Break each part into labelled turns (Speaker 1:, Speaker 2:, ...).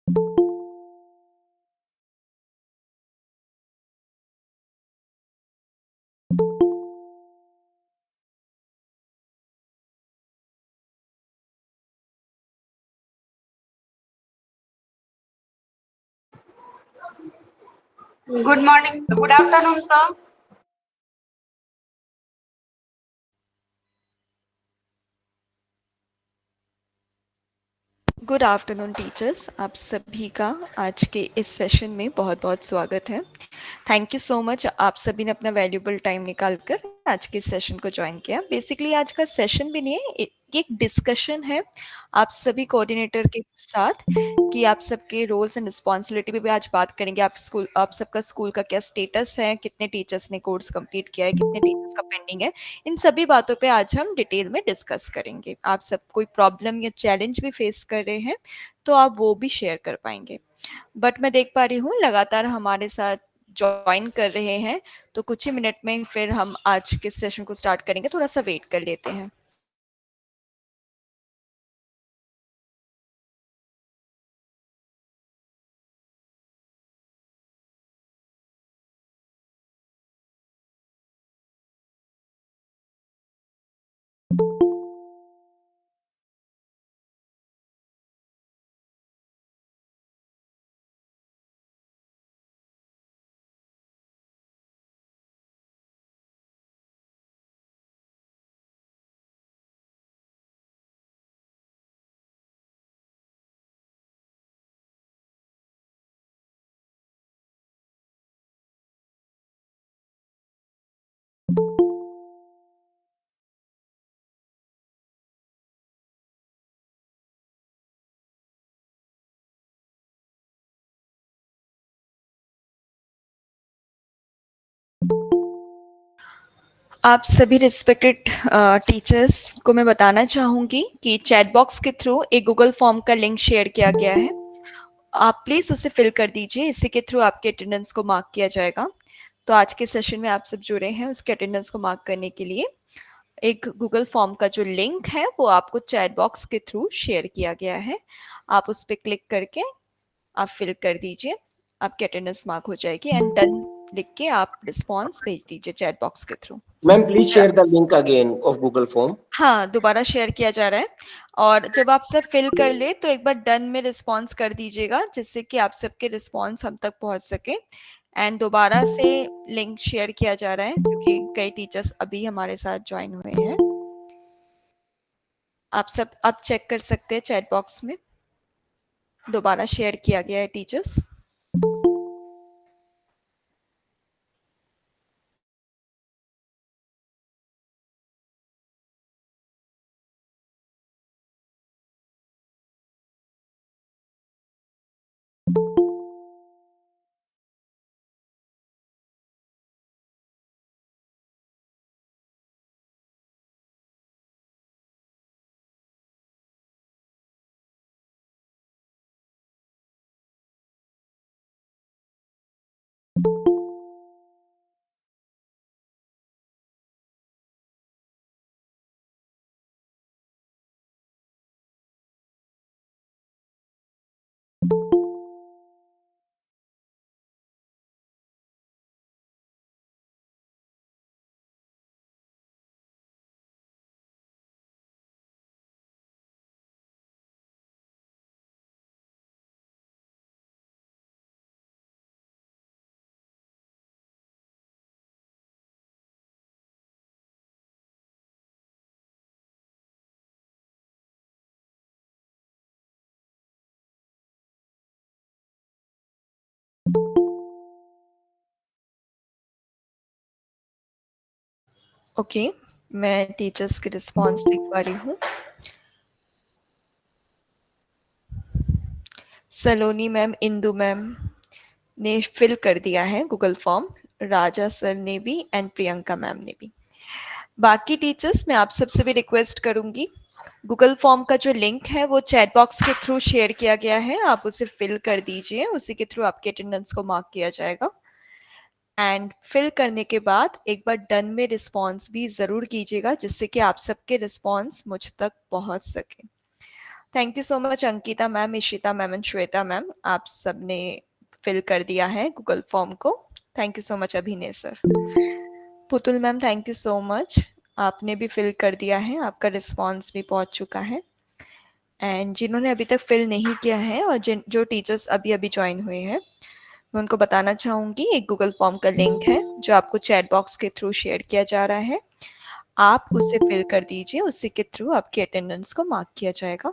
Speaker 1: Good morning. Good afternoon, sir.
Speaker 2: Good afternoon teachers, आप सभी का आज के इस सेशन में बहुत बहुत स्वागत है। थैंक यू सो मच, आप सभी ने अपना वैल्यूबल टाइम निकाल कर आज के सेशन को ज्वाइन किया। बेसिकली आज का सेशन भी नहीं है, एक डिस्कशन है आप सभी कोऑर्डिनेटर के साथ कि आप सबके रोल्स एंड रिस्पॉन्सिबिलिटी पे भी आज बात करेंगे। आप सबका स्कूल का क्या स्टेटस है, कितने टीचर्स ने कोर्स कंप्लीट किया है, कितने टीचर्स का पेंडिंग है, इन सभी बातों पे आज हम डिटेल में डिस्कस करेंगे। आप सब कोई प्रॉब्लम या चैलेंज भी फेस कर रहे हैं तो आप वो भी शेयर कर पाएंगे। बट मैं देख पा रही हूँ लगातार हमारे साथ ज्वाइन कर रहे हैं, तो कुछ ही मिनट में फिर हम आज के सेशन को स्टार्ट करेंगे। थोड़ा सा वेट कर लेते हैं। आप सभी रिस्पेक्टेड टीचर्स को मैं बताना चाहूँगी कि चैट बॉक्स के थ्रू एक गूगल फॉर्म का लिंक शेयर किया गया है। आप प्लीज़ उसे फिल कर दीजिए, इसी के थ्रू आपके अटेंडेंस को मार्क किया जाएगा। तो आज के सेशन में आप सब जुड़े हैं, उसके अटेंडेंस को मार्क करने के लिए एक गूगल फॉर्म का जो लिंक है वो आपको चैट बॉक्स के थ्रू शेयर किया गया है। आप उस पर क्लिक करके आप फिल कर दीजिए, आपकी अटेंडेंस मार्क हो जाएगी एंड डन लिख के आप रिस्पॉन्स भेज दीजिए चैट बॉक्स के through.
Speaker 3: Ma'am, please share the link again of Google Form.
Speaker 2: हाँ, दोबारा शेयर किया जा रहा है और जब आप सब फिल कर ले तो एक बार डन में रिस्पॉन्स कर दीजिएगा, जिससे कि आप सबके रिस्पॉन्स हम तक पहुंच सके। एंड दोबारा से लिंक शेयर किया जा रहा है क्योंकि कई टीचर्स अभी हमारे साथ ज्वाइन हुए हैं। आप सब अब चेक कर सकते हैं चैट बॉक्स में दोबारा शेयर किया गया है टीचर्स। ओके, मैं टीचर्स के रिस्पॉन्स देख पा रही हूँ। सलोनी मैम, इंदु मैम ने फिल कर दिया है गूगल फॉर्म, राजा सर ने भी एंड प्रियंका मैम ने भी। बाकी टीचर्स, मैं आप सबसे भी रिक्वेस्ट करूंगी, गूगल फॉर्म का जो लिंक है वो चैट बॉक्स के थ्रू शेयर किया गया है, आप उसे फिल कर दीजिए, उसी के थ्रू आपके अटेंडेंस को मार्क किया जाएगा। एंड फिल करने के बाद एक बार डन में रिस्पॉन्स भी ज़रूर कीजिएगा, जिससे कि आप सबके रिस्पॉन्स मुझ तक पहुंच सके। Thank you so much Ankita ma'am, Ishita ma'am and Shweta ma'am, आप सबने फिल कर दिया है गूगल फॉर्म को। थैंक यू सो मच अभिनय sir. Putul ma'am thank you so much, आपने भी फिल कर दिया है, आपका रिस्पॉन्स भी पहुंच चुका है। एंड जिन्होंने अभी तक फिल नहीं किया है और जिन जो टीचर्स अभी अभी ज्वाइन हुए हैं, मैं उनको बताना चाहूँगी एक गूगल फॉर्म का लिंक है जो आपको चैट बॉक्स के थ्रू शेयर किया जा रहा है, आप उसे फिल कर दीजिए, उसी के थ्रू आपकी अटेंडेंस को मार्क किया जाएगा।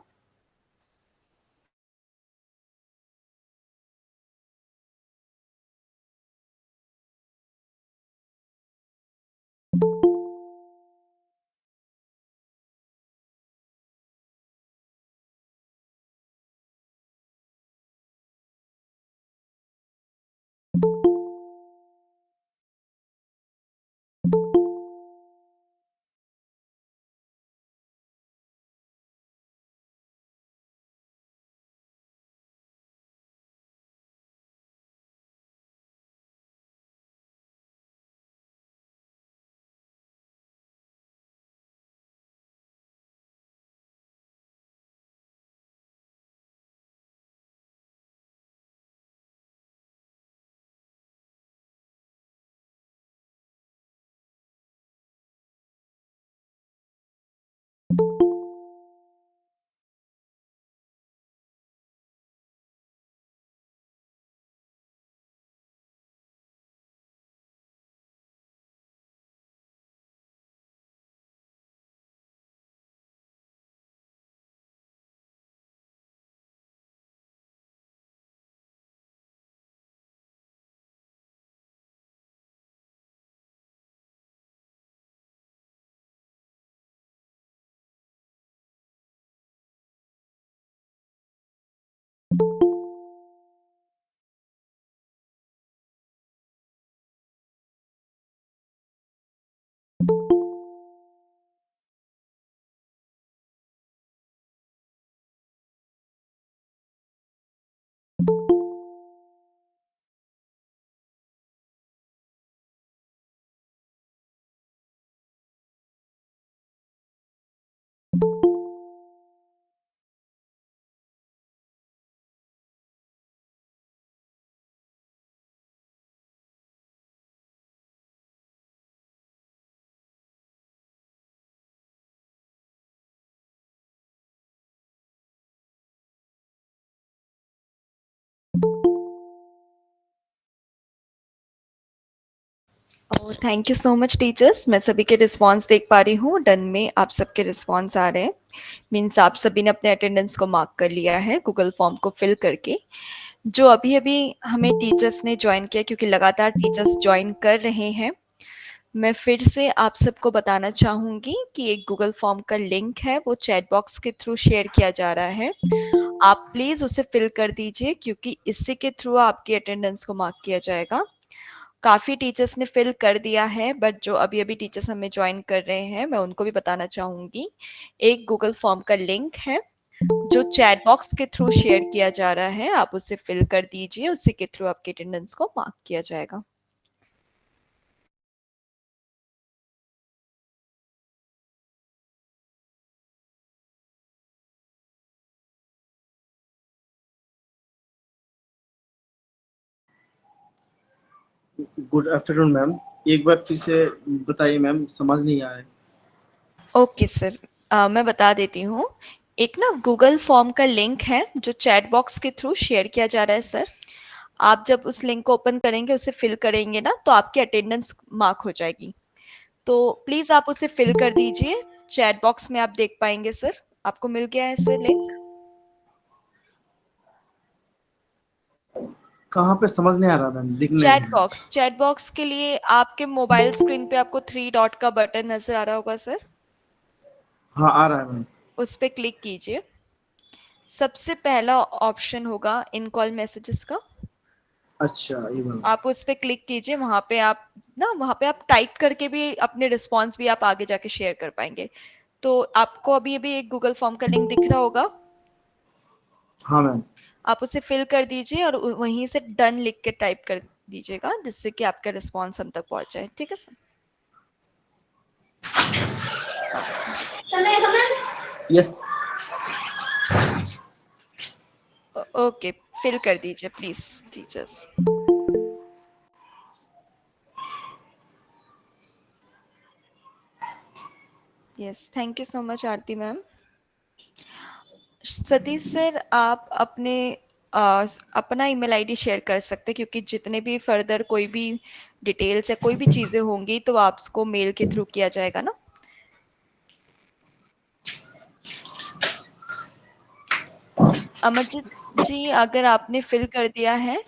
Speaker 2: Thank you so much teachers, मैं सभी के रिस्पॉन्स देख पा रही हूँ, डन में आप सबके रिस्पॉन्स आ रहे हैं, मीन्स आप सभी ने अपने अटेंडेंस को मार्क कर लिया है गूगल फॉर्म को फिल करके। जो अभी अभी हमें टीचर्स ने ज्वाइन किया, क्योंकि लगातार टीचर्स ज्वाइन कर रहे हैं, मैं फिर से आप सबको बताना चाहूँगी कि एक गूगल फॉर्म का लिंक है, वो चैट बॉक्स के थ्रू शेयर किया जा रहा है, आप प्लीज़ उसे फिल कर दीजिए, क्योंकि इसी के थ्रू आपकी अटेंडेंस को मार्क किया जाएगा। काफ़ी टीचर्स ने फिल कर दिया है, बट जो अभी-अभी टीचर्स हमें जॉइन कर रहे हैं, मैं उनको भी बताना चाहूँगी, एक गूगल फॉर्म का लिंक है, जो चैट बॉक्स के थ्रू शेयर किया जा रहा है, आप उसे फिल कर दीजिए, उसी के थ्रू आपकी अटेंडेंस को मार्क किया जाएगा।
Speaker 4: गुड आफ्टरनून मैम, एक बार फिर से बताइए मैम, समझ नहीं आया है।
Speaker 2: ओके सर, मैं बता देती हूँ, एक ना गूगल फॉर्म का लिंक है, जो चैट बॉक्स के थ्रू शेयर किया जा रहा है सर। आप जब उस लिंक को ओपन करेंगे, उसे फिल करेंगे ना, तो आपकी अटेंडेंस मार्क हो जाएगी। तो प्लीज आप उसे फिल कर दीजिए, चैट बॉक्स में आप देख पाएंगे सर, आपको मिल गया है सर लिंक।
Speaker 4: कहाँ पे समझ नहीं आ रहा मैम, दिख नहीं रहा है।
Speaker 2: चैट बॉक्स के लिए आपके मोबाइल स्क्रीन पे आपको 3 डॉट का बटन नजर आ रहा होगा सर,
Speaker 4: हाँ आ रहा है मैम।
Speaker 2: उस पे क्लिक कीजिए। सबसे पहला ऑप्शन होगा इन कॉल मैसेजेस का,
Speaker 4: अच्छा ये वाला।
Speaker 2: आप उस पे क्लिक कीजिए, वहां पे आप टाइप करके भी अपने रिस्पॉन्स भी आप आगे जाके शेयर कर पाएंगे। तो आपको अभी अभी एक गूगल फॉर्म का लिंक दिख रहा होगा,
Speaker 4: हाँ मैम।
Speaker 2: आप उसे फिल कर दीजिए और वहीं से डन लिख के टाइप कर दीजिएगा, जिससे कि आपका रिस्पॉन्स हम तक पहुंच जाए। ठीक है सर?
Speaker 4: यस।
Speaker 2: ओके, फिल कर दीजिए please teachers. Yes, thank you so much Aarti ma'am. Satish sir, आप अपना ईमेल आईडी शेयर कर सकते हैं, क्योंकि जितने भी फर्दर कोई भी डिटेल्स या कोई भी चीज़ें होंगी तो आपको मेल के थ्रू किया जाएगा ना। अमरजीत जी, अगर आपने फिल कर दिया है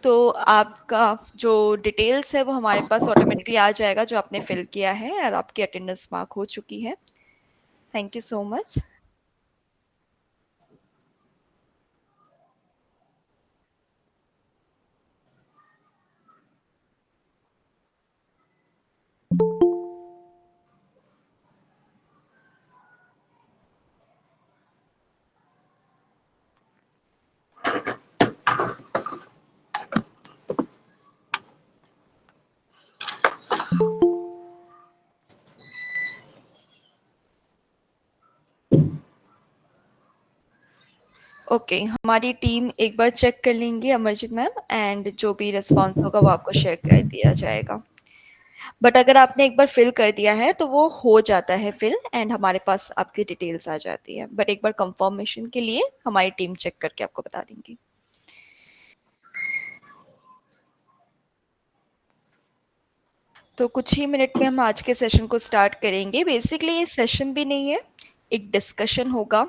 Speaker 2: तो आपका जो डिटेल्स है वो हमारे पास ऑटोमेटिकली आ जाएगा, जो आपने फिल किया है, और आपकी अटेंडेंस मार्क हो चुकी है। Thank you so much. Okay, हमारी टीम एक बार चेक कर लेंगी अमरजीत मैम, एंड जो भी रिस्पॉन्स होगा वो आपको शेयर कर दिया जाएगा। बट अगर आपने एक बार फिल कर दिया है तो वो हो जाता है फिल, एंड हमारे पास आपकी डिटेल्स आ जाती है। बट एक बार कंफर्मेशन के लिए हमारी टीम चेक करके आपको बता देंगी। तो कुछ ही मिनट में हम आज के सेशन को स्टार्ट करेंगे। बेसिकली ये सेशन भी नहीं है, एक डिस्कशन होगा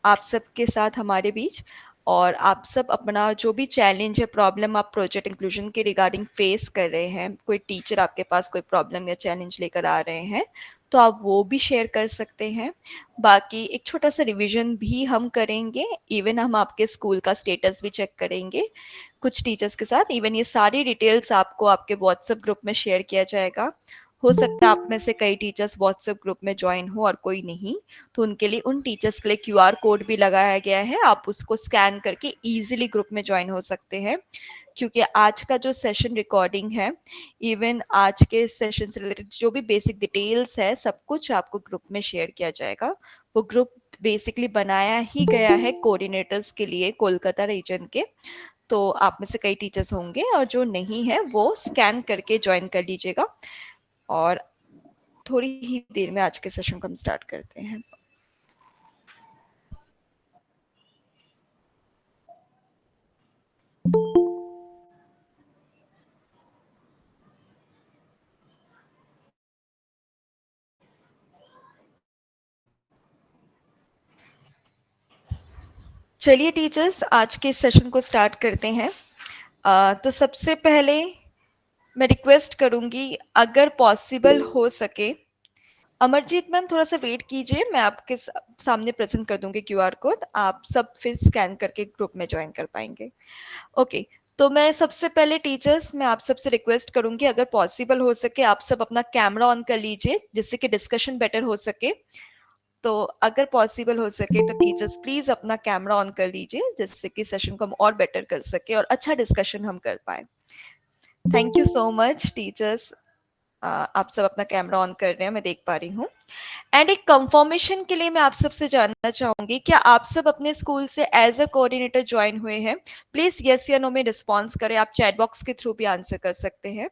Speaker 2: आप सबके साथ हमारे बीच, और आप सब अपना जो भी चैलेंज है, प्रॉब्लम आप प्रोजेक्ट इंक्लूजन के रिगार्डिंग फेस कर रहे हैं, कोई टीचर आपके पास कोई प्रॉब्लम या चैलेंज लेकर आ रहे हैं, तो आप वो भी शेयर कर सकते हैं। बाकी एक छोटा सा रिवीजन भी हम करेंगे, इवन हम आपके स्कूल का स्टेटस भी चेक करेंगे कुछ टीचर्स के साथ। इवन ये सारी डिटेल्स आपको आपके व्हाट्सएप ग्रुप में शेयर किया जाएगा। हो सकता है आप में से कई टीचर्स व्हाट्सएप ग्रुप में ज्वाइन हो और कोई नहीं, तो उनके लिए, उन टीचर्स के लिए क्यूआर कोड भी लगाया गया है, आप उसको स्कैन करके इजीली ग्रुप में ज्वाइन हो सकते हैं। क्योंकि आज का जो सेशन रिकॉर्डिंग है, इवन आज के सेशन से रिलेटेड जो भी बेसिक डिटेल्स है, सब कुछ आपको ग्रुप में शेयर किया जाएगा। वो ग्रुप बेसिकली बनाया ही गया है कोऑर्डिनेटर्स के लिए, कोलकाता रीजन के। तो आप में से कई टीचर्स होंगे, और जो नहीं है वो स्कैन करके ज्वाइन कर लीजिएगा। और थोड़ी ही देर में आज के सेशन को हम स्टार्ट करते हैं। चलिए टीचर्स, आज के सेशन को स्टार्ट करते हैं। तो सबसे पहले मैं रिक्वेस्ट करूंगी, अगर पॉसिबल हो सके, अमरजीत मैम थोड़ा सा वेट कीजिए, मैं आपके सामने प्रेजेंट कर दूंगी क्यूआर कोड, आप सब फिर स्कैन करके ग्रुप में ज्वाइन कर पाएंगे। ओके, तो मैं सबसे पहले टीचर्स, मैं आप सबसे रिक्वेस्ट करूंगी, अगर पॉसिबल हो सके आप सब अपना कैमरा ऑन कर लीजिए, जिससे कि डिस्कशन बेटर हो सके। तो अगर पॉसिबल हो सके तो टीचर्स प्लीज अपना कैमरा ऑन कर लीजिए, जिससे कि सेशन को हम और बेटर कर सके और अच्छा डिस्कशन हम कर पाए। Thank you so much teachers, आप सब अपना कैमरा ऑन कर रहे हैं, मैं देख पा रही हूँ। एंड एक कंफर्मेशन के लिए मैं आप सबसे जानना चाहूंगी, क्या आप सब अपने स्कूल से एज अ कोऑर्डिनेटर ज्वाइन हुए हैं? प्लीज यस या नो में रिस्पॉन्स करें, आप चैट बॉक्स के थ्रू भी आंसर कर सकते हैं।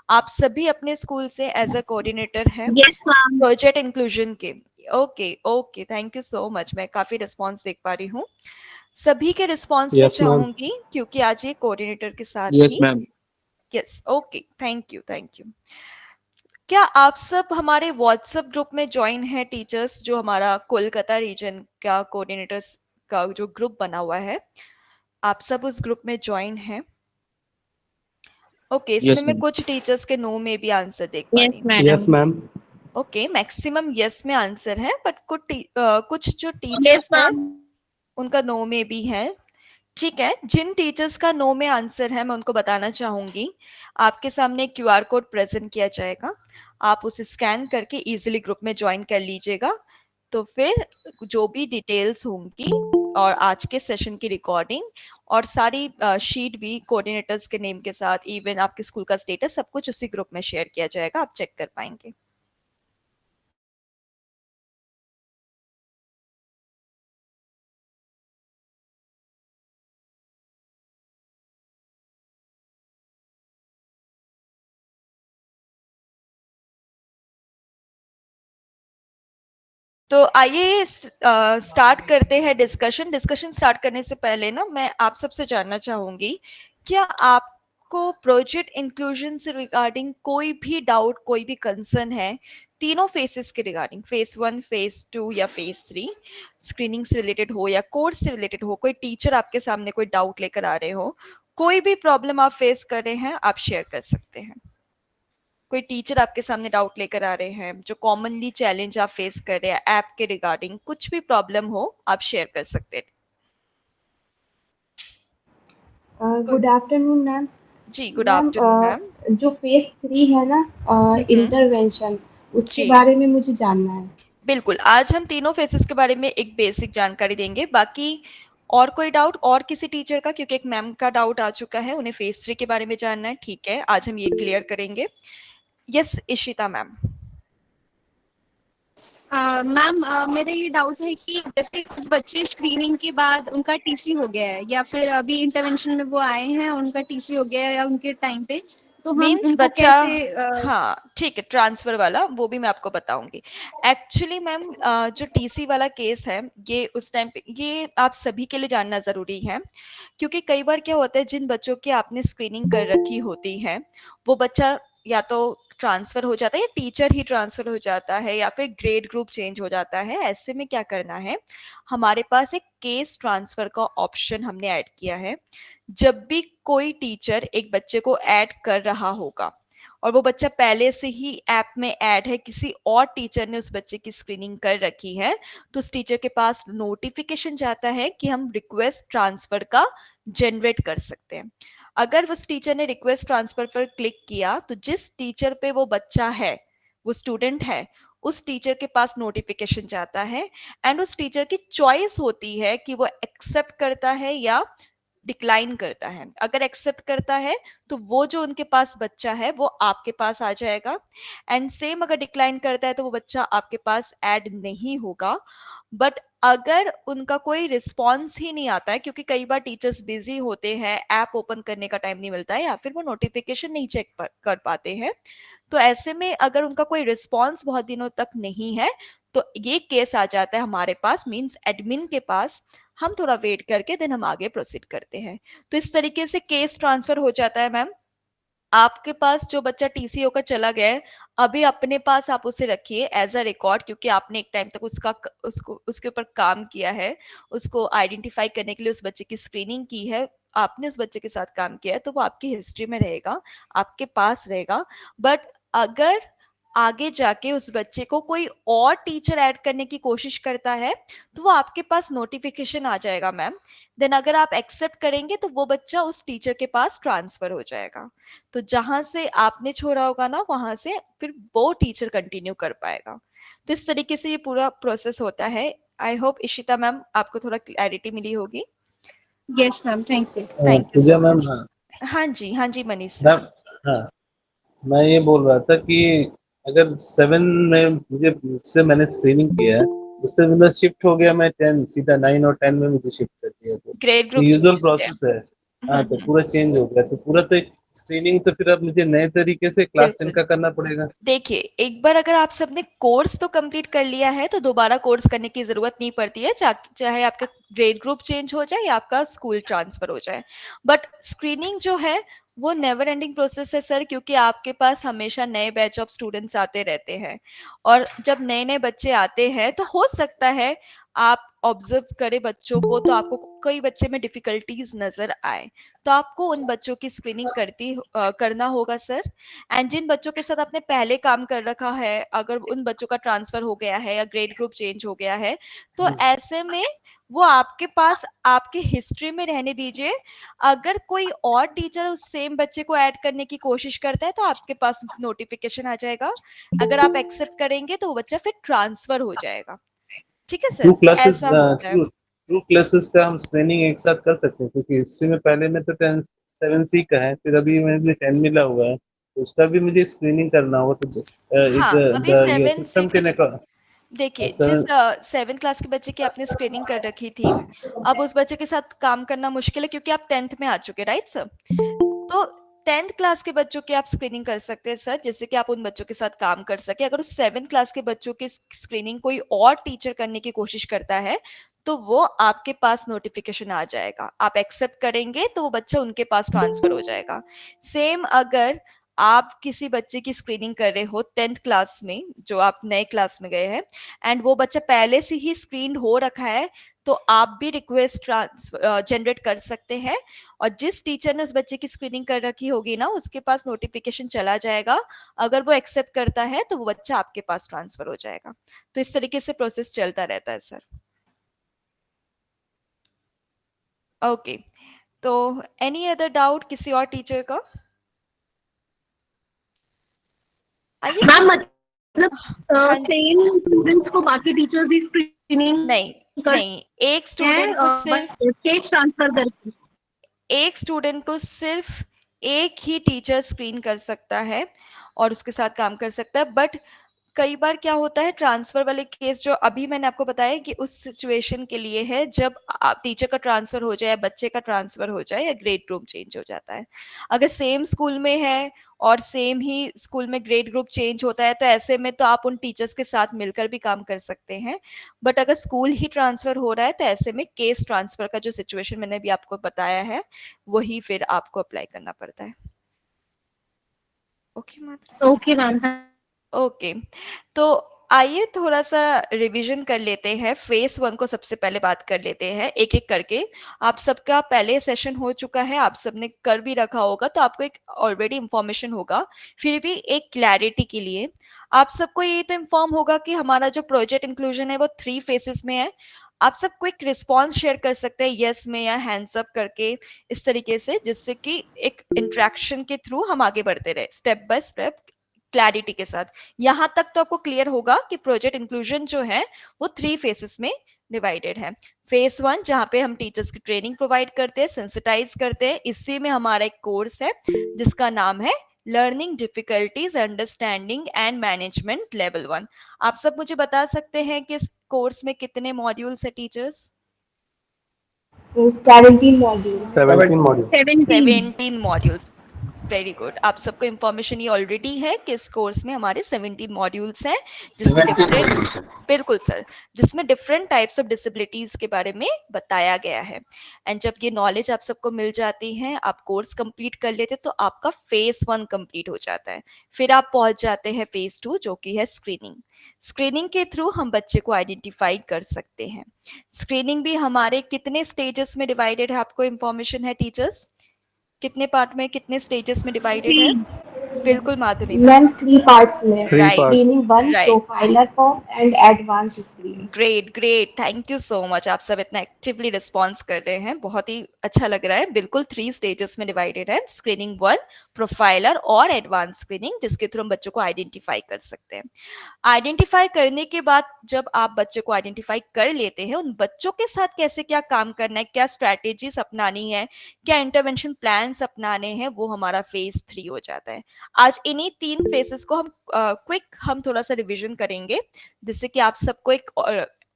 Speaker 2: आप सभी अपने स्कूल से एज अ कोऑर्डिनेटर हैं
Speaker 1: Yes, ma'am.
Speaker 2: प्रोजेक्ट इंक्लूजन के? Okay okay, thank you so much, मैं काफी रिस्पॉन्स देख पा रही हूँ। सभी के रिस्पॉन्स में
Speaker 5: Yes, ma'am.
Speaker 2: चाहूंगी, क्योंकि आज ये कोऑर्डिनेटर के साथ
Speaker 5: Yes,
Speaker 2: he.
Speaker 5: ma'am.
Speaker 2: Yes, okay, thank you thank you. क्या आप सब हमारे व्हाट्सएप ग्रुप में ज्वाइन है टीचर्स, जो हमारा कोलकाता रीजन का कोऑर्डिनेटर्स का जो ग्रुप बना हुआ है, आप सब उस ग्रुप में ज्वाइन हैं? ओके, इसमें
Speaker 5: Yes,
Speaker 2: मैं
Speaker 5: ma'am.
Speaker 2: कुछ टीचर्स के नो में भी आंसर देख पा रही
Speaker 1: Yes,
Speaker 2: हूँ।
Speaker 5: Yes,
Speaker 1: madam.
Speaker 5: ma'am.
Speaker 2: Okay, maximum yes में आंसर है, बट कुछ जो
Speaker 1: Yes,
Speaker 2: टीचर्स है
Speaker 1: ma'am.
Speaker 2: उनका नो में भी है। ठीक है, जिन टीचर्स का नो में आंसर है मैं उनको बताना चाहूंगी, आपके सामने क्यूआर कोड प्रेजेंट किया जाएगा, आप उसे स्कैन करके इजीली ग्रुप में ज्वाइन कर लीजिएगा। तो फिर जो भी डिटेल्स होंगी और आज के सेशन की रिकॉर्डिंग और सारी शीट भी कोऑर्डिनेटर्स के नेम के साथ, इवन आपके स्कूल का स्टेटस, सब कुछ उसी ग्रुप में शेयर किया जाएगा, आप चेक कर पाएंगे। तो आइए स्टार्ट करते हैं डिस्कशन स्टार्ट करने से पहले ना मैं आप सबसे जानना चाहूंगी, क्या आपको प्रोजेक्ट इंक्लूजन से रिगार्डिंग कोई भी डाउट, कोई भी कंसर्न है तीनों फेसेस के रिगार्डिंग, फेज 1, फेज 2 या फेज 3, स्क्रीनिंग से रिलेटेड हो या कोर्स से रिलेटेड हो, कोई टीचर आपके सामने कोई डाउट लेकर आ रहे हो, कोई भी प्रॉब्लम आप फेस कर रहे हैं, आप शेयर कर सकते हैं। कोई टीचर आपके सामने डाउट लेकर आ रहे हैं, जो कॉमनली चैलेंज आप फेस कर रहे हैं ऐप के रिगार्डिंग, कुछ भी प्रॉब्लम हो आप शेयर कर सकते हैं।
Speaker 5: Good afternoon ma'am.
Speaker 2: जी गुड
Speaker 5: मैम
Speaker 2: आफ्टरनून मैम।
Speaker 5: जो फेज 3 है ना, इंटरवेंशन, उसके
Speaker 2: जी
Speaker 5: बारे में मुझे जानना है।
Speaker 2: बिल्कुल, आज हम तीनों फेसेस के बारे में एक बेसिक जानकारी देंगे। बाकी और कोई डाउट और किसी टीचर का, क्योंकि एक मैम का डाउट आ चुका है, उन्हें फेज 3 के बारे में जानना है, ठीक है, आज हम ये क्लियर करेंगे। Yes Ishita ma'am.
Speaker 6: मैम मेरा ये डाउट है कि जैसे कुछ बच्चे स्क्रीनिंग के बाद उनका टीसी हो गया है, या फिर अभी इंटरवेंशन में वो आए हैं उनका टीसी हो गया है, या उनके टाइम पे, तो हम
Speaker 2: मीन्स
Speaker 6: उनको
Speaker 2: बच्चा,
Speaker 6: कैसे
Speaker 2: हाँ ठीक है, ट्रांसफर वाला वो भी मैं आपको बताऊंगी। एक्चुअली मैम जो टीसी वाला केस है, ये उस टाइम पे ये आप सभी के लिए जानना जरूरी है, क्योंकि कई बार क्या होता है, जिन बच्चों की आपने स्क्रीनिंग कर रखी होती है वो बच्चा या तो ट्रांसफर हो जाता है या टीचर ही ट्रांसफर हो जाता है या फिर ग्रेड ग्रुप चेंज हो जाता है। ऐसे में क्या करना है, हमारे पास एक केस ट्रांसफर का ऑप्शन हमने ऐड किया है। जब भी कोई टीचर एक बच्चे को ऐड कर रहा होगा और वो बच्चा पहले से ही ऐप में ऐड है, किसी और टीचर ने उस बच्चे की स्क्रीनिंग कर रखी है, तो उस टीचर के पास नोटिफिकेशन जाता है कि हम रिक्वेस्ट ट्रांसफर का जनरेट कर सकते हैं। अगर उस टीचर ने रिक्वेस्ट ट्रांसफर पर क्लिक किया तो जिस टीचर पे वो बच्चा है, वो स्टूडेंट है, उस टीचर के पास नोटिफिकेशन जाता है एंड उस टीचर की चॉइस होती है कि वो एक्सेप्ट करता है या डिक्लाइन करता है। अगर एक्सेप्ट करता है तो वो जो उनके पास बच्चा है वो आपके पास आ जाएगा, एंड सेम अगर डिक्लाइन करता है तो वो बच्चा आपके पास ऐड नहीं होगा। बट अगर उनका कोई रिस्पॉन्स ही नहीं आता है, क्योंकि कई बार टीचर्स बिजी होते हैं, ऐप ओपन करने का टाइम नहीं मिलता है या फिर वो नोटिफिकेशन नहीं चेक कर पाते हैं, तो ऐसे में अगर उनका कोई रिस्पॉन्स बहुत दिनों तक नहीं है तो ये केस आ जाता है हमारे पास, मींस एडमिन के पास। हम थोड़ा वेट करके देन हम आगे प्रोसीड करते हैं। तो इस तरीके से केस ट्रांसफर हो जाता है मैम। आपके पास जो बच्चा टीसी होकर चला गया है, अभी अपने पास आप उसे रखिए एज अ रिकॉर्ड, क्योंकि आपने एक टाइम तक उसको उसके ऊपर काम किया है, उसको आइडेंटिफाई करने के लिए उस बच्चे की स्क्रीनिंग की है, आपने उस बच्चे के साथ काम किया है, तो वो आपकी हिस्ट्री में रहेगा, आपके पास रहेगा। बट अगर आगे जाके उस बच्चे को कोई और टीचर ऐड करने की कोशिश करता है तो वो आपके पास नोटिफिकेशन आ जाएगा मैम। देन अगर आप एक्सेप्ट करेंगे तो वो बच्चा उस टीचर के पास ट्रांसफर हो जाएगा, तो जहां से आपने छोड़ा होगा ना वहां से फिर वो टीचर कंटिन्यू कर पाएगा। तो इस तरीके से ये पूरा प्रोसेस होता है। आई होप इशिता मैम आपको थोड़ा क्लैरिटी मिली होगी।
Speaker 6: Yes ma'am, thank you.
Speaker 2: Thank you
Speaker 7: Puja
Speaker 2: so
Speaker 7: ma'am,
Speaker 2: much. हाँ जी मनीष सर।
Speaker 7: मैम, हाँ, मैं ये बोल रहा था कि अगर 7 में मुझसे मैंने स्क्रीनिंग किया है, उससे मतलब शिफ्ट हो गया, मैं 10 सीधा 9 और 10 में मुझे शिफ्ट कर दिया,
Speaker 2: ग्रेड
Speaker 7: तो
Speaker 2: ग्रुप
Speaker 7: यूजुअल प्रोसेस है। हाँ, तो
Speaker 2: हम्म।
Speaker 7: पूरा चेंज हो गया, तो पूरा तो स्क्रीनिंग तो फिर अब मुझे नए तरीके से क्लास 10
Speaker 2: बिल्कुल,
Speaker 7: का करना पड़ेगा।
Speaker 2: देखिए एक बार अगर आप सबने कोर्स तो कंप्लीट कर लिया है तो दोबारा कोर्स करने की जरूरत नहीं पड़ती है, चाहे आपका ग्रेड ग्रुप चेंज हो जाए या आपका स्कूल ट्रांसफर हो जाए। बट स्क्रीनिंग जो है वो नेवर एंडिंग प्रोसेस है सर, क्योंकि आपके पास हमेशा नए बैच ऑफ स्टूडेंट्स आते रहते हैं, और जब नए नए बच्चे आते हैं तो हो सकता है आप ऑब्जर्व करें बच्चों को तो आपको कई बच्चे में डिफिकल्टीज नजर आए, तो आपको उन बच्चों की स्क्रीनिंग करना होगा सर। एंड जिन बच्चों के साथ आपने पहले काम कर रखा है, अगर उन बच्चों का ट्रांसफर हो गया है या ग्रेड ग्रुप चेंज हो गया है, तो ऐसे में वो आपके पास आपकी हिस्ट्री में रहने दीजिए। अगर कोई और टीचर उस सेम बच्चे को ऐड करने की कोशिश करता है तो आपके पास नोटिफिकेशन आ जाएगा, अगर आप एक्सेप्ट करेंगे तो वो बच्चा फिर ट्रांसफर हो जाएगा। ठीक है सर,
Speaker 7: टू
Speaker 2: तो
Speaker 7: क्लासेस
Speaker 2: ऐसा होता है।
Speaker 7: टू क्लासेस का हम स्क्रीनिंग एक साथ कर सकते हैं, क्योंकि हिस्ट्री में पहले में तो 10 7C का है, फिर अभी मुझे 10 मिला हुआ है, तो उसका भी मुझे स्क्रीनिंग करना होगा, तो
Speaker 2: हाँ अभी
Speaker 7: ये
Speaker 2: 7 से
Speaker 7: सिस्टम के
Speaker 2: देखिए, जिस
Speaker 7: सेवन
Speaker 2: 7th क्लास के बच्चे की आपने स्क्रीनिंग कर रखी थी, अब उस बच्चे के साथ काम करना मुश्किल है क्योंकि आप 10th में आ चुके, राइट सर? तो 10th क्लास के बच्चों की आप स्क्रीनिंग कर सकते हैं सर, जैसे कि आप उन बच्चों के साथ काम कर सके। अगर उस 7th क्लास के बच्चों की स्क्रीनिंग कोई और टीचर करने की कोशिश करता है तो वो आपके पास नोटिफिकेशन आ जाएगा, आप एक्सेप्ट करेंगे तो वो बच्चा उनके पास ट्रांसफर हो जाएगा। सेम अगर आप किसी बच्चे की स्क्रीनिंग कर रहे हो 10th क्लास में, जो आप नए क्लास में गए हैं, एंड वो बच्चा पहले से ही स्क्रीन हो रखा है, तो आप भी रिक्वेस्ट जनरेट कर सकते हैं, और जिस टीचर ने उस बच्चे की स्क्रीनिंग कर रखी होगी ना, उसके पास नोटिफिकेशन चला जाएगा। अगर वो एक्सेप्ट करता है तो वो बच्चा आपके पास ट्रांसफर हो जाएगा। तो इस तरीके से प्रोसेस चलता रहता है सर। ओके, तो एनी अदर डाउट किसी और टीचर का? आइए।
Speaker 8: मैम मतलब
Speaker 2: हाँ जी।
Speaker 8: सेम स्टूडेंट्स को बाकी टीचर्स भी स्क्रीनिंग
Speaker 2: नहीं
Speaker 8: कर
Speaker 2: नहीं, एक स्टूडेंट को सिर्फ
Speaker 8: स्टेज ट्रांसफर करके।
Speaker 2: एक स्टूडेंट को सिर्फ एक ही टीचर स्क्रीन कर सकता है और उसके साथ काम कर सकता है। बट कई बार क्या होता है, ट्रांसफर वाले केस जो अभी मैंने आपको बताया कि उस सिचुएशन के लिए है जब टीचर का ट्रांसफर हो जाए, बच्चे का ट्रांसफर हो जाए, या ग्रेड ग्रुप चेंज हो जाता है। अगर सेम स्कूल में है और सेम ही स्कूल में ग्रेड ग्रुप चेंज होता है, तो ऐसे में तो आप उन टीचर्स के साथ मिलकर भी काम कर सकते हैं। बट अगर स्कूल ही ट्रांसफर हो रहा है तो ऐसे में केस ट्रांसफर का जो सिचुएशन मैंने भी आपको बताया है, वही फिर आपको अप्लाई करना पड़ता है। Okay ma'am.
Speaker 8: Okay ma'am.
Speaker 2: Okay, तो आइए थोड़ा सा रिवीजन कर लेते हैं। फेस 1 को सबसे पहले बात कर लेते हैं एक एक करके। आप सबका पहले सेशन हो चुका है, आप सबने कर भी रखा होगा, तो आपको एक ऑलरेडी इंफॉर्मेशन होगा। फिर भी एक क्लैरिटी के लिए आप सबको ये तो इन्फॉर्म होगा कि हमारा जो प्रोजेक्ट इंक्लूजन है वो 3 फेसेस में है। आप सबको एक रिस्पॉन्स शेयर कर सकते हैं यस में या हैंड्स अप करके, इस तरीके से, जिससे कि एक इंटरेक्शन के थ्रू हम आगे बढ़ते रहे स्टेप बाय स्टेप क्लैरिटी के साथ। यहां तक तो आपको क्लियर होगा कि प्रोजेक्ट इंक्लूजन जो है वो 3 फेसेस में डिवाइडेड है। फेस 1 जहां पे हम टीचर्स की ट्रेनिंग प्रोवाइड करते हैं, सेंसिटाइज करते हैं। इसी में हमारा एक कोर्स है जिसका नाम है learning difficulties understanding and management level 1। आप सब मुझे बता सकते हैं कि इस कोर्स में कितने मॉड्यूल्स है teachers?
Speaker 5: 17 modules.
Speaker 7: 17 module.
Speaker 2: 17 modules. Very good, आप सबको इंफॉर्मेशन ये ऑलरेडी है कि इस कोर्स में हमारे 17 मॉड्यूल्स हैं, जिसमें डिफरेंट, बिल्कुल सर, जिसमें डिफरेंट टाइप्स ऑफ डिसेबिलिटीज के बारे में बताया गया है। एंड जब ये नॉलेज आप सबको मिल जाती है, आप कोर्स कंप्लीट कर लेते, तो आपका फेस 1 कंप्लीट हो जाता है। फिर आप पहुंच जाते हैं फेस 2, जो कि है स्क्रीनिंग। स्क्रीनिंग के थ्रू हम बच्चे को आइडेंटिफाई कर सकते हैं। स्क्रीनिंग भी हमारे कितने स्टेजेस में डिवाइडेड है, आपको इंफॉर्मेशन है टीचर्स? कितने पार्ट में, कितने स्टेजेस में डिवाइडेड है? बिल्कुल माधुरी मैम।
Speaker 5: मैम 3 पार्ट्स में,
Speaker 2: right
Speaker 5: screening 1,
Speaker 2: right,
Speaker 5: profiler form and advance screening.
Speaker 2: Great great, thank you so much. आप सब इतना एक्टिवली रिस्पॉन्स कर रहे हैं, बहुत ही अच्छा लग रहा है। बिल्कुल 3 स्टेजेस में डिवाइडेड है, स्क्रीनिंग 1, प्रोफाइलर और एडवांस स्क्रीनिंग, जिसके थ्रू हम बच्चों को आइडेंटिफाई कर सकते हैं। आइडेंटिफाई करने के बाद जब आप बच्चे को आइडेंटिफाई कर लेते हैं, उन बच्चों के साथ कैसे क्या काम करना है, क्या स्ट्रैटेजीज अपनानी है, क्या इंटरवेंशन प्लान्स अपनाने हैं, वो हमारा फेज 3 हो जाता है। आज इन्हीं 3 फेसेस को हम थोड़ा सा रिवीजन करेंगे, जिससे कि आप सबको एक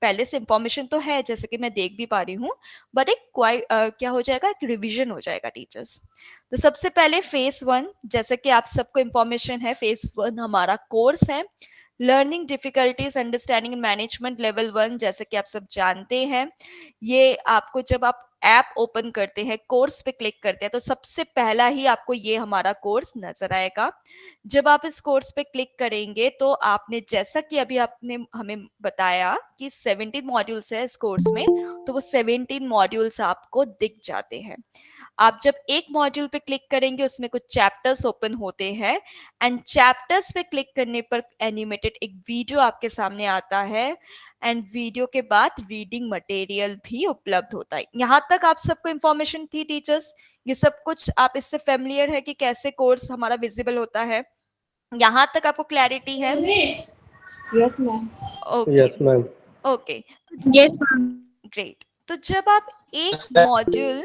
Speaker 2: पहले से इंफॉर्मेशन तो है, जैसे कि मैं देख भी पा रही हूँ, बट एक क्या हो जाएगा, एक रिवीजन हो जाएगा टीचर्स। तो सबसे पहले फेस 1, जैसे कि आप सबको इंफॉर्मेशन है, फेस 1 हमारा कोर्स है learning difficulties understanding management level 1। जैसे कि आप सब जानते हैं, ये आपको जब आप ऐप ओपन करते हैं, कोर्स पे क्लिक करते हैं, तो सबसे पहला ही आपको ये हमारा कोर्स नजर आएगा। जब आप इस कोर्स पे क्लिक करेंगे तो आपने, जैसा कि अभी आपने हमें बताया कि 17 मॉड्यूल्स है इस कोर्स में, तो वो 17 मॉड्यूल्स आपको दिख जाते हैं। आप जब एक मॉड्यूल पे क्लिक करेंगे, उसमें कुछ चैप्टर्स ओपन होते हैं, एंड चैप्टर्स पे क्लिक करने पर एनिमेटेड एक वीडियो आपके सामने आता है, एंड वीडियो के बाद रीडिंग मटेरियल भी उपलब्ध होता है। यहाँ तक आप सबको इंफॉर्मेशन थी टीचर्स? ये सब कुछ आप इससे फेमिलियर है कि कैसे कोर्स हमारा विजिबल होता है? यहाँ तक आपको क्लैरिटी है?
Speaker 5: Yes ma'am.
Speaker 2: Okay
Speaker 7: yes ma'am.
Speaker 2: Okay,
Speaker 8: yes ma'am.
Speaker 2: Great. तो जब आप एक मॉड्यूल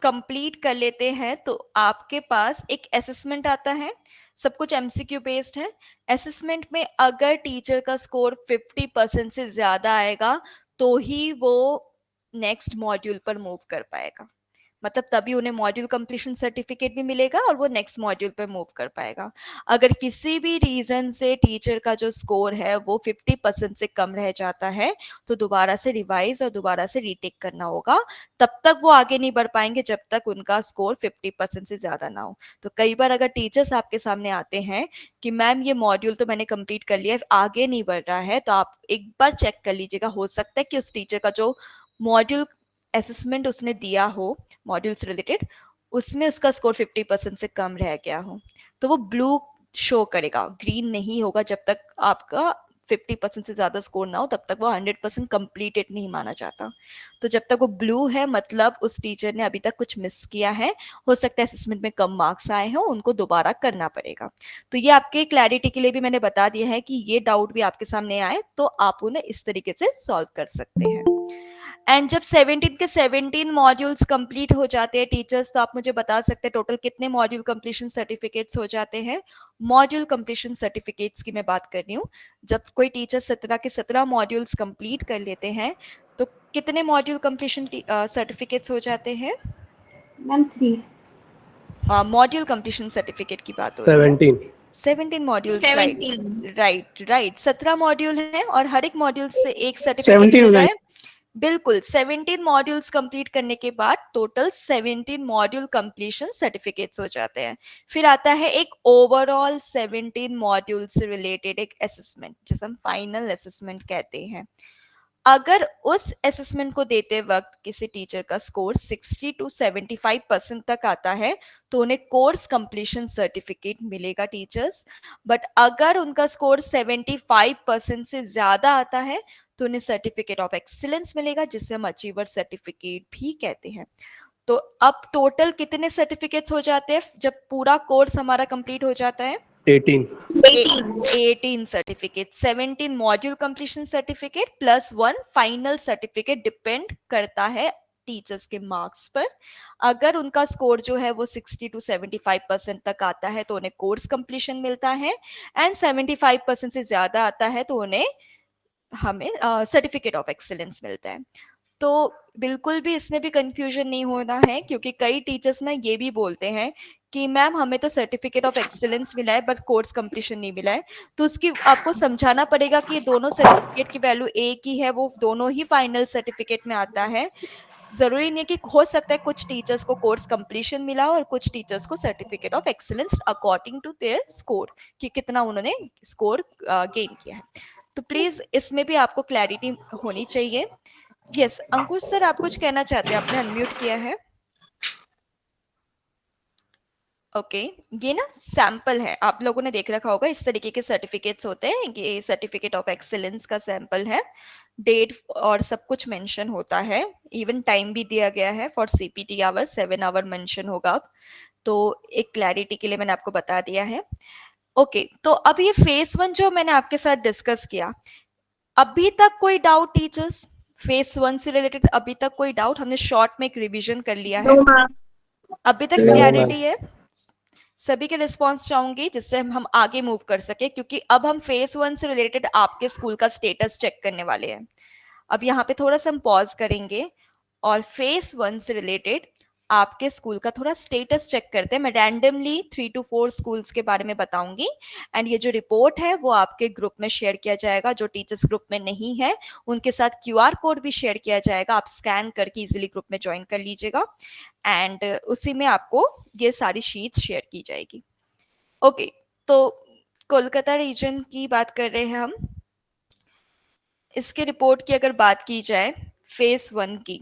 Speaker 2: कंप्लीट कर लेते हैं, तो आपके पास एक असेसमेंट आता है। सब कुछ एमसीक्यू बेस्ड है। असेसमेंट में अगर टीचर का स्कोर 50% से ज्यादा आएगा, तो ही वो नेक्स्ट मॉड्यूल पर मूव कर पाएगा। मतलब तभी उन्हें मॉड्यूल कंप्लीशन सर्टिफिकेट भी मिलेगा और वो नेक्स्ट मॉड्यूल पे मूव कर पाएगा। अगर किसी भी रीजन से टीचर का जो स्कोर है वो 50% से कम रह जाता है तो दोबारा से रिवाइज और दोबारा से रीटेक करना होगा, तब तक वो आगे नहीं बढ़ पाएंगे जब तक उनका स्कोर 50% से ज्यादा ना हो। तो कई बार अगर टीचर्स आपके सामने आते हैं कि मैम ये मॉड्यूल तो मैंने कंप्लीट कर लिया है, आगे नहीं बढ़ रहा है, तो आप एक बार चेक कर लीजिएगा, हो सकता है कि उस टीचर का जो मॉड्यूल असेसमेंट उसने दिया हो मॉड्यूल से रिलेटेड उसमें उसका स्कोर 50% से कम रह गया हो, तो वो ब्लू शो करेगा, ग्रीन नहीं होगा। जब तक आपका 50% से ज्यादा स्कोर ना हो तब तक वो 100% कंप्लीटेड नहीं माना जाता। तो जब तक वो ब्लू है मतलब उस टीचर ने अभी तक कुछ मिस किया है, हो सकता है असेसमेंट में कम मार्क्स आए हो, उनको दोबारा करना पड़ेगा। तो ये आपके क्लैरिटी के लिए भी मैंने बता दिया है कि ये डाउट भी आपके सामने आए तो आप उन्हें इस तरीके से सॉल्व कर सकते हैं। एंड जब 17 के 17 मॉड्यूल्स कंप्लीट हो जाते हैं टीचर्स, तो आप मुझे बता सकते हैं टोटल कितने मॉड्यूल कंप्लीशन सर्टिफिकेट्स हो जाते हैं? मॉड्यूल कंप्लीशन सर्टिफिकेट्स की मैं बात कर रही हूँ। जब कोई टीचर 17 के 17 मॉड्यूल्स कंप्लीट कर लेते हैं तो कितने मॉड्यूल कंप्लीशन सर्टिफिकेट्स हो जाते हैं?
Speaker 5: मैम 3।
Speaker 2: मॉड्यूल कंप्लीशन सर्टिफिकेट की बात हो रही है। 17 मॉड्यूल,
Speaker 6: 17
Speaker 2: राइट 17 मॉड्यूल है और हर एक मॉड्यूल से एक सर्टिफिकेट मिलता है। बिल्कुल 17 मॉड्यूल्स कंप्लीट करने के बाद टोटल 17 मॉड्यूल कंप्लीशन सर्टिफिकेट्स हो जाते हैं। फिर आता है एक ओवरऑल 17 मॉड्यूल से रिलेटेड एक असेसमेंट जिसे हम फाइनल असेसमेंट कहते हैं। अगर उस असेसमेंट को देते वक्त किसी टीचर का स्कोर 60 to 75% तक आता है तो उन्हें कोर्स कंप्लीशन सर्टिफिकेट मिलेगा टीचर्स। बट अगर उनका स्कोर 75% से ज्यादा आता है तो उन्हें सर्टिफिकेट ऑफ एक्सीलेंस मिलेगा, जिसे हम अचीवर सर्टिफिकेट भी कहते हैं। तो अब टोटल कितने सर्टिफिकेट्स हो जाते हैं जब पूरा कोर्स हमारा कंप्लीट हो जाता है? 18 certificate, 17 module completion certificate plus 1 final certificate, depend करता है टीचर्स के मार्क्स पर। अगर उनका स्कोर जो है वो 60 to 75% तक आता है तो उन्हें कोर्स कंप्लीशन मिलता है, एंड 75% से ज्यादा आता है तो उन्हें हमें सर्टिफिकेट ऑफ एक्सीलेंस मिलता है। तो बिल्कुल भी इसमें भी कंफ्यूजन नहीं होना है, क्योंकि कई टीचर्स ना ये भी बोलते हैं कि मैम हमें तो सर्टिफिकेट ऑफ एक्सीलेंस मिला है बट कोर्स कंप्लीशन नहीं मिला है। तो उसकी आपको समझाना पड़ेगा कि दोनों सर्टिफिकेट की वैल्यू एक ही है, वो दोनों ही फाइनल सर्टिफिकेट में आता है। जरूरी नहीं कि हो सकता है कुछ टीचर्स को कोर्स कंप्लीशन मिला और कुछ टीचर्स को certificate of excellence according to their score, कि कितना उन्होंने स्कोर गेन किया है। तो प्लीज इसमें भी आपको क्लैरिटी होनी चाहिए। यस अंकुश सर, आप कुछ कहना चाहते हैं? आपने अनम्यूट किया है। ओके ये ना सैंपल है, आप लोगों ने देख रखा होगा इस तरीके के सर्टिफिकेट्स होते हैं। ये सर्टिफिकेट ऑफ एक्सीलेंस का सैंपल है, डेट और सब कुछ मेंशन होता है, इवन टाइम भी दिया गया है for CPT hour 7 hour mention होगा। तो एक क्लैरिटी के लिए मैंने आपको बता दिया है। ओके तो अब ये फेज 1 जो मैंने आपके साथ डिस्कस किया, अभी तक कोई डाउट टीचर्स? फेज 1 से रिलेटेड अभी तक कोई डाउट? हमने शॉर्ट में एक रिवीजन कर लिया है, अभी तक क्लियरिटी है? सभी के रिस्पॉन्स चाहूंगी जिससे हम आगे मूव कर सके, क्योंकि अब हम फेज 1 से रिलेटेड आपके स्कूल का स्टेटस चेक करने वाले हैं। अब यहाँ पे थोड़ा सा हम पॉज करेंगे और फेज 1 से रिलेटेड आपके स्कूल का थोड़ा स्टेटस चेक करते हैं। मैं रैंडमली 3 to 4 स्कूल्स के बारे में बताऊंगी, एंड ये जो रिपोर्ट है वो आपके ग्रुप में शेयर किया जाएगा। जो टीचर्स ग्रुप में नहीं है उनके साथ क्यूआर कोड भी शेयर किया जाएगा, आप स्कैन करके इजीली ग्रुप में ज्वाइन कर लीजिएगा, एंड उसी में आपको ये सारी शीट्स शेयर की जाएगी। ओके तो कोलकाता रीजन की बात कर रहे हैं हम। इसके रिपोर्ट की अगर बात की जाए फेज 1 की,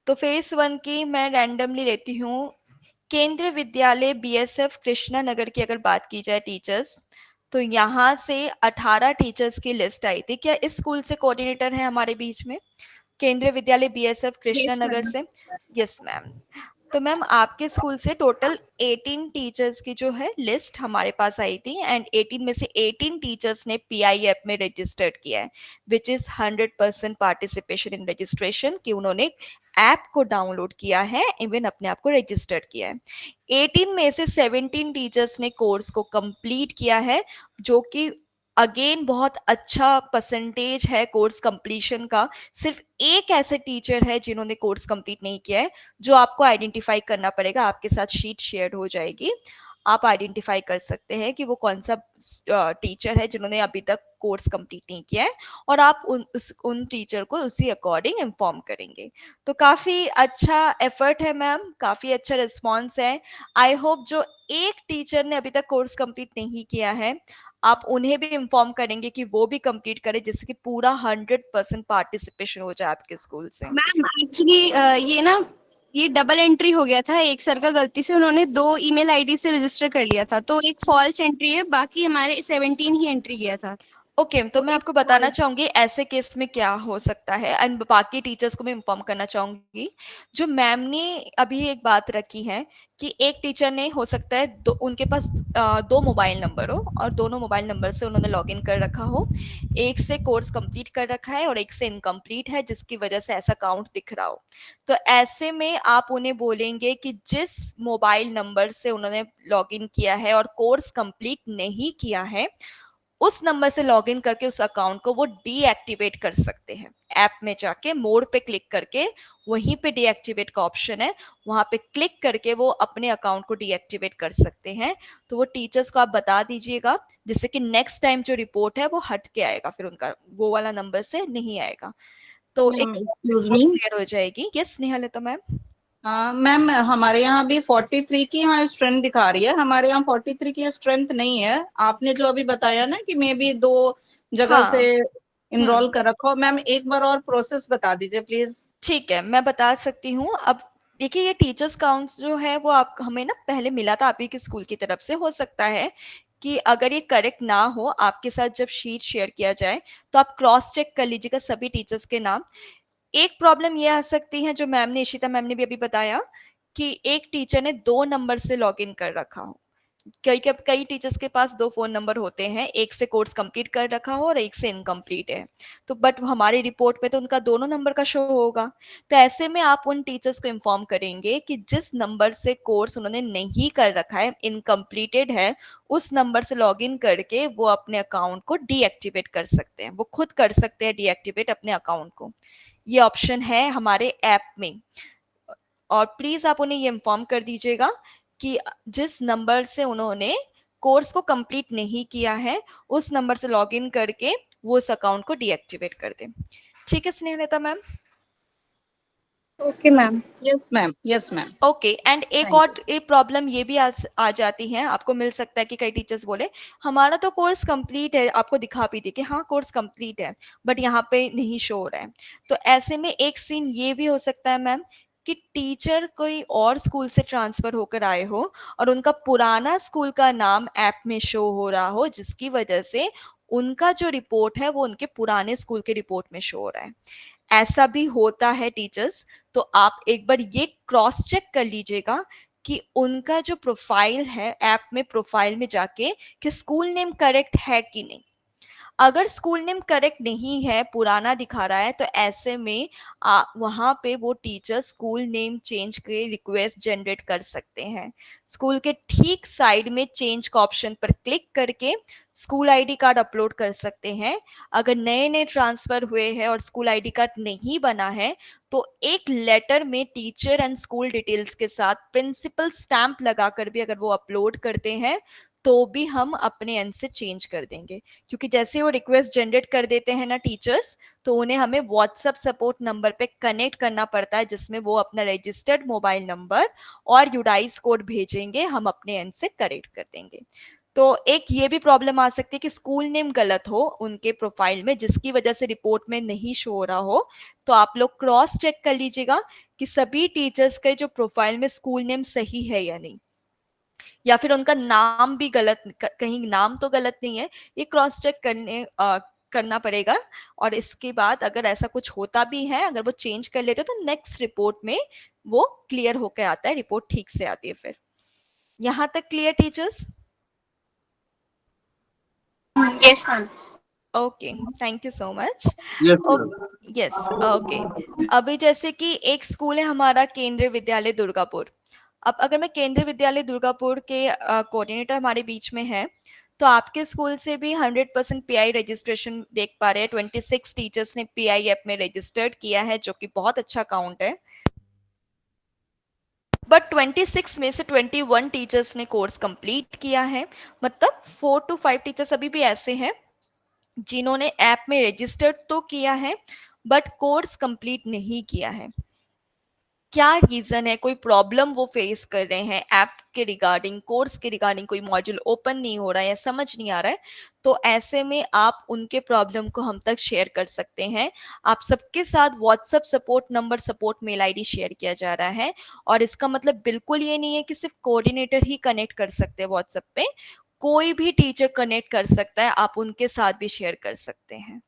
Speaker 2: तो फेज 1 की मैं रैंडमली लेती हूँ केंद्रीय विद्यालय बीएसएफ कृष्णा नगर की। अगर बात की जाए टीचर्स, तो यहाँ से 18 टीचर्स की लिस्ट आई थी। क्या इस स्कूल से कोऑर्डिनेटर है हमारे बीच में? केंद्रीय विद्यालय बीएसएफ कृष्णा नगर से? Yes ma'am. तो मैम आपके स्कूल से टोटल 18 टीचर्स की जो है लिस्ट हमारे पास आई थी, एंड 18 में से 18 टीचर्स ने पीआई ऐप में रजिस्टर्ड किया है, which is 100% participation in registration, कि उन्होंने ऐप को डाउनलोड किया है, इवन अपने आप को रजिस्टर्ड किया है। 18 में से 17 टीचर्स ने कोर्स को कंप्लीट किया है, जो कि अगेन बहुत अच्छा परसेंटेज है कोर्स कंप्लीशन का। सिर्फ एक ऐसे टीचर है जिन्होंने कोर्स कंप्लीट नहीं किया है, जो आपको आइडेंटिफाई करना पड़ेगा। आपके साथ शीट शेयर हो जाएगी, आप आइडेंटिफाई कर सकते हैं कि वो कौन सा टीचर है जिन्होंने अभी तक कोर्स कंप्लीट नहीं किया है, और आप उन टीचर को उसी अकॉर्डिंग इन्फॉर्म करेंगे। तो काफी अच्छा एफर्ट है मैम, काफी अच्छा रिस्पॉन्स है। आई होप जो एक टीचर ने अभी तक कोर्स कंप्लीट नहीं किया है, आप उन्हें भी इन्फॉर्म करेंगे कि वो भी कंप्लीट करें, जिससे कि पूरा 100% पार्टिसिपेशन हो जाए आपके स्कूल से।
Speaker 6: मैम एक्चुअली ये ना, ये डबल एंट्री हो गया था। एक सर का गलती से उन्होंने 2 ईमेल आईडी से रजिस्टर कर लिया था, तो एक फॉल्स एंट्री है, बाकी हमारे 17 ही एंट्री किया था।
Speaker 2: ओके तो मैं आपको बताना चाहूंगी ऐसे केस में क्या हो सकता है, एंड बाकी टीचर्स को मैं इन्फॉर्म करना चाहूंगी। जो मैम ने अभी एक बात रखी है कि एक टीचर ने, हो सकता है उनके पास 2 मोबाइल नंबर हो, और दोनों मोबाइल नंबर से उन्होंने लॉगिन कर रखा हो। एक से कोर्स कंप्लीट कर रखा है और एक से इनकम्प्लीट है, जिसकी वजह से ऐसा काउंट दिख रहा हो। तो ऐसे में आप उन्हें बोलेंगे कि जिस मोबाइल नंबर से उन्होंने लॉगिन किया है और कोर्स कंप्लीट नहीं किया है, उस नंबर से लॉगिन करके उस अकाउंट को वो डीएक्टिवेट कर सकते हैं। ऐप में जाके मोड पे क्लिक करके, वहीं पे डीएक्टिवेट का ऑप्शन है, वहां पे क्लिक करके वो अपने अकाउंट को डीएक्टिवेट कर सकते हैं। तो वो टीचर्स को आप बता दीजिएगा, जिससे कि नेक्स्ट टाइम जो रिपोर्ट है वो हट के आएगा, फिर उनका वो वाला नंबर से नहीं आएगा। तो एक
Speaker 9: एक्सक्यूज मी
Speaker 2: क्लियर हो जाएगी। यस स्नेहा लता मैम।
Speaker 9: मैम, हमारे यहाँ भी 43 की यहाँ स्ट्रेंथ दिखा रही है। हमारे यहाँ 43 की स्ट्रेंथ नहीं है। आपने जो अभी बताया ना कि मे बी 2 जगह
Speaker 2: हाँ।
Speaker 9: से इनरोल कर रखा हो, मैम एक बार और प्रोसेस बता दीजिए प्लीज।
Speaker 2: ठीक है, मैं बता सकती हूँ। अब देखिए, ये टीचर्स काउंट्स जो है वो आप हमें ना पहले मिला था आप ही के स्कूल की तरफ से। हो सकता है कि अगर ये करेक्ट ना हो, आपके साथ जब शीट शेयर किया जाए तो आप क्रॉस चेक कर लीजिएगा सभी टीचर्स के नाम। एक प्रॉब्लम ये आ सकती है, जो मैम ने, इशिता मैम ने भी अभी बताया, कि एक टीचर ने 2 नंबर से लॉगिन कर रखा हो। कई टीचर्स के पास 2 फोन नंबर होते हैं, एक से कोर्स कंप्लीट कर रखा हो और एक से इनकम्प्लीट है। तो बट हमारी रिपोर्ट में तो उनका दोनों नंबर का शो होगा। तो ऐसे में आप उन टीचर्स को इन्फॉर्म करेंगे कि जिस नंबर से कोर्स उन्होंने नहीं कर रखा है, इनकम्प्लीटेड है, उस नंबर से लॉगिन करके वो अपने अकाउंट को डीएक्टिवेट कर सकते हैं। वो खुद कर सकते हैं डीएक्टिवेट अपने अकाउंट को। ये ऑप्शन है हमारे ऐप में। और प्लीज आप उन्हें ये इन्फॉर्म कर दीजिएगा कि जिस नंबर से उन्होंने कोर्स को कंप्लीट नहीं किया है, उस नंबर से लॉगिन करके वो उस अकाउंट को डीएक्टिवेट कर दें। ठीक है Snehlata ma'am.
Speaker 6: Okay ma'am.
Speaker 9: Yes ma'am, yes ma'am.
Speaker 2: Okay, and एक और एक प्रॉब्लम ये भी आ जाती है, आपको मिल सकता है कि कई टीचर्स बोले हमारा तो कोर्स कंप्लीट है, आपको दिखा भी दी कि हाँ कोर्स कंप्लीट है, बट यहाँ पे नहीं शो हो रहा है। तो ऐसे में एक सीन ये भी हो सकता है मैम कि टीचर कोई और स्कूल से ट्रांसफर होकर आए हो और उनका पुराना स्कूल का नाम ऐप में शो हो रहा हो, जिसकी वजह से उनका जो रिपोर्ट है वो उनके पुराने स्कूल के रिपोर्ट में शो हो रहा है। ऐसा भी होता है टीचर्स। तो आप एक बार ये क्रॉस चेक कर लीजिएगा कि उनका जो प्रोफाइल है ऐप में, प्रोफाइल में जाके कि स्कूल नेम करेक्ट है कि नहीं। अगर स्कूल नेम करेक्ट नहीं है, पुराना दिखा रहा है, तो ऐसे में वहां पे वो टीचर स्कूल नेम चेंज के रिक्वेस्ट जनरेट कर सकते हैं। स्कूल के ठीक साइड में चेंज का ऑप्शन पर क्लिक करके स्कूल आईडी कार्ड अपलोड कर सकते हैं। अगर नए नए ट्रांसफर हुए हैं और स्कूल आईडी कार्ड नहीं बना है, तो एक लेटर में टीचर एंड स्कूल डिटेल्स के साथ प्रिंसिपल स्टैंप लगाकर भी अगर वो अपलोड करते हैं, तो भी हम अपने एंड से चेंज कर देंगे। क्योंकि जैसे वो रिक्वेस्ट जनरेट कर देते हैं ना टीचर्स, तो उन्हें हमें व्हाट्सएप सपोर्ट नंबर पे कनेक्ट करना पड़ता है, जिसमें वो अपना रजिस्टर्ड मोबाइल नंबर और यूडाइस कोड भेजेंगे, हम अपने एंड से करेक्ट कर देंगे। तो एक ये भी प्रॉब्लम आ सकती है कि स्कूल नेम गलत हो उनके प्रोफाइल में, जिसकी वजह से रिपोर्ट में नहीं शो हो रहा हो। तो आप लोग क्रॉस चेक कर लीजिएगा कि सभी टीचर्स के जो प्रोफाइल में स्कूल नेम सही है या नहीं, या फिर उनका नाम भी गलत, कहीं नाम तो गलत नहीं है। ये क्रॉस चेक करना पड़ेगा। और इसके बाद अगर ऐसा कुछ होता भी है, अगर वो चेंज कर लेते तो नेक्स्ट रिपोर्ट में वो क्लियर होकर आता है, रिपोर्ट ठीक से आती है। फिर यहाँ तक clear teachers?
Speaker 6: Yes ma'am.
Speaker 2: Okay, thank you so much.
Speaker 3: Yes,
Speaker 2: yes, okay. अभी जैसे कि एक स्कूल है हमारा केंद्रीय विद्यालय दुर्गापुर। अब अगर मैं केंद्रीय विद्यालय दुर्गापुर के कोऑर्डिनेटर हमारे बीच में है, तो आपके स्कूल से भी 100% पीआई रजिस्ट्रेशन देख पा रहे हैं। 26 टीचर्स ने पीआई ऐप में रजिस्टर्ड किया है, जो कि बहुत अच्छा काउंट है। बट 26 में से 21 टीचर्स ने कोर्स कंप्लीट किया है। मतलब 4 to 5 टीचर्स अभी भी ऐसे हैं जिन्होंने ऐप में रजिस्टर्ड तो किया है बट कोर्स कंप्लीट नहीं किया है। क्या रीजन है? कोई प्रॉब्लम वो फेस कर रहे हैं ऐप के रिगार्डिंग, कोर्स के रिगार्डिंग, कोई मॉड्यूल ओपन नहीं हो रहा है या समझ नहीं आ रहा है, तो ऐसे में आप उनके प्रॉब्लम को हम तक शेयर कर सकते हैं। आप सबके साथ WhatsApp support number, support mail ID share किया जा रहा है। और इसका मतलब बिल्कुल ये नहीं है कि सिर्फ कोऑर्डिनेटर ही कनेक्ट कर सकते हैं व्हाट्सएप पे, कोई भी टीचर कनेक्ट कर सकता है, आप उनके साथ भी शेयर कर सकते हैं।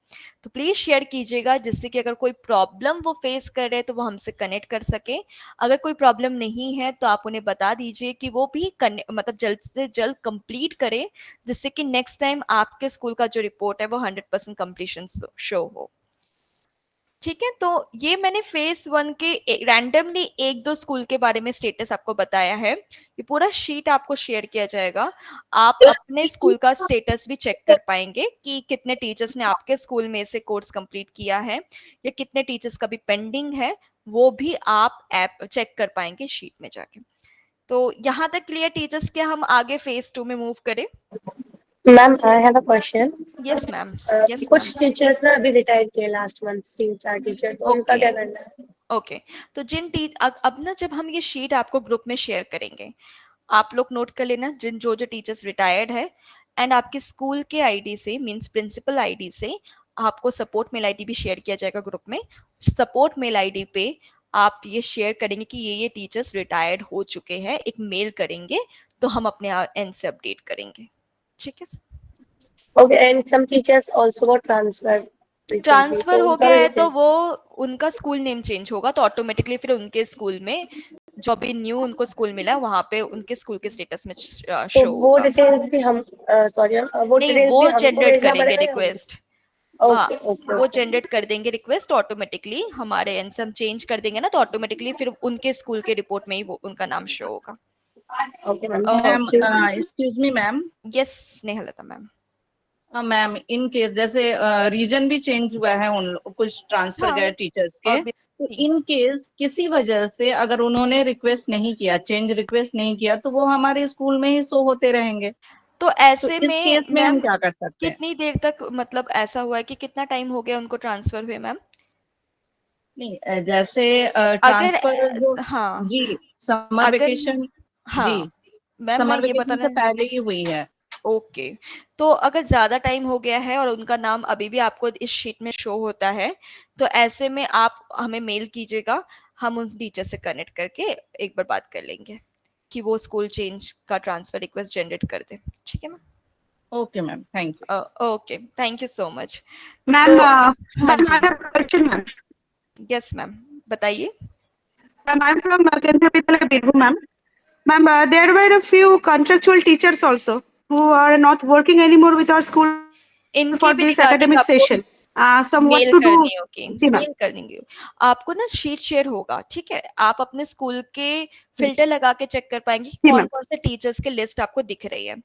Speaker 2: तो प्लीज शेयर कीजिएगा, जिससे कि अगर कोई प्रॉब्लम वो फेस कर रहे हैं तो वो हमसे कनेक्ट कर सके। अगर कोई प्रॉब्लम नहीं है तो आप उन्हें बता दीजिए कि वो भी मतलब जल्द से जल्द कंप्लीट करें, जिससे कि नेक्स्ट टाइम आपके स्कूल का जो रिपोर्ट है वो 100% कंप्लीशन शो हो। ठीक है, तो ये मैंने फेज 1 के रैंडमली एक दो स्कूल के बारे में स्टेटस आपको बताया है। ये पूरा शीट आपको शेयर किया जाएगा। आप अपने स्कूल का स्टेटस भी चेक कर पाएंगे कि कितने टीचर्स ने आपके स्कूल में से कोर्स कंप्लीट किया है या कितने टीचर्स का भी पेंडिंग है, वो भी आप ऐप चेक कर पाएंगे शीट में जाके। तो यहाँ तक क्लियर टीचर्स? क्या हम आगे फेज 2 में मूव करें?
Speaker 5: Ma'am I have a question.
Speaker 2: Yes ma'am, yes ma'am.
Speaker 5: कुछ टीचर्स ना अभी रिटायर किए लास्ट मंथ, 3-4 टीचर, तो उनका
Speaker 2: Okay.
Speaker 5: क्या करना है?
Speaker 2: ओके तो अब ना जब हम ये शीट आपको ग्रुप में शेयर करेंगे, आप लोग नोट कर लेना जो जो टीचर्स रिटायर्ड है, एंड आपके स्कूल के आईडी से, मींस प्रिंसिपल आईडी से आपको सपोर्ट मेल आईडी भी शेयर किया जाएगा ग्रुप में। सपोर्ट मेल आईडी पे आप ये शेयर करेंगे कि ये टीचर्स रिटायर्ड हो चुके हैं, एक मेल करेंगे, तो हम अपने एंड से अपडेट करेंगे। ठीक है,
Speaker 5: okay, and some teachers also got transfer.
Speaker 2: Transfer हो गया है तो वो उनका स्कूल नेम चेंज होगा, तो ऑटोमेटिकली फिर उनके स्कूल में जो भी न्यू उनको स्कूल मिला है वहां पे उनके स्कूल के स्टेटस में शो
Speaker 5: तो वो
Speaker 2: होगा।
Speaker 5: डिटेल्स भी हम सॉरी वो
Speaker 2: नहीं,
Speaker 5: डिटेल्स
Speaker 2: वो
Speaker 5: भी हमको
Speaker 2: जनरेट
Speaker 5: भेजना
Speaker 2: करेंगे
Speaker 5: पड़ेगा या?
Speaker 2: रिक्वेस्ट।
Speaker 5: ओके
Speaker 2: हाँ,
Speaker 5: ओके
Speaker 2: वो जनरेट कर देंगे रिक्वेस्ट ऑटोमेटिकली, हमारे एंड से हम चेंज कर देंगे ना, तो ऑटोमेटिकली फिर उनके स्कूल के रिपोर्ट में ही वो उनका नाम शो होगा।
Speaker 5: Okay ma'am,
Speaker 9: ma'am
Speaker 5: thank you.
Speaker 9: Excuse me ma'am.
Speaker 2: Yes Snehlata ma'am.
Speaker 9: Ma'am in case जैसे रीजन भी चेंज हुआ है, उन कुछ ट्रांसफर
Speaker 2: हाँ,
Speaker 9: गए टीचर्स के, तो
Speaker 2: obviously।
Speaker 9: इन केस किसी वजह से अगर उन्होंने रिक्वेस्ट नहीं किया, चेंज रिक्वेस्ट नहीं किया, तो वो हमारे स्कूल में ही शो होते रहेंगे।
Speaker 2: तो
Speaker 9: तो
Speaker 2: ऐसे
Speaker 9: इस
Speaker 2: में
Speaker 9: केस में हम
Speaker 2: मैम
Speaker 9: क्या कर सकते हैं?
Speaker 2: कितनी देर तक, मतलब ऐसा हुआ है कि कितना टाइम हो गया उनको ट्रांसफर हुए मैम?
Speaker 9: नहीं जैसे
Speaker 2: अगर
Speaker 9: ट्रांसफर जो,
Speaker 2: हाँ,
Speaker 9: जी समर
Speaker 2: अगर
Speaker 9: वेकेशन,
Speaker 2: हाँ
Speaker 9: जी
Speaker 2: मैम मैं
Speaker 9: समर
Speaker 2: ये
Speaker 9: वेकेशन
Speaker 2: बताना,
Speaker 9: से पहले ही हुई है।
Speaker 2: ओके, तो अगर ज्यादा टाइम हो गया है और उनका नाम अभी भी आपको इस शीट में शो होता है, तो ऐसे में आप हमें मेल कीजिएगा, हम उस टीचर से कनेक्ट करके एक बार बात कर लेंगे कि वो स्कूल चेंज का ट्रांसफर रिक्वेस्ट जनरेट कर दे। ठीक है ma'am?
Speaker 9: Okay ma'am, thank you.
Speaker 2: Okay, thank you so much.
Speaker 8: Ma'am
Speaker 2: तो हाँ
Speaker 8: ma'am
Speaker 2: ji,
Speaker 8: I have question ma'am.
Speaker 2: Yes ma'am, बताइए।
Speaker 8: Ma'am I am from Kendriya Vidyalaya Birbhum ma'am. Ma'am, there were a few contractual teachers also who are not working anymore with our school
Speaker 2: इनकी
Speaker 8: for
Speaker 2: भी
Speaker 8: this
Speaker 2: regarding
Speaker 8: academic
Speaker 2: आपको
Speaker 8: session. Some what
Speaker 2: mail
Speaker 8: to do?
Speaker 2: करनी होगी,
Speaker 8: जी ma'am.
Speaker 2: Mail कर देंगे आपको ना, sheet share होगा। ठीक है, आप अपने स्कूल के फिल्टर लगा के चेक कर पाएंगे कि
Speaker 8: जी
Speaker 2: कौन
Speaker 8: मैम।
Speaker 2: कौन से टीचर्स की लिस्ट आपको दिख रही है।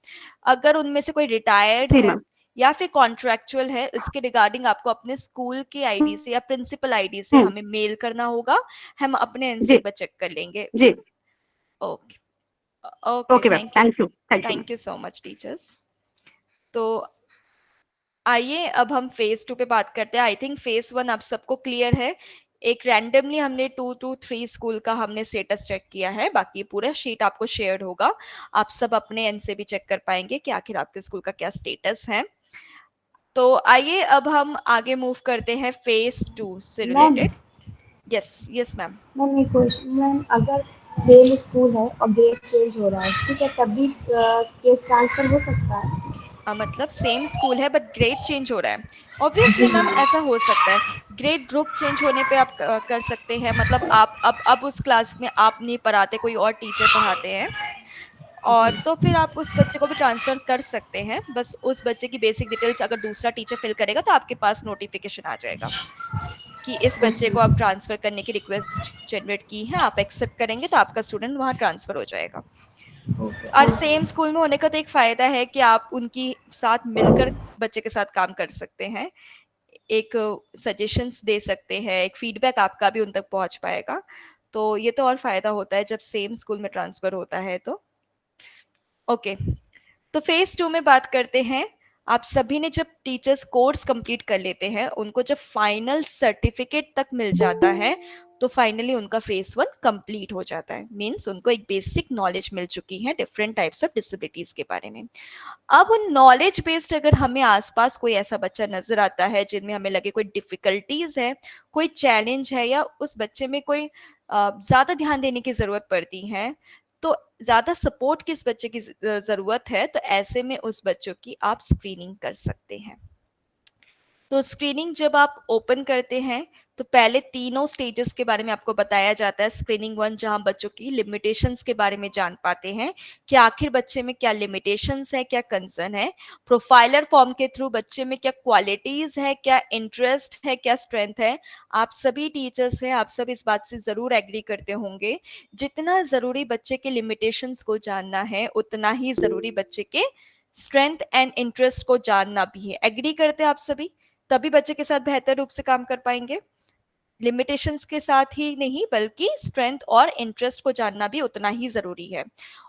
Speaker 2: अगर उनमें से कोई रिटायर्ड
Speaker 8: जी
Speaker 2: है
Speaker 8: मैम।
Speaker 2: या फिर कॉन्ट्रेक्चुअल है, इसके रिगार्डिंग आपको अपने स्कूल के आईडी से या प्रिंसिपल आईडी से हमें मेल करना होगा, हम अपने एंड से
Speaker 8: जी
Speaker 2: एक बार चेक कर लेंगे।
Speaker 8: जी
Speaker 2: okay okay,
Speaker 8: okay ma'am, thank you
Speaker 2: thank you so much teachers. तो आइए अब हम फेज 2 पे बात करते हैं। आई थिंक फेज 1 आप सबको क्लियर है। एक रैंडमली हमने 2 to 3 स्कूल का हमने स्टेटस चेक किया है, बाकी पूरा शीट आपको शेयर होगा, आप सब अपने एंड से भी चेक कर पाएंगे कि आखिर आपके स्कूल का क्या स्टेटस है। तो आइए अब हम आगे मूव करते हैं फेज 2 से
Speaker 5: ma'am
Speaker 2: related. Yes yes ma'am.
Speaker 5: Ma'am एक क्वेश्चन मैम, अगर सेम स्कूल है और डेट चेंज हो रहा है, ठीक है, तब भी केस ट्रांसफर हो सकता है?
Speaker 2: मतलब सेम स्कूल है बट ग्रेड चेंज हो रहा है, ऑब्वियसली मैम ऐसा हो सकता है। ग्रेड ग्रुप चेंज होने पे आप कर सकते हैं, मतलब आप अब उस क्लास में आप नहीं पढ़ाते, कोई और टीचर पढ़ाते हैं, और तो फिर आप उस बच्चे को भी ट्रांसफर कर सकते हैं। बस उस बच्चे की बेसिक डिटेल्स अगर दूसरा टीचर फिल करेगा तो आपके पास नोटिफिकेशन आ जाएगा कि इस बच्चे को आप ट्रांसफर करने की रिक्वेस्ट जनरेट की है, आप एक्सेप्ट करेंगे तो आपका स्टूडेंट वहाँ ट्रांसफर हो जाएगा।
Speaker 4: ओके
Speaker 2: और सेम स्कूल में होने का तो एक फायदा है कि आप उनकी साथ मिलकर बच्चे के साथ काम कर सकते हैं, एक सजेशंस दे सकते हैं, एक फीडबैक आपका भी उन तक पहुंच पाएगा। तो ये तो और फायदा होता है जब सेम स्कूल में ट्रांसफर होता है। तो ओके, तो फेज 2 में बात करते हैं। आप सभी ने जब टीचर्स कोर्स कंप्लीट कर लेते हैं, उनको जब फाइनल सर्टिफिकेट तक मिल जाता है, तो फाइनली उनका फेज 1 कंप्लीट हो जाता है। मींस उनको एक बेसिक नॉलेज मिल चुकी है डिफरेंट टाइप्स ऑफ डिसेबिलिटीज के बारे में। अब उन नॉलेज बेस्ड अगर हमें आसपास कोई ऐसा बच्चा नजर आता है जिनमें हमें लगे कोई डिफिकल्टीज है, कोई चैलेंज है, या उस बच्चे में कोई ज्यादा ध्यान देने की जरूरत पड़ती है, तो ज्यादा सपोर्ट किस बच्चे की जरूरत है, तो ऐसे में उस बच्चों की आप स्क्रीनिंग कर सकते हैं। तो स्क्रीनिंग जब आप ओपन करते हैं, तो पहले तीनों स्टेजेस के बारे में आपको बताया जाता है। स्क्रीनिंग 1 जहां बच्चों की लिमिटेशंस के बारे में जान पाते हैं कि आखिर बच्चे में क्या लिमिटेशंस है, क्या कंसर्न है। प्रोफाइलर फॉर्म के थ्रू बच्चे में क्या क्वालिटीज है, क्या इंटरेस्ट है, क्या स्ट्रेंथ है। आप सभी टीचर्स हैं, आप सब इस बात से जरूर एग्री करते होंगे, जितना जरूरी बच्चे के लिमिटेशंस को जानना है, उतना ही जरूरी बच्चे के स्ट्रेंथ एंड इंटरेस्ट को जानना भी है। एग्री करते हैं आप सभी? तभी बच्चे के साथ बेहतर रूप से काम कर पाएंगे। लिमिटेशंस के साथ ही नहीं, बल्कि स्ट्रेंथ और इंटरेस्ट को जानना भी उतना ही जरूरी है।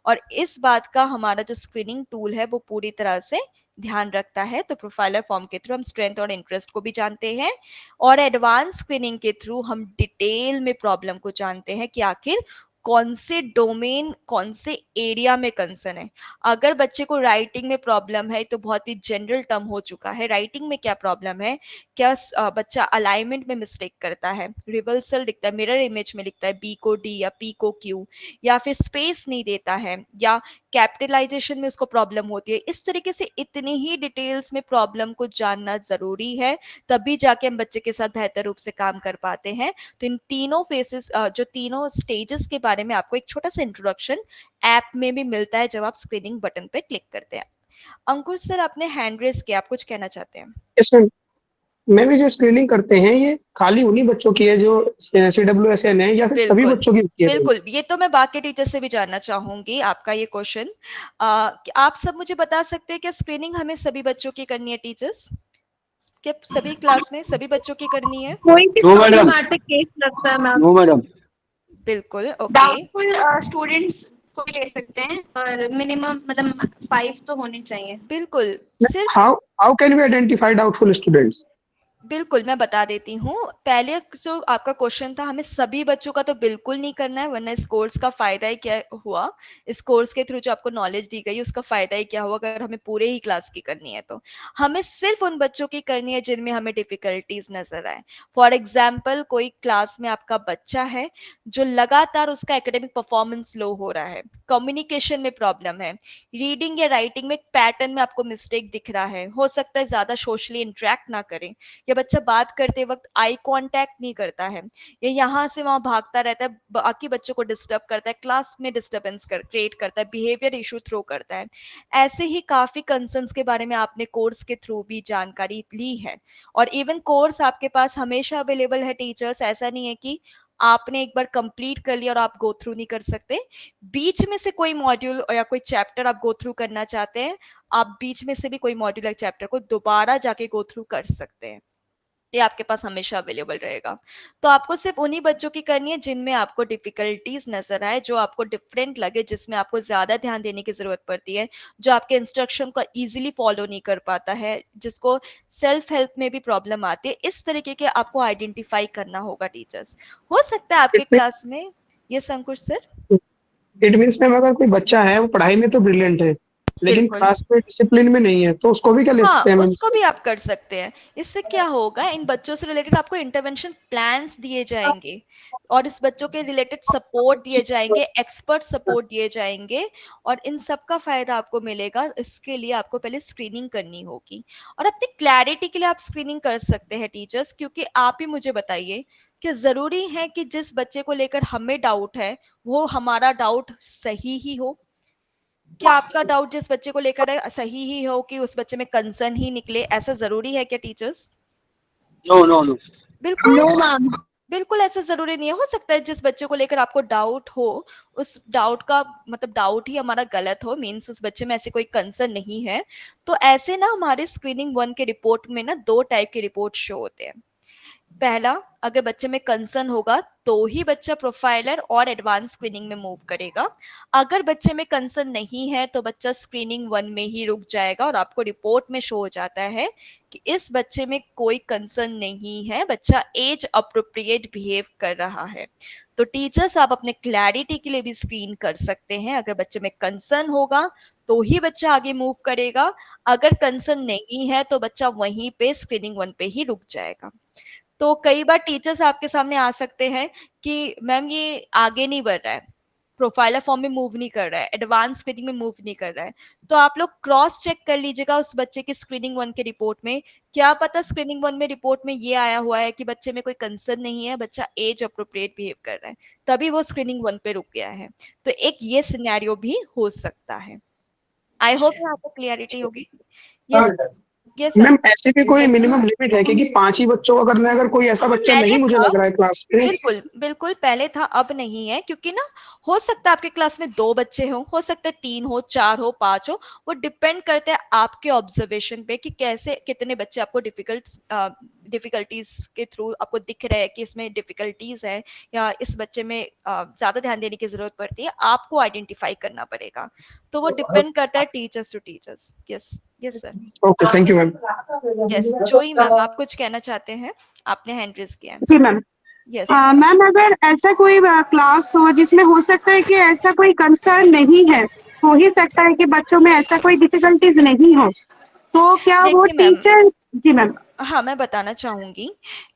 Speaker 2: और इस बात का हमारा जो स्क्रीनिंग टूल है वो पूरी तरह से ध्यान रखता है। तो प्रोफाइलर फॉर्म के थ्रू हम स्ट्रेंथ और इंटरेस्ट को भी जानते हैं, और एडवांस स्क्रीनिंग के थ्रू हम डिटेल में प्रॉब्लम को जानते हैं कि आखिर कौन से डोमेन, कौन से एरिया में कंसर्न है। अगर बच्चे को राइटिंग में प्रॉब्लम है, तो बहुत ही जनरल टर्म हो चुका है, राइटिंग में क्या प्रॉब्लम है, क्या बच्चा अलाइनमेंट में मिस्टेक करता है, रिवर्सल लिखता है, मिरर इमेज में लिखता है बी को डी या पी को क्यू, या फिर स्पेस नहीं देता है, या कैपिटलाइजेशन में उसको प्रॉब्लम होती है। इस तरीके से इतनी ही डिटेल्स में प्रॉब्लम को जानना जरूरी है, तभी जाके हम बच्चे के साथ बेहतर रूप से काम कर पाते हैं। तो इन तीनों फेसेस, जो तीनों स्टेजेस के बारे में आपको एक छोटा सा इंट्रोडक्शन ऐप में भी मिलता है जब आप स्क्रीनिंग बटन पे क्लिक करते हैं। अंकुर सर, आपने हैंड रेस किया, आप कुछ कहना चाहते हैं?
Speaker 10: इसमें मैं भी जो स्क्रीनिंग करते हैं ये खाली उन्हीं बच्चों की है जो CWSN है, या फिर सभी
Speaker 2: बिल्कुल
Speaker 10: बच्चों की होती है?
Speaker 2: बिल्कुल, ये तो मैं बाकी टीचर से भी जानना चाहूंगी आपका ये क्वेश्चन। आप सब मुझे बता सकते हैं क्या स्क्रीनिंग हमें सभी बच्चों की करनी है टीचर्स? क्या सभी क्लास में सभी बच्चों की करनी है?
Speaker 5: कोई भी
Speaker 11: No, madam.
Speaker 5: प्रॉब्लमैटिक केस लगता है मैम।
Speaker 11: No madam.
Speaker 2: बिल्कुल, ओके।
Speaker 1: डाउटफुल स्टूडेंट्स को भी ले सकते हैं, पर मिनिमम मतलब 5 तो होने चाहिए।
Speaker 2: बिल्कुल, सिर्फ
Speaker 10: how can we identify doubtful students?
Speaker 2: बिल्कुल मैं बता देती हूँ। पहले जो आपका क्वेश्चन था, हमें सभी बच्चों का तो बिल्कुल नहीं करना है, वरना इस कोर्स का फायदा ही क्या हुआ। इस कोर्स के थ्रू जो आपको नॉलेज दी गई उसका फायदा ही क्या हुआ अगर हमें पूरे ही क्लास की करनी है। तो हमें सिर्फ उन बच्चों की करनी है जिनमें हमें डिफिकल्टीज नजर आए। फॉर एग्जाम्पल, कोई क्लास में आपका बच्चा है जो लगातार उसका एकेडमिक परफॉर्मेंस लो हो रहा है, कम्युनिकेशन में प्रॉब्लम है, रीडिंग या राइटिंग में एक पैटर्न में आपको मिस्टेक दिख रहा है, हो सकता है ज्यादा सोशली इंटरेक्ट ना करें, या बच्चा बात करते वक्त आई कांटेक्ट नहीं करता है, या यहाँ से वहां भागता रहता है, बाकी बच्चों को डिस्टर्ब करता है, क्लास में डिस्टर्बेंस क्रिएट करता है, बिहेवियर इशू थ्रो करता है। ऐसे ही काफी कंसर्न्स के बारे में आपने कोर्स के थ्रू भी जानकारी ली है। और इवन कोर्स आपके पास हमेशा अवेलेबल है टीचर्स, ऐसा नहीं है कि आपने एक बार कंप्लीट कर लिया और आप गो थ्रू नहीं कर सकते। बीच में से कोई मॉड्यूल या कोई चैप्टर आप गो थ्रू करना चाहते हैं, आप बीच में से भी कोई मॉड्यूल या चैप्टर को दोबारा जाके गो थ्रू कर सकते हैं, ये आपके पास हमेशा अवेलेबल रहेगा। तो आपको सिर्फ उन्हीं बच्चों की करनी है जिनमें आपको डिफिकल्टीज नजर आए, जो आपको डिफरेंट लगे, जिसमें आपको ज्यादा ध्यान देने की जरूरत पड़ती है, जो आपके इंस्ट्रक्शन को इजीली फॉलो नहीं कर पाता है, जिसको सेल्फ हेल्प में भी प्रॉब्लम आती है। इस तरीके के आपको आइडेंटिफाई करना होगा टीचर्स। हो सकता है आपके क्लास में ये अंकुश सर।
Speaker 10: इट मीन्स मैम अगर कोई बच्चा है वो पढ़ाई में तो ब्रिलियंट है, लेकिन
Speaker 2: बिल्कुल।
Speaker 10: क्लास में डिसिप्लिन में नहीं है, तो उसको भी क्या ले
Speaker 2: हाँ,
Speaker 10: सकते हैं मैम?
Speaker 2: उसको भी आप कर सकते हैं। इससे क्या होगा, इन बच्चों से रिलेटेड आपको इंटरवेंशन प्लान्स दिए जाएंगे, और इस बच्चों के रिलेटेड सपोर्ट दिए जाएंगे, एक्सपर्ट सपोर्ट दिए जाएंगे, और इन सब का फायदा आपको मिलेगा। इसके लिए आपको पहले स्क्रीनिंग करनी होगी, और अपनी क्लैरिटी के लिए आप स्क्रीनिंग कर सकते हैं टीचर्स, क्योंकि आप ही मुझे बताइए कि जरूरी है कि जिस बच्चे को लेकर हमें डाउट है वो हमारा डाउट सही ही हो? क्या आपका डाउट जिस बच्चे को लेकर है सही ही हो कि उस बच्चे में कंसर्न ही निकले? ऐसा जरूरी है क्या टीचर्स?
Speaker 11: No no no.
Speaker 2: बिल्कुल
Speaker 5: नो मैम।
Speaker 2: बिल्कुल ऐसा ज़रूरी नहीं है, हो सकता है जिस बच्चे को लेकर आपको डाउट हो, उस डाउट का मतलब डाउट ही हमारा गलत हो, मीन्स उस बच्चे में ऐसे कोई कंसर्न नहीं है। तो ऐसे ना हमारे स्क्रीनिंग 1 के रिपोर्ट में ना 2 टाइप के रिपोर्ट शो होते हैं। पहला, अगर बच्चे में कंसर्न होगा तो ही बच्चा प्रोफाइलर और एडवांस स्क्रीनिंग में मूव करेगा। अगर बच्चे में कंसर्न नहीं है तो बच्चा स्क्रीनिंग 1 में ही रुक जाएगा और आपको रिपोर्ट में शो हो जाता है कि इस बच्चे में कोई कंसर्न नहीं है, बच्चा एज अप्रोप्रिएट बिहेव कर रहा है। तो टीचर्स आप अपने क्लैरिटी के लिए भी स्क्रीन कर सकते हैं। अगर बच्चे में कंसर्न होगा तो ही बच्चा आगे मूव करेगा, अगर कंसर्न नहीं है तो बच्चा वहीं पे स्क्रीनिंग 1 पे ही रुक जाएगा। तो कई बार टीचर्स आपके सामने आ सकते हैं कि मैम ये आगे नहीं बढ़ रहा है, प्रोफाइलर फॉर्म में मूव नहीं कर रहा है, एडवांस स्क्रीनिंग में मूव नहीं कर रहा है। तो आप लोग क्रॉस चेक कर लीजिएगा उस बच्चे की स्क्रीनिंग 1 के रिपोर्ट में, क्या पता स्क्रीनिंग 1 में रिपोर्ट में ये आया हुआ है कि बच्चे में कोई कंसर्न नहीं है, बच्चा एज अप्रोप्रिएट बिहेव कर रहा है, तभी वो स्क्रीनिंग 1 पे रुक गया है। तो एक ये सिनेरियो भी हो सकता है। आई होप यहाँ पे क्लियरिटी होगी। Yes yes sir.
Speaker 10: मैम ऐसे भी कोई मिनिमम लिमिट है कि 5 ही बच्चों का करना है, अगर कोई ऐसा बच्चा
Speaker 2: पहले
Speaker 10: नहीं मुझे
Speaker 2: था,
Speaker 10: लग रहा है क्लास में?
Speaker 2: बिल्कुल बिल्कुल पहले था, अब नहीं है, क्योंकि ना हो सकता है आपके क्लास में 2 बच्चे हो सकता है 3 हो, 4 हो, 5 हो, वो डिपेंड करता है आपके ऑब्जर्वेशन पे कि कैसे कितने बच्चे आपको डिफिकल्टीज के थ्रू आपको दिख रहे हैं कि इसमें डिफिकल्टीज है या इस बच्चे में ज्यादा ध्यान देने की जरूरत पड़ती है, आपको आइडेंटिफाई करना पड़ेगा। तो वो डिपेंड करता है teachers to teachers. Yes yes sir.
Speaker 10: Okay, thank you ma'am.
Speaker 2: Yes Joyee ma'am, आप कुछ कहना चाहते हैं? आपने हैंड रेज किया है।
Speaker 8: जी मैम।
Speaker 2: यस
Speaker 8: मैम अगर ऐसा कोई क्लास हो जिसमें हो सकता है कि ऐसा कोई कंसर्न नहीं है, हो ही सकता है कि बच्चों में ऐसा कोई डिफिकल्टीज नहीं हो, तो क्या वो
Speaker 2: देखिए मैम,
Speaker 8: टीचर? जी मैम।
Speaker 2: हाँ मैं बताना चाहूंगी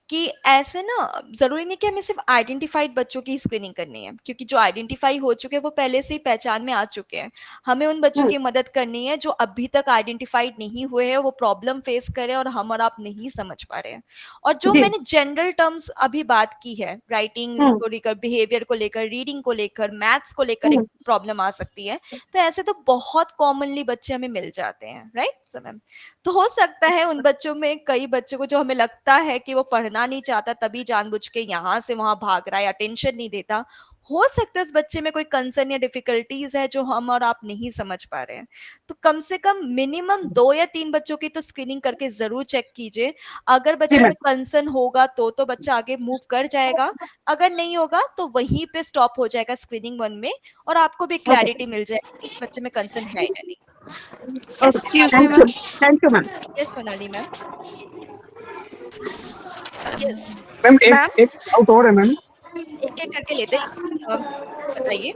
Speaker 2: कि ऐसे ना जरूरी नहीं कि हमें सिर्फ आइडेंटिफाइड बच्चों की स्क्रीनिंग करनी है, क्योंकि जो आइडेंटिफाई हो चुके हैं वो पहले से ही पहचान में आ चुके हैं। हमें उन बच्चों की मदद करनी है जो अभी तक आइडेंटिफाइड नहीं हुए हैं, वो प्रॉब्लम फेस करे और हम और आप नहीं समझ पा रहे हैं। और जो
Speaker 8: जी।
Speaker 2: मैंने जनरल टर्म्स अभी बात की है, राइटिंग को लेकर, बिहेवियर को लेकर, रीडिंग को लेकर, मैथ्स को लेकर एक प्रॉब्लम आ सकती है, तो ऐसे तो बहुत कॉमनली बच्चे हमें मिल जाते हैं, राइट सर मैम। तो हो सकता है उन बच्चों में कई बच्चों को जो हमें लगता है कि वो पढ़ना नहीं चाहता तभी जानबूझ के यहाँ से वहां भाग रहा है, अटेंशन नहीं देता, हो सकता है इस बच्चे में कोई कंसर्न या डिफिकल्टीज है जो हम और आप नहीं समझ पा रहे हैं। तो कम से कम मिनिमम 2 या 3 बच्चों की तो स्क्रीनिंग करके जरूर चेक कीजिए। अगर बच्चे में कंसर्न होगा तो बच्चा आगे मूव कर जाएगा, अगर नहीं होगा तो वहीं पे स्टॉप हो जाएगा स्क्रीनिंग 1 में, और आपको भी क्लैरिटी मिल जाएगी कि इस बच्चे में कंसर्न है या नहीं।
Speaker 8: Thank you ma'am.
Speaker 2: Yes Sonali ma'am. Yes
Speaker 10: ma'am एक डाउट और है मैम।
Speaker 2: एक एक करके लेते हैं, बताइए।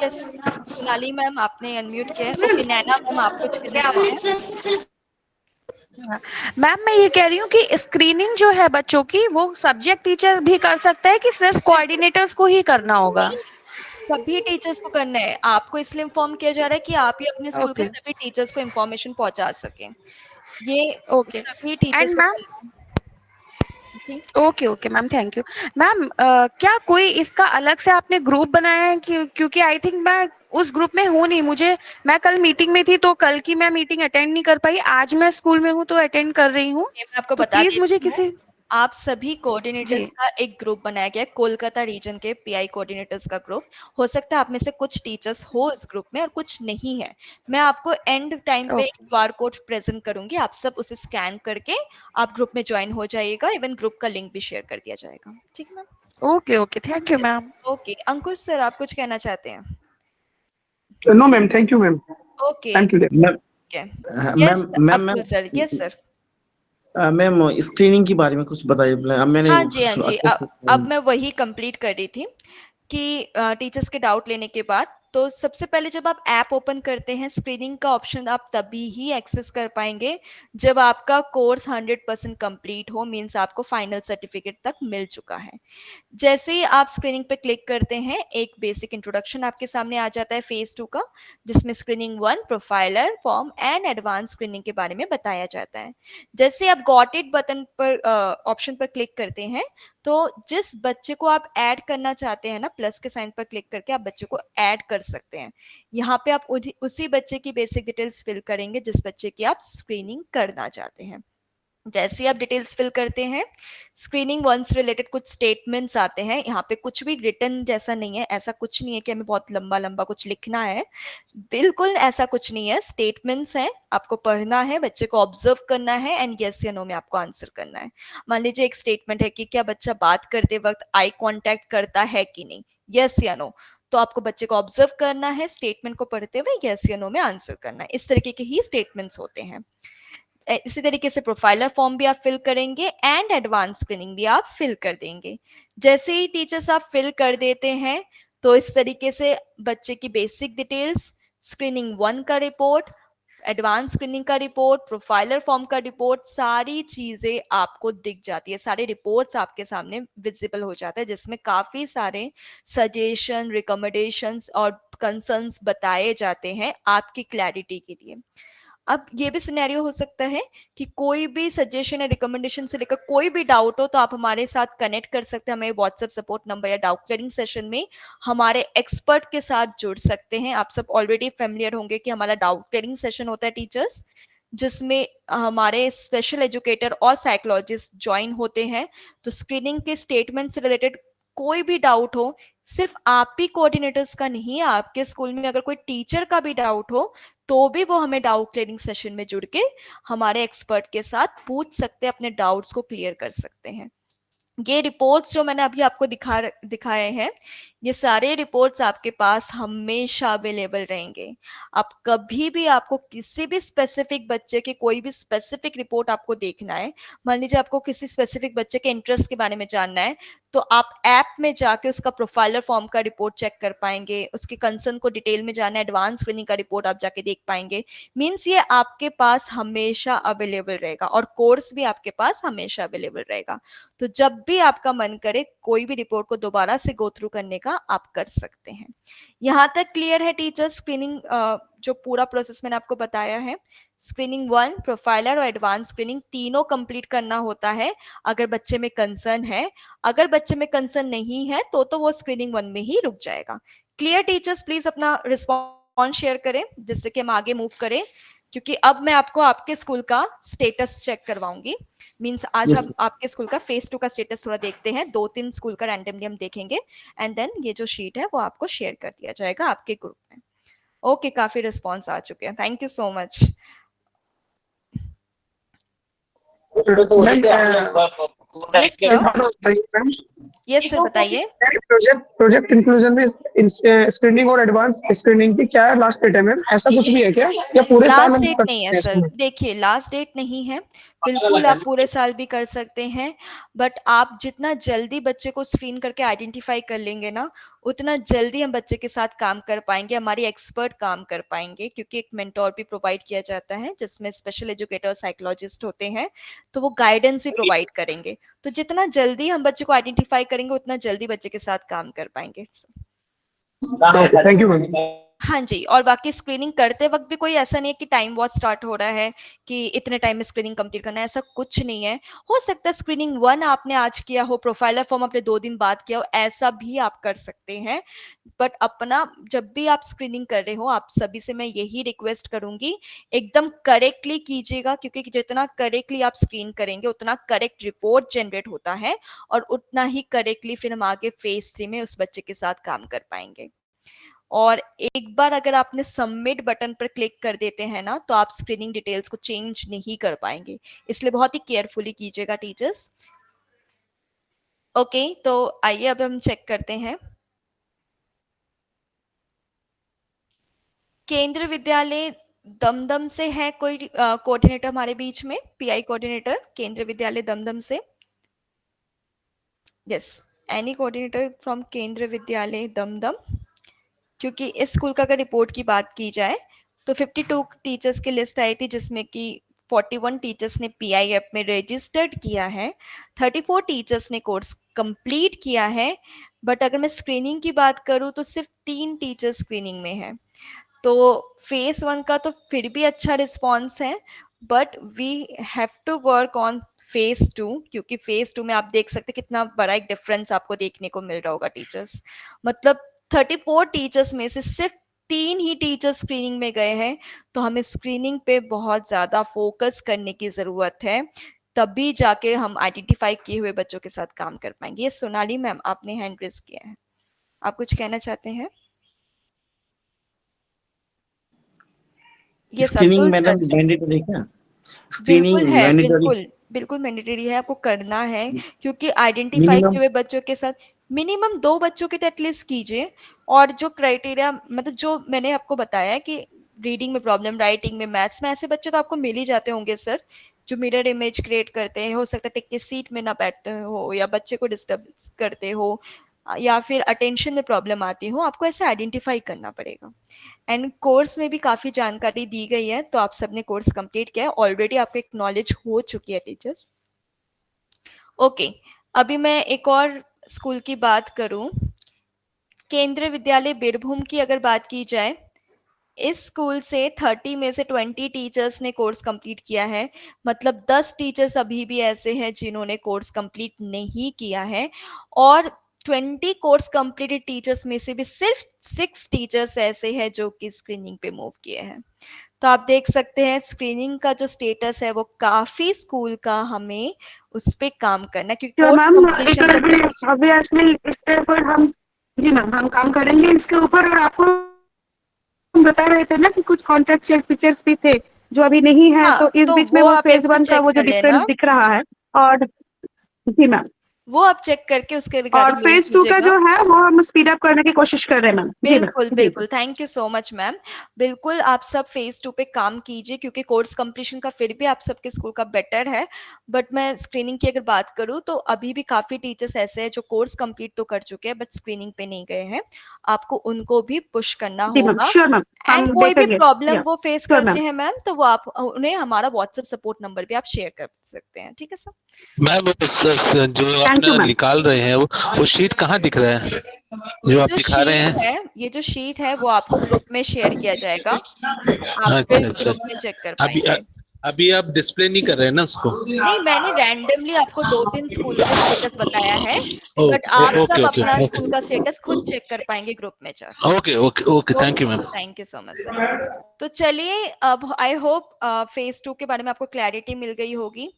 Speaker 2: यस सोनाली मैम आपने अनम्यूट किया है। ओके नैना मैम आप कुछ कहना चाहते हैं?
Speaker 11: मैम मैं ये कह रही हूँ कि स्क्रीनिंग जो है बच्चों की वो सब्जेक्ट टीचर भी कर सकता है कि सिर्फ कोऑर्डिनेटर्स को ही करना होगा?
Speaker 2: सभी टीचर्स को करना है। आपको इसलिए इन्फॉर्म किया जा रहा है कि आप ही अपने स्कूल के सभी टीचर्स को इन्फॉर्मेशन पहुंचा सकें। ये सभी टीचर्स को करना है।
Speaker 11: Okay okay ma'am, thank you ma'am. क्या कोई इसका अलग से आपने ग्रुप बनाया है? क्योंकि आई थिंक मैं उस ग्रुप में हूँ नहीं, मैं कल मीटिंग में थी तो कल की मैं मीटिंग अटेंड नहीं कर पाई, आज मैं स्कूल में हूँ तो अटेंड कर रही हूँ।
Speaker 2: मैं आपको
Speaker 11: तो
Speaker 2: बता
Speaker 11: प्लीज मुझे किसी
Speaker 2: आप सभी कोऑर्डिनेटर्स का एक ग्रुप बनाया गया है, कोलकाता रीजन के पीआई कोऑर्डिनेटर्स का ग्रुप। हो सकता है आप में से कुछ टीचर्स हो उस ग्रुप में और कुछ नहीं है। मैं आपको एंड टाइम पे एक क्यूआर कोड प्रेजेंट करूंगी, आप सब उसे स्कैन करके आप ग्रुप में ज्वाइन हो जाइएगा। इवन ग्रुप का लिंक भी शेयर कर दिया जाएगा। ठीक है ma'am?
Speaker 11: Okay okay, thank you ma'am.
Speaker 2: Okay Ankush sir आप कुछ कहना चाहते हैं?
Speaker 10: No ma'am, thank you ma'am.
Speaker 2: Okay
Speaker 10: thank you
Speaker 3: ma'am
Speaker 2: yes Abdul sir. Yes sir.
Speaker 4: Ma'am screening के बारे में कुछ बताइए। अब मैंने
Speaker 2: हाँ जी अब मैं वही कंप्लीट कर रही थी कि टीचर्स के डाउट लेने के बाद तो सबसे पहले जब आप ऐप ओपन करते हैं, स्क्रीनिंग का ऑप्शन आप तभी ही एक्सेस कर पाएंगे जब आपका कोर्स 100% कंप्लीट हो, मींस आपको फाइनल सर्टिफिकेट तक मिल चुका है। जैसे ही आप स्क्रीनिंग पे क्लिक करते हैं, एक बेसिक इंट्रोडक्शन आपके सामने आ जाता है फेज 2 का, जिसमें screening 1, profiler, form and advance screening के बारे में बताया जाता है। जैसे आप गॉट इट बटन पर ऑप्शन पर क्लिक करते हैं तो जिस बच्चे को आप ऐड करना चाहते हैं ना, प्लस के साइन पर क्लिक करके आप बच्चे को ऐड कर सकते हैं। यहाँ पे आप उसी बच्चे की बेसिक डिटेल्स फिल करेंगे जिस बच्चे की आप स्क्रीनिंग करना चाहते हैं। जैसे ही आप डिटेल्स फिल करते हैं, स्क्रीनिंग 1 से रिलेटेड कुछ स्टेटमेंट्स आते हैं। यहाँ पे कुछ भी रिटन जैसा नहीं है, ऐसा कुछ नहीं है कि हमें बहुत लंबा लंबा कुछ लिखना है, बिल्कुल ऐसा कुछ नहीं है। स्टेटमेंट्स हैं, आपको पढ़ना है, बच्चे को ऑब्जर्व करना है एंड यस या नो में आपको आंसर करना है। मान लीजिए एक स्टेटमेंट है कि क्या बच्चा बात करते वक्त आई कांटेक्ट करता है कि नहीं, यस या नो। तो आपको बच्चे को ऑब्जर्व करना है, स्टेटमेंट को पढ़ते हुए यस या नो में आंसर करना है। इस तरीके के ही स्टेटमेंट्स होते हैं। इसी तरीके से प्रोफाइलर फॉर्म भी आप फिल करेंगे एंड एडवांस स्क्रीनिंग भी आप फिल कर देंगे। जैसे ही टीचर्स आप फिल कर देते हैं तो इस तरीके से बच्चे की बेसिक डिटेल्स, स्क्रीनिंग 1 का रिपोर्ट, एडवांस स्क्रीनिंग का रिपोर्ट, प्रोफाइलर फॉर्म का रिपोर्ट, सारी चीजें आपको दिख जाती है, सारे रिपोर्ट्स आपके सामने विजिबल हो जाता है, जिसमें काफी सारे सजेशन, रिकमेंडेशंस और कंसर्न्स बताए जाते हैं आपकी क्लैरिटी के लिए। अब ये भी सिनेरियो हो सकता है कि कोई भी सजेशन या रिकमेंडेशन से लेकर कोई भी डाउट हो तो आप हमारे साथ कनेक्ट कर सकते हैं, हमें व्हाट्सएप सपोर्ट नंबर या डाउट क्लियरिंग सेशन में हमारे एक्सपर्ट के साथ जुड़ सकते हैं। आप सब ऑलरेडी फेमिलियर होंगे कि हमारा डाउट क्लियरिंग सेशन होता है टीचर्स, जिसमें हमारे स्पेशल एजुकेटर और साइकोलॉजिस्ट ज्वाइन होते हैं। तो स्क्रीनिंग के स्टेटमेंट से रिलेटेड कोई भी डाउट हो, सिर्फ आप ही कोऑर्डिनेटर्स का नहीं, आपके स्कूल में अगर कोई टीचर का भी डाउट हो तो भी वो हमें डाउट क्लियरिंग सेशन में जुड़ के हमारे एक्सपर्ट के साथ पूछ सकते हैं, अपने डाउट्स को क्लियर कर सकते हैं। ये रिपोर्ट्स जो मैंने अभी आपको दिखाए हैं, ये सारे रिपोर्ट्स आपके पास हमेशा अवेलेबल रहेंगे। आप कभी भी, आपको किसी भी स्पेसिफिक बच्चे की कोई भी स्पेसिफिक रिपोर्ट आपको देखना है, मान लीजिए आपको किसी स्पेसिफिक बच्चे के इंटरेस्ट के बारे में जानना है, तो आप ऐप में जाके उसका प्रोफाइलर फॉर्म का रिपोर्ट चेक कर पाएंगे, उसके कंसर्न को डिटेल में जानना है, एडवांस स्क्रीनिंग का रिपोर्ट आप जाके देख पाएंगे। मीन्स ये आपके पास हमेशा अवेलेबल रहेगा और कोर्स भी आपके पास हमेशा अवेलेबल रहेगा। तो जब भी आपका मन करे कोई भी रिपोर्ट को दोबारा से गो थ्रू करने का आप कर सकते हैं। यहाँ तक क्लियर है टीचर्स? स्क्रीनिंग जो पूरा प्रोसेस मैंने आपको बताया है, स्क्रीनिंग 1, प्रोफाइलर और एडवांस स्क्रीनिंग तीनों कंप्लीट करना होता है अगर बच्चे में कंसर्न है। अगर बच्चे में कंसर्न नहीं है तो वो स्क्रीनिंग 1 में ही रुक जाएगा। Clear teachers? प्लीज अपना रिस्पॉन्स शेयर करें जिससे कि हम आगे मूव करें, क्योंकि अब मैं आपको आपके स्कूल का स्टेटस चेक करवाऊंगी। मींस आज हम आपके स्कूल का फेज 2 का स्टेटस थोड़ा देखते हैं, 2-3 स्कूल का रैंडमली हम देखेंगे एंड देन ये जो शीट है वो आपको शेयर कर दिया जाएगा आपके ग्रुप में। ओके, काफी रिस्पॉन्स आ चुके हैं, thank you so much. Yes sir, बताइए।
Speaker 10: प्रोजेक्ट इंक्लूजन में स्क्रीनिंग और एडवांस स्क्रीनिंग की क्या लास्ट डेट है मैम? ऐसा कुछ भी है क्या या पूरे साल?
Speaker 2: लास्ट डेट नहीं है सर, देखिए लास्ट डेट नहीं है, बिल्कुल आप पूरे साल भी कर सकते हैं, बट आप जितना जल्दी बच्चे को स्क्रीन करके आइडेंटिफाई कर लेंगे ना, उतना जल्दी हम बच्चे के साथ काम कर पाएंगे, हमारी एक्सपर्ट काम कर पाएंगे, क्योंकि एक मेंटोर भी प्रोवाइड किया जाता है जिसमें स्पेशल एजुकेटर, साइकोलॉजिस्ट होते हैं, तो वो गाइडेंस भी प्रोवाइड करेंगे। तो जितना जल्दी हम बच्चे को आइडेंटिफाई करेंगे उतना जल्दी बच्चे के साथ काम कर पाएंगे।
Speaker 10: Thank you ma'am.
Speaker 2: हाँ जी, और बाकी स्क्रीनिंग करते वक्त भी कोई ऐसा नहीं है कि टाइम वॉच स्टार्ट हो रहा है कि इतने टाइम में स्क्रीनिंग कंप्लीट करना है, ऐसा कुछ नहीं है। हो सकता है स्क्रीनिंग 1 आपने आज किया हो, प्रोफाइलर फॉर्म आपने 2 दिन बाद किया हो, ऐसा भी आप कर सकते हैं। बट अपना जब भी आप स्क्रीनिंग कर रहे हो, आप सभी से मैं यही रिक्वेस्ट करूंगी, एकदम करेक्टली कीजिएगा, क्योंकि जितना करेक्टली आप स्क्रीन करेंगे उतना करेक्ट रिपोर्ट जनरेट होता है और उतना ही करेक्टली फिर हम आगे फेज 3 में उस बच्चे के साथ काम कर पाएंगे। और एक बार अगर आपने सबमिट बटन पर क्लिक कर देते हैं ना, तो आप स्क्रीनिंग डिटेल्स को चेंज नहीं कर पाएंगे, इसलिए बहुत ही केयरफुली कीजिएगा टीचर्स। ओके, तो आइए अब हम चेक करते हैं। केंद्र विद्यालय दमदम से है कोई कोऑर्डिनेटर हमारे बीच में? पीआई कोऑर्डिनेटर केंद्र विद्यालय दमदम से? यस, एनी कोऑर्डिनेटर फ्रॉम केंद्र विद्यालय दमदम? क्योंकि इस स्कूल का अगर रिपोर्ट की बात की जाए तो 52 टीचर्स की लिस्ट आई थी, जिसमें कि 41 टीचर्स ने पीआई ऐप में रजिस्टर्ड किया है, 34 टीचर्स ने कोर्स कंप्लीट किया है, बट अगर मैं स्क्रीनिंग की बात करूं तो सिर्फ 3 टीचर स्क्रीनिंग में है। तो फेज 1 का तो फिर भी अच्छा रिस्पॉन्स है, but we have to work on phase 2, क्योंकि फेज 2 में आप देख सकते हैं कितना बड़ा एक डिफरेंस आपको देखने को मिल रहा होगा टीचर्स। मतलब 34 टीचर्स में से सिर्फ 3 ही टीचर स्क्रीनिंग में गए हैं, तो हमें स्क्रीनिंग पे बहुत ज्यादा फोकस करने की जरूरत है। तभी जाके हम आइडेंटिफाई किए हुए बच्चों के साथ काम कर पाएंगे। ये सोनाली मैम, आपने हैंड रेज किया है, आप कुछ कहना चाहते हैं? ये
Speaker 4: screening
Speaker 2: Abdul
Speaker 4: madam
Speaker 2: sir.
Speaker 4: Mandatory क्या?
Speaker 2: बिल्कुल
Speaker 4: स्क्रीनिंग
Speaker 2: है,
Speaker 4: मैंडेटरी
Speaker 2: बिल्कुल मैंडेटरी है, आपको करना है, क्योंकि आइडेंटिफाई किए
Speaker 4: मिनिमम
Speaker 2: हुए बच्चों के साथ मिनिमम 2 बच्चों के तो एटलीस्ट कीजिए। और जो क्राइटेरिया मतलब जो मैंने आपको बताया कि रीडिंग में प्रॉब्लम, राइटिंग में, मैथ्स में, ऐसे बच्चे तो आपको मिल ही जाते होंगे सर, जो मिरर इमेज क्रिएट करते हैं, हो सकता है टिक के सीट में ना बैठते हो, या बच्चे को डिस्टर्ब करते हो, या फिर अटेंशन में प्रॉब्लम आती हो, आपको ऐसे आइडेंटिफाई करना पड़ेगा। एंड कोर्स में भी काफ़ी जानकारी दी गई है, तो आप सबने कोर्स कंप्लीट किया है ऑलरेडी, आपको एक नॉलेज हो चुकी है टीचर्स। ओके, अभी मैं एक और स्कूल की बात करूं, केंद्रीय विद्यालय बीरभूम की अगर बात की जाए, इस स्कूल से 30 में से 20 टीचर्स ने कोर्स कंप्लीट किया है। मतलब 10 टीचर्स अभी भी ऐसे हैं जिन्होंने कोर्स कंप्लीट नहीं किया है, और 20 कोर्स कंप्लीटेड टीचर्स में से भी सिर्फ 6 टीचर्स ऐसे हैं जो कि स्क्रीनिंग पे मूव किए हैं। तो आप देख सकते हैं स्क्रीनिंग का जो स्टेटस है वो काफी स्कूल का हमें उस पे काम करना है, क्योंकि
Speaker 8: तो
Speaker 2: कोर्स
Speaker 8: मैम
Speaker 2: कंप्लीशन
Speaker 8: ऑब्वियसली इसके ऊपर हम, जी मैम, हम काम करेंगे इसके ऊपर। और आपको हम बता रहे थे ना कि कुछ कॉन्टेक्चुअल फीचर्स भी थे जो अभी नहीं है, तो इस
Speaker 2: तो
Speaker 8: बीच में
Speaker 2: वो
Speaker 8: वो
Speaker 2: आप
Speaker 8: फेज
Speaker 2: एक बार
Speaker 8: 1 का
Speaker 2: चेक
Speaker 8: वो जो
Speaker 2: कर
Speaker 8: डिफरेंस
Speaker 2: लेना,
Speaker 8: दिख रहा है। और जी मैम,
Speaker 2: वो आप चेक करके उसके
Speaker 8: और
Speaker 2: रिगार्डिंग मेल
Speaker 8: फेज 2 का
Speaker 2: कीजिएगा।
Speaker 8: जो है वो हम स्पीड अप करने की कोशिश कर रहे हैं मैम। जी मैम,
Speaker 2: बिल्कुल
Speaker 8: जी
Speaker 2: बिल्कुल, thank you so much ma'am. बिल्कुल आप सब फेज 2 पे काम कीजिए, क्योंकि कोर्स कंप्लीशन का फिर भी आप सबके स्कूल का बेटर है। बट मैं स्क्रीनिंग की अगर बात करूँ तो अभी भी काफी टीचर्स ऐसे हैं जो कोर्स कंप्लीट तो कर चुके हैं बट स्क्रीनिंग पे नहीं गए हैं, आपको उनको भी पुश करना
Speaker 8: जी मैम,
Speaker 2: होगा।
Speaker 8: श्योर मैम,
Speaker 2: एंड
Speaker 8: हम
Speaker 2: कोई भी
Speaker 8: देखेंगे।
Speaker 2: प्रॉब्लम
Speaker 8: या
Speaker 2: वो फेस
Speaker 8: श्योर
Speaker 2: करते
Speaker 8: मैम।
Speaker 2: हैं मैम, तो वो आप उन्हें हमारा व्हाट्सएप सपोर्ट नंबर भी आप शेयर कर सकते हैं, ठीक है सर?
Speaker 7: मैम जो
Speaker 8: थैंक यू
Speaker 7: अपना
Speaker 8: मैम।
Speaker 7: निकाल रहे हैं वो शीट कहाँ दिख रहा है
Speaker 2: ये
Speaker 7: जो आप
Speaker 2: जो
Speaker 7: दिखा रहे
Speaker 2: शीट
Speaker 7: हैं?
Speaker 2: है, ये जो शीट है वो आपको ग्रुप में शेयर किया जाएगा, आप
Speaker 7: अच्छा
Speaker 2: फिर
Speaker 7: अच्छा,
Speaker 2: ग्रुप में चेक कर
Speaker 7: अभी
Speaker 2: पाएंगे।
Speaker 7: अभी आप डिस्प्ले नहीं कर रहे हैं ना उसको?
Speaker 2: नहीं, मैंने रैंडमली आपको 2-3 स्कूल का स्टेटस बताया है, बट आप
Speaker 7: ओके
Speaker 2: सब
Speaker 7: ओके
Speaker 2: अपना
Speaker 7: ओके
Speaker 2: स्कूल का स्टेटस खुद चेक कर पाएंगे ग्रुप में जाके।
Speaker 7: Okay okay okay, thank you ma'am.
Speaker 2: Thank you so much sir. तो चलिए, अब आई होप फेज 2 के बारे में आपको क्लैरिटी मिल गई होगी।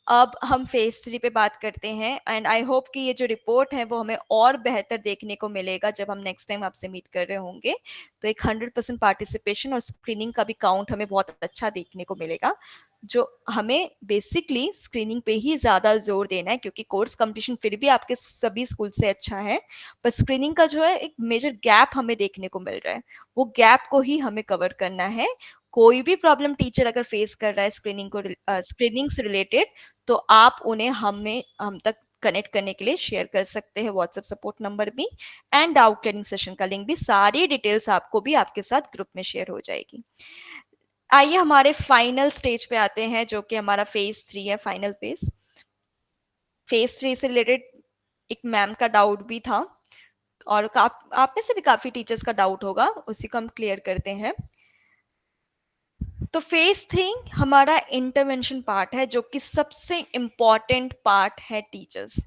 Speaker 2: अब हम फेज 3 पे बात करते हैं, एंड आई होप कि ये जो रिपोर्ट है वो हमें और बेहतर देखने को मिलेगा जब हम नेक्स्ट टाइम आपसे मीट कर रहे होंगे। तो एक 100% पार्टिसिपेशन और स्क्रीनिंग का भी काउंट हमें बहुत अच्छा देखने को मिलेगा, जो हमें बेसिकली स्क्रीनिंग पे ही ज्यादा जोर देना है, क्योंकि कोर्स कंप्लीशन फिर भी आपके सभी स्कूल से अच्छा है, पर स्क्रीनिंग का जो है एक मेजर गैप हमें देखने को मिल रहा है, वो गैप को ही हमें कवर करना है। कोई भी प्रॉब्लम टीचर अगर फेस कर रहा है स्क्रीनिंग से रिलेटेड, तो आप उन्हें हम तक कनेक्ट करने के लिए शेयर कर सकते हैं, व्हाट्सएप सपोर्ट नंबर भी एंड डाउट क्लियरिंग सेशन का लिंक भी, सारी डिटेल्स आपको भी आपके साथ ग्रुप में शेयर हो जाएगी। आइए हमारे फाइनल स्टेज पे आते हैं, जो कि हमारा फेज 3 है, फाइनल फेज। फेज 3 से रिलेटेड एक मैम का डाउट भी था, और आप में से भी काफी टीचर्स का डाउट होगा, उसी को हम क्लियर करते हैं। तो फेज 3 हमारा इंटरवेंशन पार्ट है, जो कि सबसे इंपॉर्टेंट पार्ट है टीचर्स।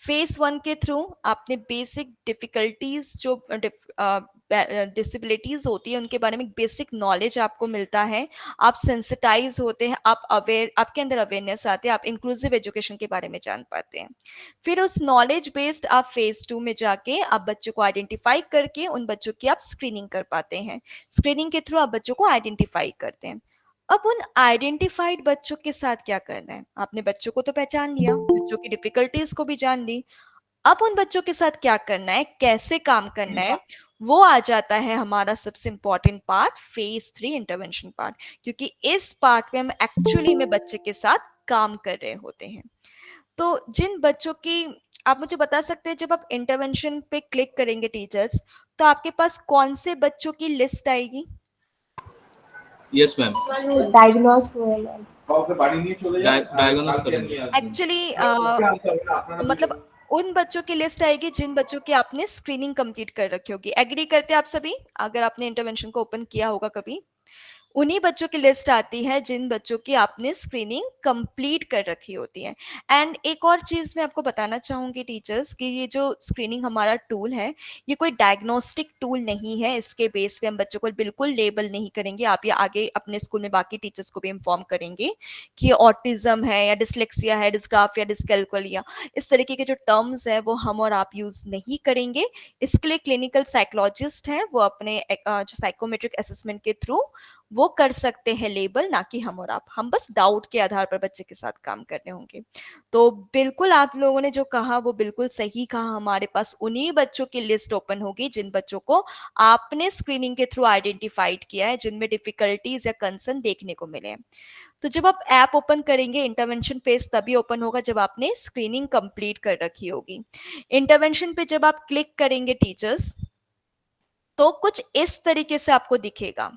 Speaker 2: फेज 1 के थ्रू आपने बेसिक डिफिकल्टीज, जो डिसेबिलिटीज होती है उनके बारे में बेसिक नॉलेज आपको मिलता है, आप सेंसिटाइज होते हैं, आप अवेयर, आपके अंदर अवेयरनेस आती है, आप इंक्लूसिव एजुकेशन के बारे में जान पाते हैं। फिर उस नॉलेज बेस्ड आप फेज 2 में जाके आप बच्चों को आइडेंटिफाई करके उन बच्चों की आप स्क्रीनिंग कर पाते हैं। स्क्रीनिंग के थ्रू आप बच्चों को आइडेंटिफाई करते हैं। अब उन आइडेंटिफाइड बच्चों के साथ क्या करना है? आपने बच्चों को तो पहचान लिया, बच्चों की डिफिकल्टीज को भी जान ली, अब उन बच्चों के साथ क्या करना है, कैसे काम करना है, वो आ जाता है हमारा सबसे important part, phase 3 intervention part, क्योंकि इस पार्ट में हम एक्चुअली में बच्चे के साथ काम कर रहे होते हैं। तो जिन बच्चों की, आप मुझे बता सकते हैं, जब आप इंटरवेंशन पे क्लिक करेंगे टीचर्स, तो आपके पास कौन से बच्चों की लिस्ट आएगी?
Speaker 3: यस मैम,
Speaker 5: डायग्नोस हुए मैम।
Speaker 3: डायग्नोस करेंगे।
Speaker 2: एक्चुअली मतलब उन बच्चों की लिस्ट आएगी जिन बच्चों की आपने स्क्रीनिंग कंप्लीट कर रखी होगी। एग्री करते हैं आप सभी? अगर आपने इंटरवेंशन को ओपन किया होगा कभी, उन्हीं बच्चों की लिस्ट आती है जिन बच्चों की आपने स्क्रीनिंग कंप्लीट कर रखी होती है। एंड एक और चीज़ मैं आपको बताना चाहूँगी टीचर्स कि ये जो स्क्रीनिंग हमारा टूल है, ये कोई डायग्नोस्टिक टूल नहीं है। इसके बेस पे हम बच्चों को बिल्कुल लेबल नहीं करेंगे। आप ये आगे अपने स्कूल में बाकी टीचर्स को भी इन्फॉर्म करेंगे कि ऑटिज्म है या डिसलेक्सिया है, डिस्ग्राफिया, डिसकैल्कुलिया, इस तरीके के जो टर्म्स है वो हम और आप यूज नहीं करेंगे। इसके लिए क्लिनिकल साइकोलॉजिस्ट हैं, वो अपने जो साइकोमेट्रिक असेसमेंट के थ्रू वो कर सकते हैं लेबल, ना कि हम और आप। हम बस डाउट के आधार पर बच्चे के साथ काम करने होंगे। तो बिल्कुल आप लोगों ने जो कहा वो बिल्कुल सही कहा। हमारे पास उन्हीं बच्चों की लिस्ट ओपन होगी जिन बच्चों को आपने स्क्रीनिंग के थ्रू आइडेंटिफाइड किया है, जिनमें डिफिकल्टीज या कंसर्न देखने को मिले हैं। तो जब आप ऐप ओपन करेंगे, इंटरवेंशन पेज तभी ओपन होगा जब आपने स्क्रीनिंग कंप्लीट कर रखी होगी। इंटरवेंशन पे जब आप क्लिक करेंगे टीचर्स, तो कुछ इस तरीके से आपको दिखेगा।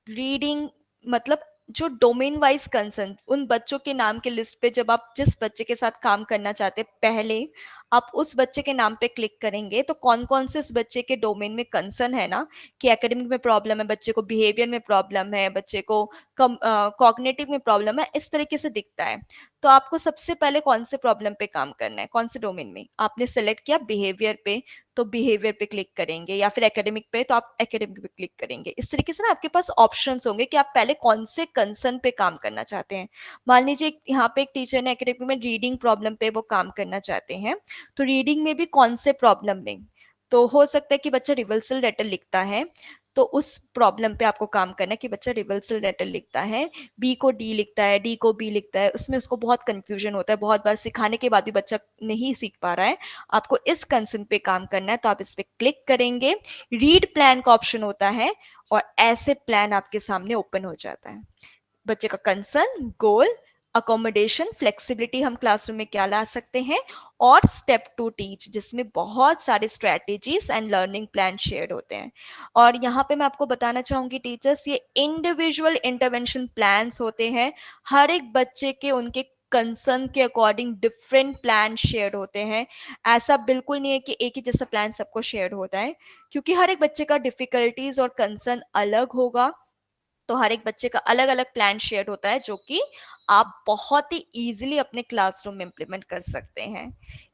Speaker 2: रीडिंग मतलब जो डोमेन वाइज कंसर्न, उन बच्चों के नाम के लिस्ट पे जब आप जिस बच्चे के साथ काम करना चाहते हैं, पहले आप उस बच्चे के नाम पे क्लिक करेंगे तो कौन कौन से उस बच्चे के डोमेन में कंसर्न है ना, कि एकेडमिक में प्रॉब्लम है, बच्चे को बिहेवियर में प्रॉब्लम है, बच्चे को कॉग्निटिव में प्रॉब्लम है, इस तरीके से दिखता है। तो आपको सबसे पहले कौन से प्रॉब्लम पे काम करना है, कौन से डोमेन में आपने सेलेक्ट किया, बिहेवियर पे, तो बिहेवियर पे क्लिक करेंगे, या फिर एकेडमिक पे तो आप एकेडमिक पे क्लिक करेंगे। इस तरीके से ना आपके पास ऑप्शंस होंगे कि आप पहले कौन से कंसर्न पे काम करना चाहते हैं। मान लीजिए यहाँ पे एक टीचर ने एकेडमिक में रीडिंग प्रॉब्लम पे वो काम करना चाहते हैं, तो रीडिंग में भी कौन से प्रॉब्लम में, तो हो सकता है कि बच्चा रिवर्सल लेटर लिखता है, तो उस प्रॉब्लम पे आपको काम करना है कि बच्चा रिवर्सल लेटर लिखता है, बी को डी लिखता है, डी को बी लिखता है, उसमें उसको बहुत कंफ्यूजन होता है, बहुत बार सिखाने के बाद भी बच्चा नहीं सीख पा रहा है, आपको इस कंसर्न पे काम करना है। तो आप इस पे क्लिक करेंगे, रीड प्लान का ऑप्शन होता है और ऐसे प्लान आपके सामने ओपन हो जाता है। बच्चे का कंसर्न, गोल, अकोमोडेशन, फ्लेक्सिबिलिटी, हम क्लासरूम में क्या ला सकते हैं, और स्टेप टू टीच, जिसमें बहुत सारे strategies and learning plan share होते हैं। और यहाँ पे मैं आपको बताना चाहूंगी टीचर्स, ये इंडिविजुअल इंटरवेंशन प्लान्स होते हैं। हर एक बच्चे के उनके कंसर्न के अकॉर्डिंग डिफरेंट प्लान शेयर होते हैं। ऐसा बिल्कुल नहीं है कि एक ही जैसा प्लान सबको शेयर होता है, क्योंकि हर एक बच्चे का डिफिकल्टीज और कंसर्न अलग होगा। तो हर एक बच्चे का अलग अलग प्लान शेयर होता है, जो कि आप बहुत ही इजीली अपने क्लासरूम में इम्प्लीमेंट कर सकते हैं।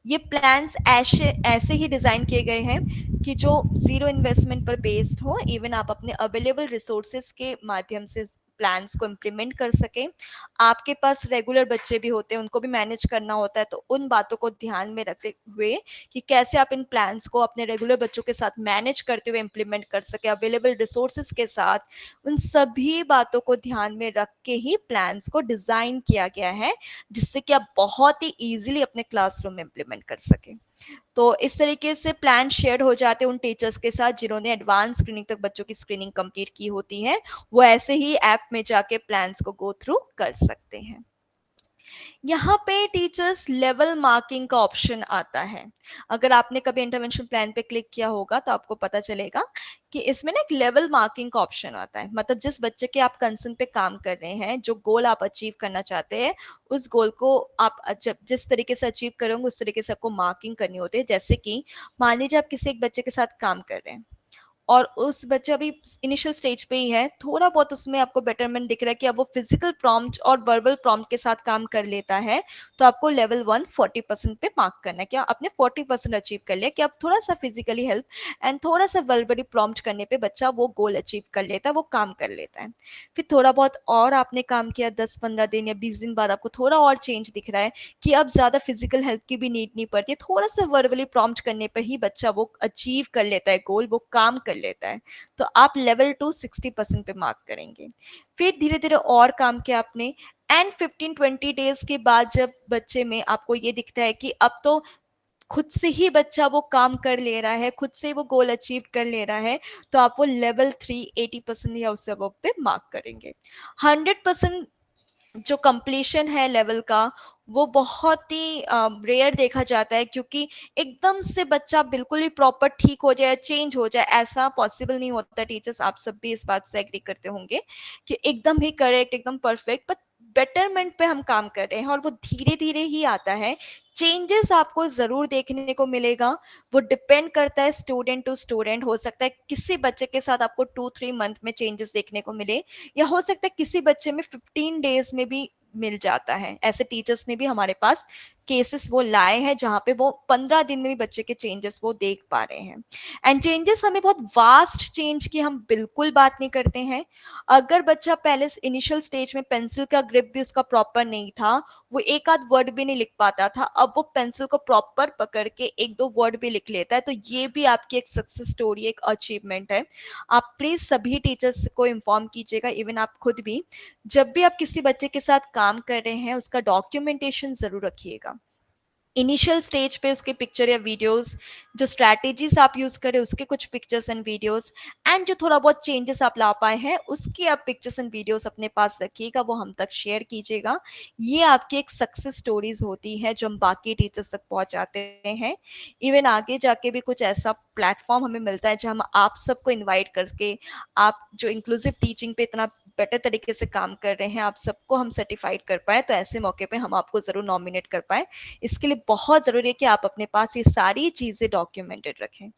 Speaker 2: ये प्लान्स ऐसे ऐसे ही डिजाइन किए गए हैं कि जो जीरो इन्वेस्टमेंट पर बेस्ड हो। इवन आप अपने अवेलेबल रिसोर्सेज के माध्यम से प्लान्स को इम्प्लीमेंट कर सकें। आपके पास रेगुलर बच्चे भी होते हैं, उनको भी मैनेज करना होता है, तो उन बातों को ध्यान में रखते हुए कि कैसे आप इन प्लान्स को अपने रेगुलर बच्चों के साथ मैनेज करते हुए इम्प्लीमेंट कर सके, अवेलेबल रिसोर्सेज के साथ, उन सभी बातों को ध्यान में रख के ही प्लान्स को डिजाइन किया गया है, जिससे कि आप बहुत ही इजीली अपने क्लासरूम में इम्प्लीमेंट कर सके। तो इस तरीके से प्लान शेयर हो जाते हैं उन टीचर्स के साथ जिन्होंने एडवांस स्क्रीनिंग तक बच्चों की स्क्रीनिंग कंप्लीट की होती है। वो ऐसे ही ऐप में जाके प्लान्स को गो थ्रू कर सकते हैं। यहाँ पे टीचर्स लेवल मार्किंग का ऑप्शन आता है। अगर आपने कभी इंटरवेंशन प्लान पे क्लिक किया होगा तो आपको पता चलेगा कि इसमें ना एक लेवल मार्किंग का ऑप्शन आता है। मतलब जिस बच्चे के आप कंसर्न पे काम कर रहे हैं, जो गोल आप अचीव करना चाहते हैं, उस गोल को आप जिस तरीके से अचीव करोगे उस तरीके से आपको मार्किंग करनी होती है। जैसे कि मान लीजिए आप किसी एक बच्चे के साथ काम कर रहे हैं और उस बच्चा अभी इनिशियल स्टेज पे ही है, थोड़ा बहुत उसमें आपको बेटरमेंट दिख रहा है कि अब वो फिजिकल प्रॉम्प्ट और वर्बल प्रॉम्प्ट के साथ काम कर लेता है, तो आपको लेवल 1 40% पे मार्क करना है। क्या आपने 40% अचीव कर लिया कि अब थोड़ा सा फिजिकली हेल्प एंड थोड़ा सा वर्बली प्रॉम्प्ट करने पे बच्चा वो गोल अचीव कर लेता है, वो काम कर लेता है। फिर थोड़ा बहुत और आपने काम किया, 10-15 दिन या 20 दिन बाद आपको थोड़ा और चेंज दिख रहा है कि अब ज्यादा फिजिकल हेल्प की भी नीड नहीं पड़ती है, थोड़ा सा वर्बली प्रॉम्प्ट करने पर ही बच्चा वो अचीव कर लेता है गोल, वो काम कर लेता है। तो आप लेवल 2 60% पे मार्क करेंगे। फिर धीरे धीरे और काम किया आपने एंड 15-20 डेज के बाद जब बच्चे में आपको ये दिखता है कि अब तो खुद से ही बच्चा वो काम कर ले रहा है, खुद से वो गोल अचीव कर ले रहा है, तो आप वो लेवल 3 80% या उससे अबव पे मार्क करेंगे। 100% जो कंप्लीशन है लेवल का, वो बहुत ही रेयर देखा जाता है, क्योंकि एकदम से बच्चा बिल्कुल ही प्रॉपर ठीक हो जाए, चेंज हो जाए, ऐसा पॉसिबल नहीं होता। टीचर्स आप सब भी इस बात से एग्री करते होंगे कि एकदम ही करेक्ट, एकदम परफेक्ट, बट बेटरमेंट पे हम काम कर रहे हैं और वो धीरे धीरे ही आता है। चेंजेस आपको जरूर देखने को मिलेगा, वो डिपेंड करता है स्टूडेंट टू स्टूडेंट। हो सकता है किसी बच्चे के साथ आपको 2-3 मंथ में चेंजेस देखने को मिले, या हो सकता है किसी बच्चे में 15 डेज में भी मिल जाता है। ऐसे टीचर्स ने भी हमारे पास केसेस वो लाए हैं जहां पे वो 15 दिन में भी बच्चे के चेंजेस वो देख पा रहे हैं। एंड चेंजेस हमें बहुत वास्ट चेंज की हम बिल्कुल बात नहीं करते हैं। अगर बच्चा पहले इनिशियल स्टेज में पेंसिल का ग्रिप भी उसका प्रॉपर नहीं था, वो एक आध वर्ड भी नहीं लिख पाता था, अब वो पेंसिल को प्रॉपर पकड़ के 1-2 वर्ड भी लिख लेता है, तो ये भी आपकी एक सक्सेस स्टोरी, एक अचीवमेंट है। आप प्लीज सभी टीचर्स को इन्फॉर्म कीजिएगा, इवन आप खुद भी, जब भी आप किसी बच्चे के साथ काम कर रहे हैं उसका डॉक्यूमेंटेशन जरूर रखिएगा। इनिशियल स्टेज पे उसके पिक्चर या वीडियोस, जो स्ट्रैटेजीज आप यूज करें उसके कुछ पिक्चर्स एंड वीडियोस, एंड जो थोड़ा बहुत चेंजेस आप ला पाए हैं उसकी आप पिक्चर्स एंड वीडियोस अपने पास रखिएगा, वो हम तक शेयर कीजिएगा। ये आपकी एक सक्सेस स्टोरीज होती है जो हम बाकी टीचर्स तक पहुंचाते हैं। इवन आगे जाके भी कुछ ऐसा प्लेटफॉर्म हमें मिलता है जहां हम आप सबको इन्वाइट करके, आप जो इंक्लूसिव टीचिंग पे इतना बेटर तरीके से काम कर रहे हैं, आप सबको हम सर्टिफाइड कर पाए, तो ऐसे मौके पे हम आपको जरूर नॉमिनेट कर पाए। इसके लिए बहुत जरूरी है कि आप अपने पास ये सारी चीजें डॉक्यूमेंटेड रखें।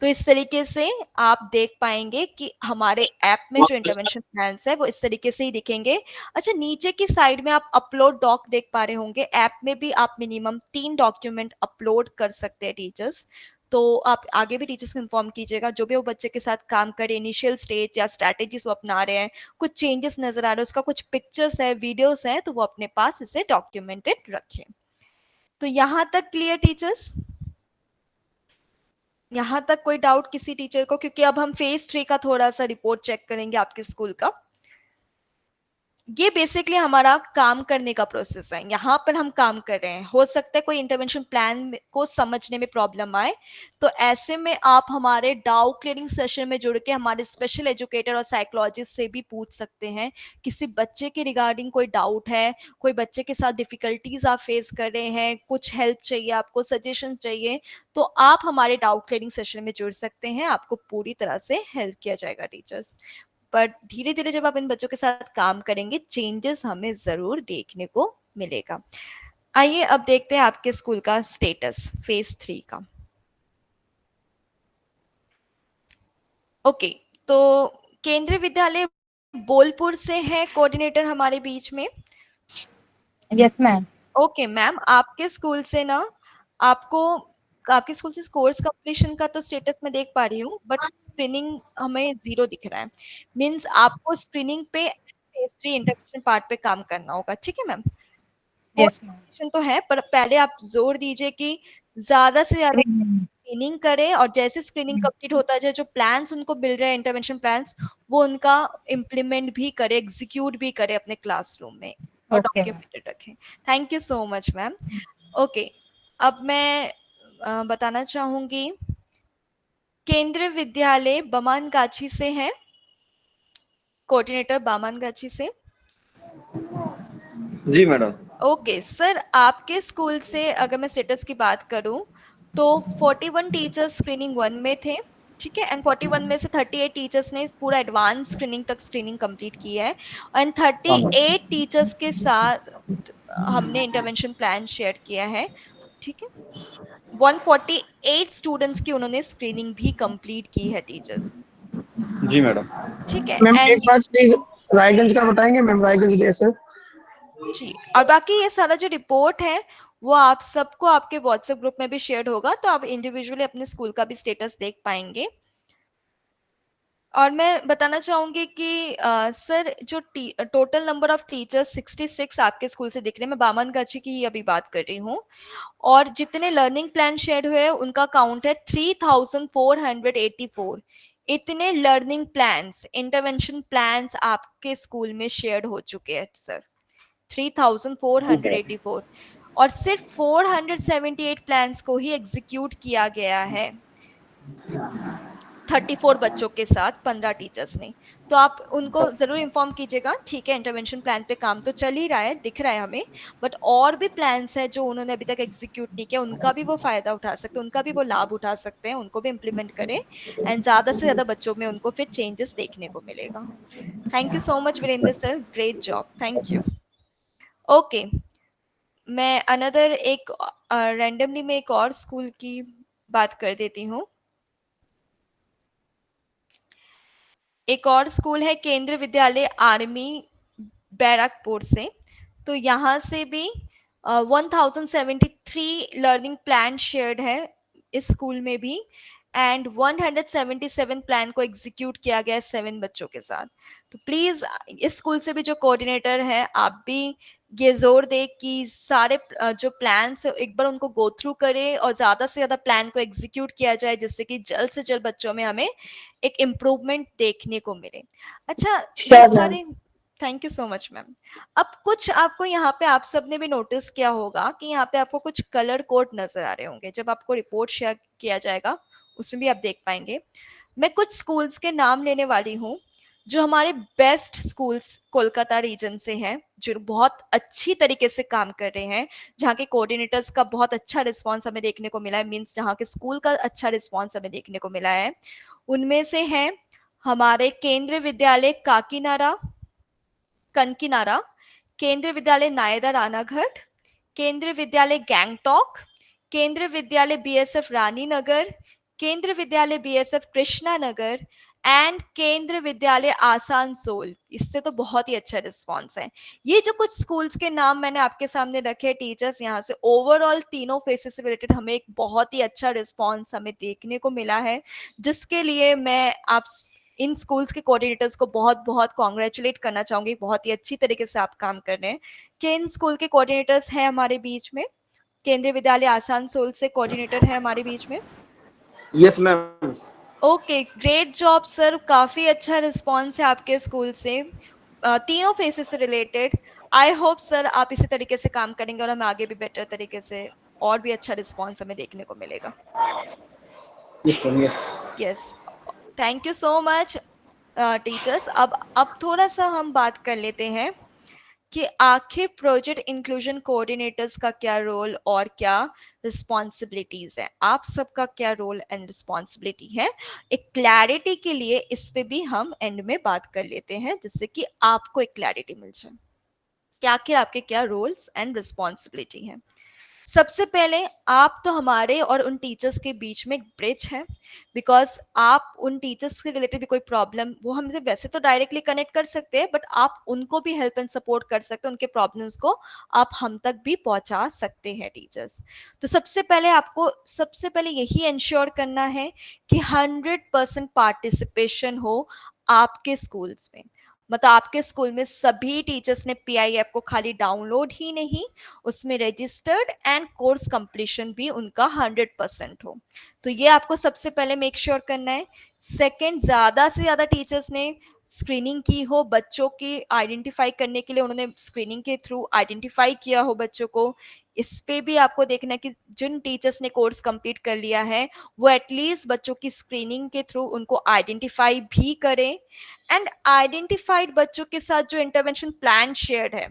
Speaker 2: तो इस तरीके से आप देख पाएंगे कि हमारे ऐप में जो इंटरवेंशन प्लान्स है वो इस तरीके से ही दिखेंगे। अच्छा, नीचे की साइड में आप अपलोड डॉक देख पा रहे होंगे। ऐप में भी आप मिनिमम 3 डॉक्यूमेंट अपलोड कर सकते हैं टीचर्स। तो आप आगे भी टीचर्स को इन्फॉर्म कीजिएगा, जो भी वो बच्चे के साथ काम करे, इनिशियल स्टेज या स्ट्रैटेजीज वो अपना रहे हैं, कुछ चेंजेस नजर आ रहे हैं, उसका कुछ पिक्चर्स है, वीडियोस है, तो वो अपने पास इसे डॉक्यूमेंटेड रखें। तो यहाँ तक क्लियर टीचर्स? यहाँ तक कोई डाउट किसी टीचर को? क्योंकि अब हम फेज 3 का थोड़ा सा रिपोर्ट चेक करेंगे आपके स्कूल का। ये बेसिकली हमारा काम करने का प्रोसेस है, यहाँ पर हम काम कर रहे हैं। हो सकता है कोई इंटरवेंशन प्लान को समझने में प्रॉब्लम आए, तो ऐसे में आप हमारे डाउट क्लियरिंग सेशन में जुड़ के हमारे स्पेशल एजुकेटर और साइकोलॉजिस्ट से भी पूछ सकते हैं। किसी बच्चे के रिगार्डिंग कोई डाउट है, कोई बच्चे के साथ डिफिकल्टीज आप फेस कर रहे हैं, कुछ हेल्प चाहिए आपको, सजेशन चाहिए, तो आप हमारे डाउट क्लियरिंग सेशन में जुड़ सकते हैं। आपको पूरी तरह से हेल्प किया जाएगा टीचर्स। पर धीरे धीरे जब आप इन बच्चों के साथ काम करेंगे, चेंजेस हमें जरूर देखने को मिलेगा। आइए अब देखते हैं आपके स्कूल का स्टेटस फेज 3 का। ओके, तो केंद्रीय विद्यालय बोलपुर से है कोऑर्डिनेटर हमारे बीच में।
Speaker 12: Yes ma'am.
Speaker 2: ओके मैम, आपके स्कूल से ना, आपके स्कूल से कोर्स कंप्लीशन का तो स्टेटस मैं देख पा रही हूँ, बट स्क्रीनिंग हमें 0 दिख रहा है। मींस आपको स्क्रीनिंग पे फेज 3 इंटरवेंशन पार्ट पे काम करना होगा, ठीक है मैम?
Speaker 12: Yes ma'am.
Speaker 2: तो है, पर पहले आप जोर दीजिए कि ज्यादा से ज्यादा स्क्रीनिंग करें, और जैसे स्क्रीनिंग कंप्लीट होता जाए, जो प्लान्स उनको मिल रहे हैं इंटरवेंशन प्लान्स, वो उनका इम्प्लीमेंट भी करे, एग्जीक्यूट भी करे अपने क्लासरूम में, और डॉक्यूमेंटेड रखें। Thank you so much ma'am. Okay, अब मैं बताना चाहूंगी केंद्रीय विद्यालय बमानगाछी से है कोऑर्डिनेटर, बामनगाछी से।
Speaker 13: जी मैडम।
Speaker 2: ओके सर, आपके स्कूल से अगर मैं स्टेटस की बात करूं तो 41 टीचर्स स्क्रीनिंग 1 में थे, ठीक है, एंड 41 में से 38 टीचर्स ने पूरा एडवांस स्क्रीनिंग तक स्क्रीनिंग कंप्लीट की है, एंड 38 टीचर्स के साथ हमने इंटरवेंशन प्लान शेयर किया है, ठीक है। 148 स्टूडेंट्स की उन्होंने स्क्रीनिंग भी कंप्लीट की है टीचर्स।
Speaker 13: जी मैडम।
Speaker 2: ठीक है,
Speaker 10: मैम एक बात प्लीज रायगंज का बताएंगे मैम, रायगंज जैसे
Speaker 2: जी। और बाकी ये सारा जो रिपोर्ट है वो आप सबको आपके व्हाट्सएप ग्रुप में भी शेयर होगा, तो आप इंडिविजुअली अपने स्कूल का भी स्टेटस देख पाएंगे। और मैं बताना चाहूंगी कि सर जो टोटल नंबर ऑफ टीचर्स 66 आपके स्कूल से दिख रहे हैं, मैं बामनगाछी की ही अभी बात कर रही हूँ, और जितने लर्निंग प्लान शेयर हुए हैं उनका काउंट है 3484। इतने लर्निंग प्लान्स, इंटरवेंशन प्लान्स आपके स्कूल में शेयर हो चुके हैं सर, 3484, और सिर्फ 478 प्लान्स को ही एग्जीक्यूट किया गया है। 34 बच्चों के साथ 15 टीचर्स ने। तो आप उनको ज़रूर इन्फॉर्म कीजिएगा, ठीक है, इंटरवेंशन प्लान पे काम तो चल ही रहा है, दिख रहा है हमें, बट और भी प्लान्स है जो उन्होंने अभी तक एग्जीक्यूट नहीं किया, उनका भी वो फ़ायदा उठा सकते हैं, उनका भी वो लाभ उठा सकते हैं, उनको भी इम्प्लीमेंट करें एंड ज़्यादा से ज़्यादा बच्चों में उनको फिर चेंजेस देखने को मिलेगा। Thank you so much Virendra sir, great job, thank you. Okay, मैं अनदर एक रैंडमली मैं एक और स्कूल की बात कर देती हूँ। एक और स्कूल है केंद्र विद्यालय आर्मी बैरकपुर से। तो यहाँ से भी 1073 लर्निंग प्लान शेयर्ड है इस स्कूल में भी, एंड 177 प्लान को एग्जीक्यूट किया गया है 7 बच्चों के साथ। तो प्लीज इस स्कूल से भी जो कोऑर्डिनेटर है, आप भी ये जोर दे कि सारे जो प्लान्स है एक बार उनको गो थ्रू करें और ज्यादा से ज्यादा प्लान को एग्जीक्यूट किया जाए, जिससे कि जल्द से जल्द बच्चों में हमें एक इम्प्रूवमेंट देखने को मिले। अच्छा, सारे thank you so much ma'am. अब कुछ आपको यहाँ पे आप सबने भी नोटिस किया होगा कि यहाँ पे आपको कुछ कलर कोड नजर आ रहे होंगे, जब आपको रिपोर्ट शेयर किया जाएगा उसमें भी आप देख पाएंगे। मैं कुछ स्कूल्स के नाम लेने वाली हूँ जो हमारे बेस्ट स्कूल्स कोलकाता रीजन से हैं, जो बहुत अच्छी तरीके से काम कर रहे हैं, जहाँ के कोऑर्डिनेटर्स का बहुत अच्छा रिस्पांस हमें देखने को मिला है, मींस जहाँ के स्कूल का अच्छा रिस्पांस हमें देखने को मिला है। उनमें से हैं हमारे केंद्रीय विद्यालय काकीनाडा कनकिनारा, केंद्रीय विद्यालय नायदा रानाघाट, केंद्रीय विद्यालय गैंगटॉक, केंद्रीय विद्यालय बीएसएफ रानीनगर, केंद्रीय विद्यालय बीएसएफ कृष्णा नगर एंड केंद्रीय विद्यालय आसनसोल। इससे तो बहुत ही अच्छा रिस्पांस है। ये जो कुछ स्कूल्स के नाम मैंने आपके सामने रखे टीचर्स, यहाँ से ओवरऑल तीनों फेसेस से रिलेटेड हमें एक बहुत ही अच्छा रिस्पांस हमें देखने को मिला है, जिसके लिए मैं आप इन स्कूल्स के कोऑर्डिनेटर्स को बहुत बहुत कॉन्ग्रेचुलेट करना चाहूंगी। बहुत ही अच्छी तरीके से आप काम कर रहे हैं। किन स्कूल के कोऑर्डिनेटर्स हैं हमारे बीच में? केंद्रीय विद्यालय आसनसोल से कोऑर्डिनेटर है हमारे बीच में।
Speaker 4: Yes ma'am.
Speaker 2: Okay, great job sir, काफी अच्छा रिस्पॉन्स है आपके स्कूल से तीनों फेसेस से रिलेटेड। आई होप सर आप इसी तरीके से काम करेंगे और हमें आगे भी बेटर तरीके से और भी अच्छा रिस्पॉन्स हमें देखने को मिलेगा। Yes, thank you so much teachers. अब थोड़ा सा हम बात कर लेते हैं कि आखिर प्रोजेक्ट इंक्लूजन कोऑर्डिनेटर्स का क्या रोल और क्या रिस्पॉन्सिबिलिटीज है, आप सबका क्या रोल एंड रिस्पॉन्सिबिलिटी है। एक क्लैरिटी के लिए इस पे भी हम एंड में बात कर लेते हैं, जिससे कि आपको एक क्लैरिटी मिल जाए कि आखिर आपके क्या रोल्स एंड रिस्पॉन्सिबिलिटी है। सबसे पहले आप तो हमारे और उन टीचर्स के बीच में एक ब्रिज है, बिकॉज आप उन टीचर्स के रिलेटेड भी कोई प्रॉब्लम, वो हमसे वैसे तो डायरेक्टली कनेक्ट कर सकते हैं, बट आप उनको भी हेल्प एंड सपोर्ट कर सकते हैं, उनके प्रॉब्लम्स को आप हम तक भी पहुंचा सकते हैं टीचर्स। तो सबसे पहले आपको यही इंश्योर करना है कि 100% पार्टिसिपेशन हो आपके स्कूल्स में। मतलब आपके स्कूल में सभी टीचर्स ने पीआई ऐप को खाली डाउनलोड ही नहीं, उसमें रजिस्टर्ड एंड कोर्स कंप्लीशन भी उनका 100% हो। तो ये आपको सबसे पहले मेक श्योर करना है। सेकंड, ज्यादा से ज्यादा टीचर्स ने स्क्रीनिंग की हो, बच्चों की आइडेंटिफाई करने के लिए उन्होंने स्क्रीनिंग के थ्रू आइडेंटिफाई किया हो बच्चों को। इस पे भी आपको देखना है कि जिन टीचर्स ने कोर्स कंप्लीट कर लिया है वो एटलीस्ट बच्चों की स्क्रीनिंग के थ्रू उनको आइडेंटिफाई भी करें। एंड आइडेंटिफाइड बच्चों के साथ जो इंटरवेंशन प्लान शेयर्ड है,